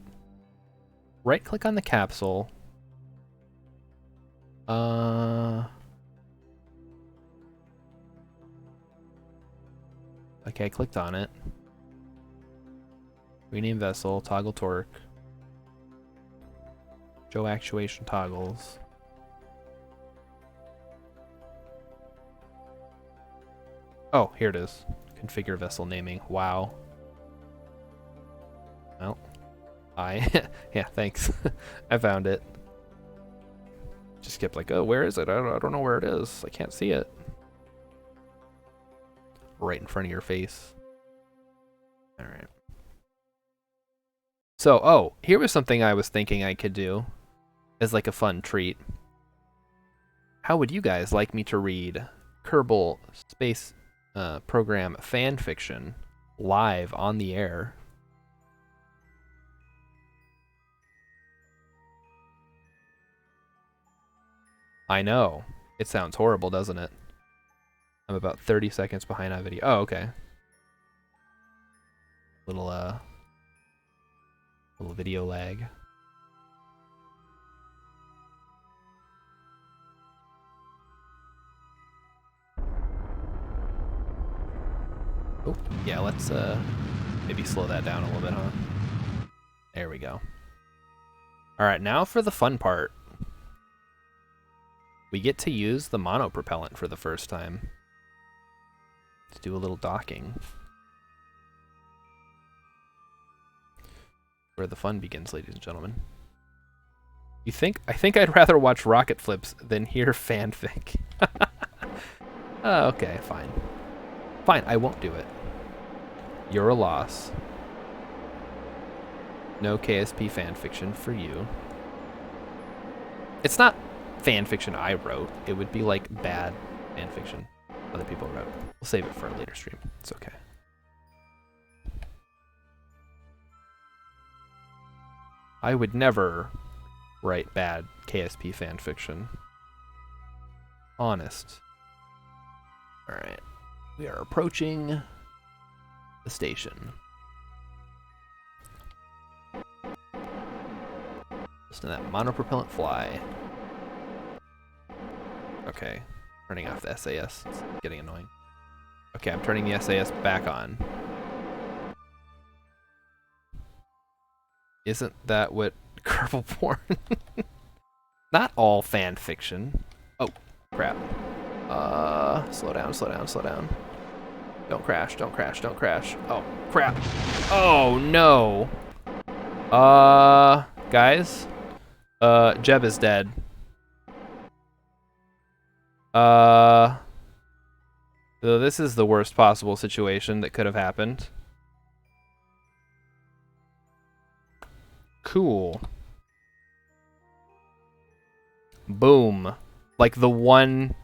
Speaker 1: Right click on the capsule. Okay, I clicked on it. Rename vessel, toggle torque. Show actuation toggles. Oh, here it is. Configure vessel naming. Wow. Well, yeah, thanks. I found it. Just kept like, oh, where is it? I don't know where it is. I can't see it. Right in front of your face. All right. So, oh, here was something I was thinking I could do as like a fun treat. How would you guys like me to read Kerbal Space Program fan fiction live on the air? I know. It sounds horrible, doesn't it? I'm about 30 seconds behind on video. Oh, okay. Little video lag. Oh, yeah, let's maybe slow that down a little bit, huh? There we go. All right, now for the fun part. We get to use the monopropellant for the first time. Let's do a little docking. Where the fun begins, ladies and gentlemen. I think I'd rather watch rocket flips than hear fanfic. Oh, okay, fine. Fine, I won't do it. You're a loss. No KSP fanfiction for you. It's not fanfiction I wrote. It would be like bad fanfiction other people wrote. We'll save it for a later stream. It's okay. I would never write bad KSP fanfiction. Honest. Alright. We are approaching the station. Listen to that monopropellant fly. Okay. Turning off the SAS. It's getting annoying. Okay, I'm turning the SAS back on. Isn't that what Kerbal porn? Not all fan fiction. Oh, crap. Slow down, slow down, slow down. Don't crash, don't crash, don't crash. Oh, crap. Oh, no. Guys? Jeb is dead. So this is the worst possible situation that could have happened. Cool. Boom. Like the one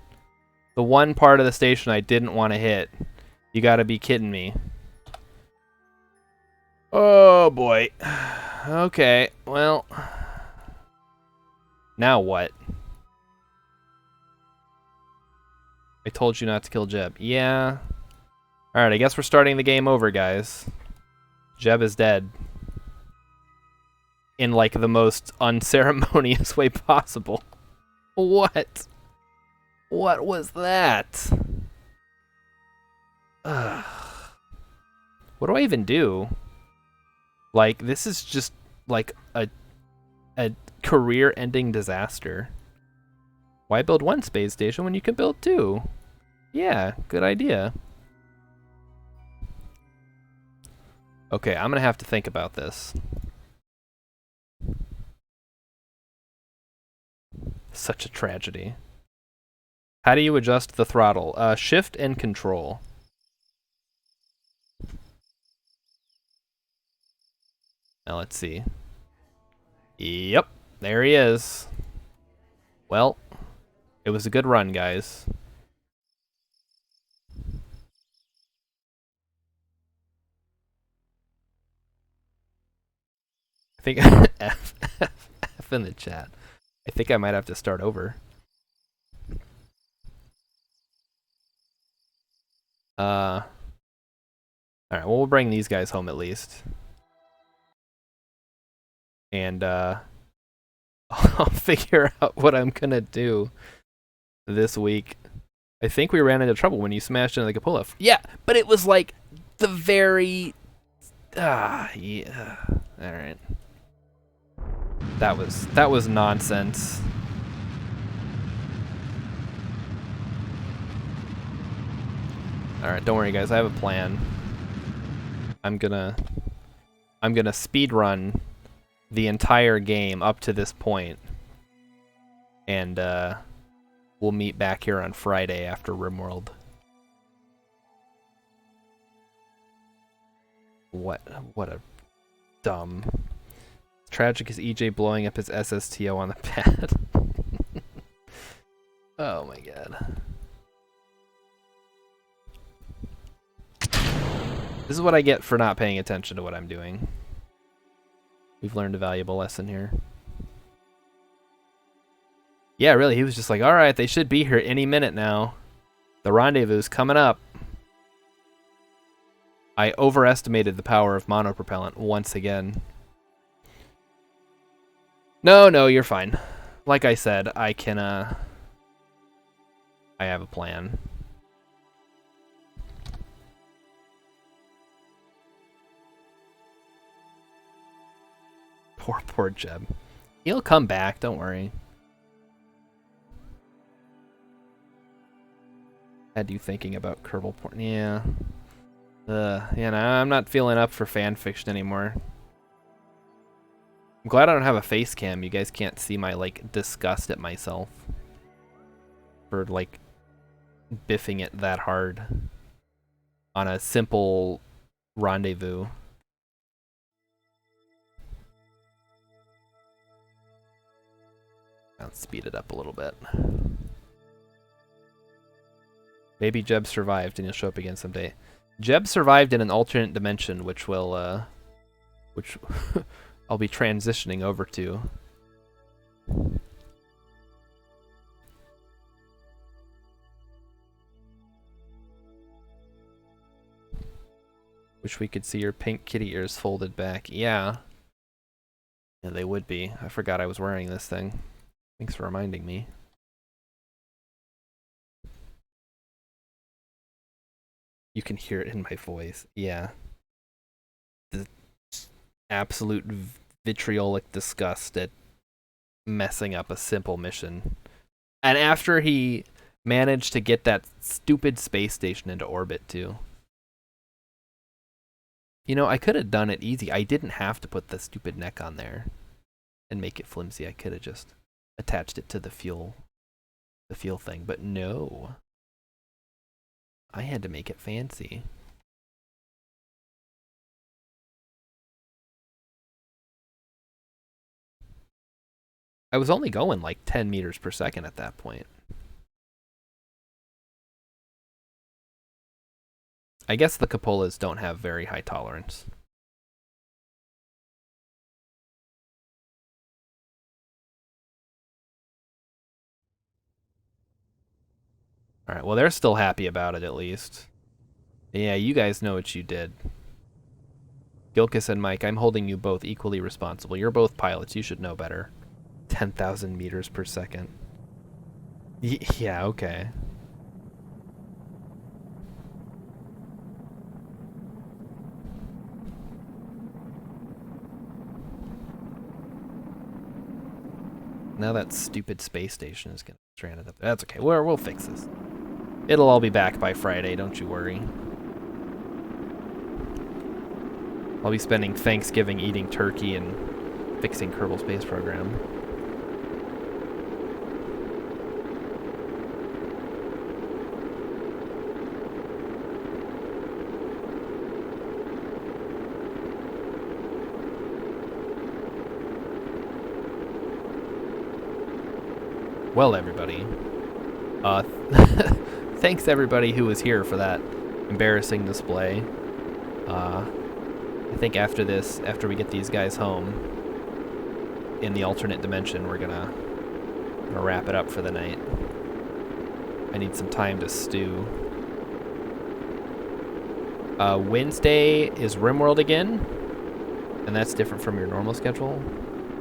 Speaker 1: part of the station I didn't want to hit. You gotta be kidding me. Oh boy. Okay, well. Now what? I told you not to kill Jeb. Yeah. Alright, I guess we're starting the game over, guys. Jeb is dead. In, like, the most unceremonious way possible. What? What was that? Ugh. What do I even do? Like, this is just, like, a career-ending disaster. Why build one space station when you can build two? Yeah, good idea. Okay, I'm gonna have to think about this. Such a tragedy. How do you adjust the throttle? Shift and control. Now let's see. Yep, there he is. Well, it was a good run, guys. I think F in the chat. I think I might have to start over. Alright, well, we'll bring these guys home at least. And, I'll figure out what I'm gonna do this week. I think we ran into trouble when you smashed into the cupola. Yeah, but it was like the very... yeah. Alright. That was nonsense. Alright, don't worry guys, I have a plan. I'm gonna speed run the entire game up to this point. And we'll meet back here on Friday after RimWorld. What a dumb. Tragic is EJ blowing up his SSTO on the pad. Oh my god. This is what I get for not paying attention to what I'm doing. We've learned a valuable lesson here. Yeah, really, he was just like, alright, they should be here any minute now. The rendezvous's coming up. I overestimated the power of monopropellant once again. No, you're fine. Like I said, I can, I have a plan. Poor Jeb. He'll come back, don't worry. Had you thinking about Kerbal porn? Yeah. Yeah, no, I'm not feeling up for fan fiction anymore. I'm glad I don't have a face cam. You guys can't see my, like, disgust at myself. For, like, biffing it that hard. On a simple rendezvous. I'll speed it up a little bit. Maybe Jeb survived and he'll show up again someday. Jeb survived in an alternate dimension, which will, I'll be transitioning over to. Wish we could see your pink kitty ears folded back. Yeah. Yeah, they would be. I forgot I was wearing this thing. Thanks for reminding me. You can hear it in my voice. Yeah. The absolute vitriolic disgust at messing up a simple mission. And after he managed to get that stupid space station into orbit, too. You know, I could have done it easy. I didn't have to put the stupid neck on there and make it flimsy. I could have just attached it to the fuel thing, but no. I had to make it fancy. I was only going like 10 meters per second at that point. I guess the cupolas don't have very high tolerance. Alright, well they're still happy about it at least. Yeah, you guys know what you did. Gilkis and Mike, I'm holding you both equally responsible. You're both pilots, you should know better. 10,000 meters per second. Yeah, okay. Now that stupid space station is gonna be stranded up there. That's okay. We'll fix this. It'll all be back by Friday, don't you worry. I'll be spending Thanksgiving eating turkey and fixing Kerbal Space Program. Well, everybody, thanks everybody who was here for that embarrassing display. I think after this, after we get these guys home in the alternate dimension, we're gonna wrap it up for the night. I need some time to stew. Wednesday is RimWorld again, and that's different from your normal schedule.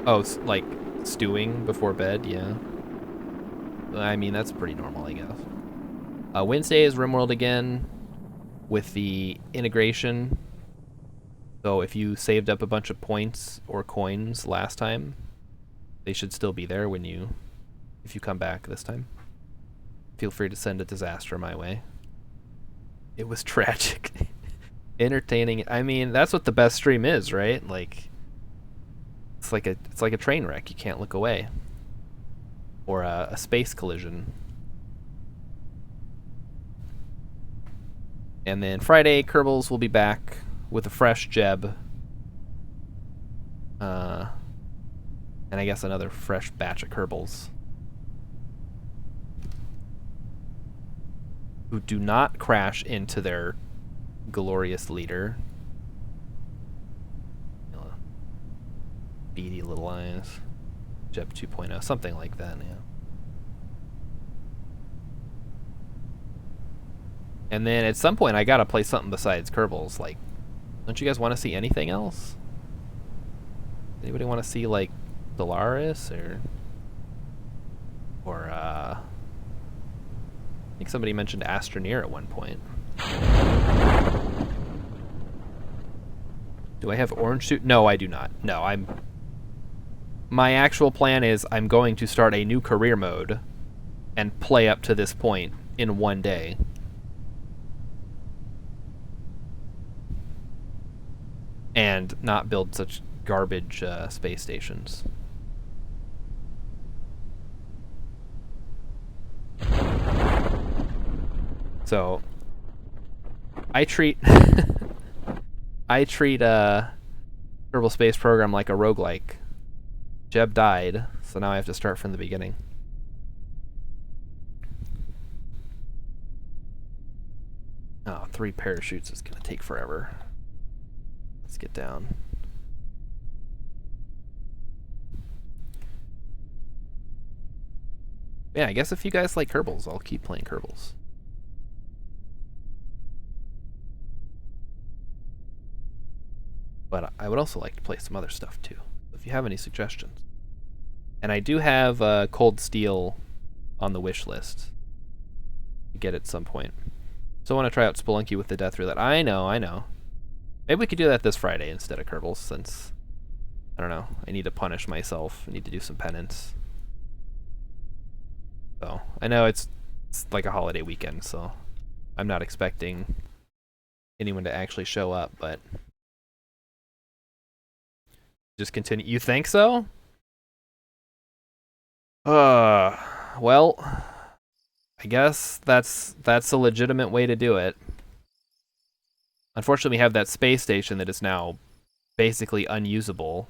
Speaker 1: Oh, like stewing before bed, yeah. I mean, that's pretty normal, I guess. Wednesday is RimWorld again with the integration. So if you saved up a bunch of points or coins last time, they should still be there if you come back this time. Feel free to send a disaster my way. It was tragic. Entertaining. I mean, that's what the best stream is, right? Like, it's like a train wreck. You can't look away. Or a space collision. And then Friday, Kerbals will be back with a fresh Jeb. And I guess another fresh batch of Kerbals. Who do not crash into their glorious leader. Beady little eyes. Jeb 2.0, something like that, yeah. And then at some point I gotta play something besides Kerbals. Like, don't you guys want to see anything else? Anybody want to see like Solaris or I think somebody mentioned Astroneer at one point. Do I have orange suit? No, I do not. No, my actual plan is I'm going to start a new career mode and play up to this point in one day. And not build such garbage space stations. So I treat Kerbal Space Program like a roguelike. Jeb died, so now I have to start from the beginning. Oh, 3 parachutes is gonna take forever. Let's get down. Yeah, I guess if you guys like Kerbals, I'll keep playing Kerbals. But I would also like to play some other stuff too, if you have any suggestions. And I do have Cold Steel on the wish list to get at some point. So I want to try out Spelunky with the Death Roulette. I know. Maybe we could do that this Friday instead of Kerbal, since, I don't know, I need to punish myself. I need to do some penance. So, I know it's like a holiday weekend, so I'm not expecting anyone to actually show up, but just continue. You think so? Well, I guess that's a legitimate way to do it. Unfortunately, we have that space station that is now basically unusable.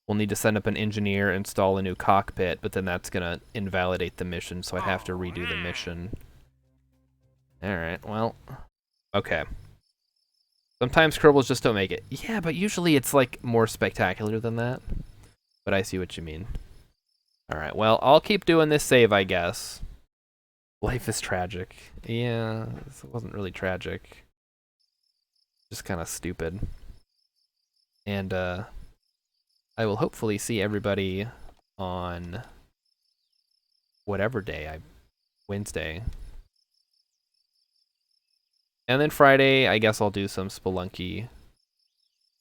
Speaker 1: We'll need to send up an engineer, install a new cockpit, but then that's gonna invalidate the mission, so I'd have to redo the mission. Alright, well, okay. Sometimes Kerbals just don't make it. Yeah, but usually it's like more spectacular than that. But I see what you mean. Alright, well, I'll keep doing this save, I guess. Life is tragic. Yeah, this wasn't really tragic. Just kind of stupid. And, I will hopefully see everybody on whatever day, Wednesday. And then Friday, I guess I'll do some Spelunky.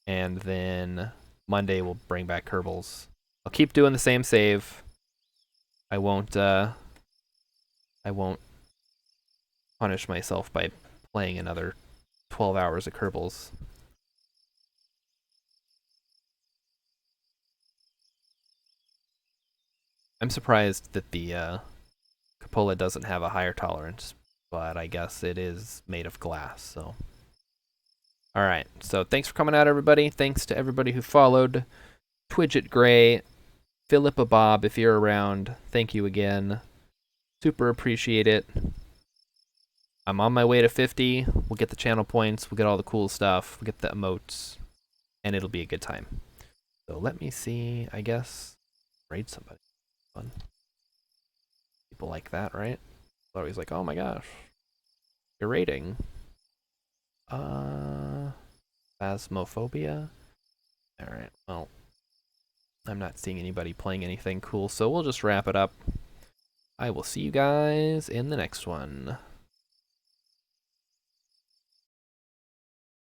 Speaker 1: And then Monday we'll bring back Kerbals. I'll keep doing the same save. I won't punish myself by playing another 12 hours of Kerbals. I'm surprised that the cupola doesn't have a higher tolerance, but I guess it is made of glass, so. Alright, so thanks for coming out, everybody. Thanks to everybody who followed. Twidget Gray, Philippa Bob, if you're around, thank you again. Super appreciate it. I'm on my way to 50. We'll get the channel points, we'll get all the cool stuff, we'll get the emotes, and it'll be a good time. So let me see, I guess, raid somebody. Fun. People like that, right? Always like, oh my gosh, you're raiding. Phasmophobia? Alright, well, I'm not seeing anybody playing anything cool, so we'll just wrap it up. I will see you guys in the next one.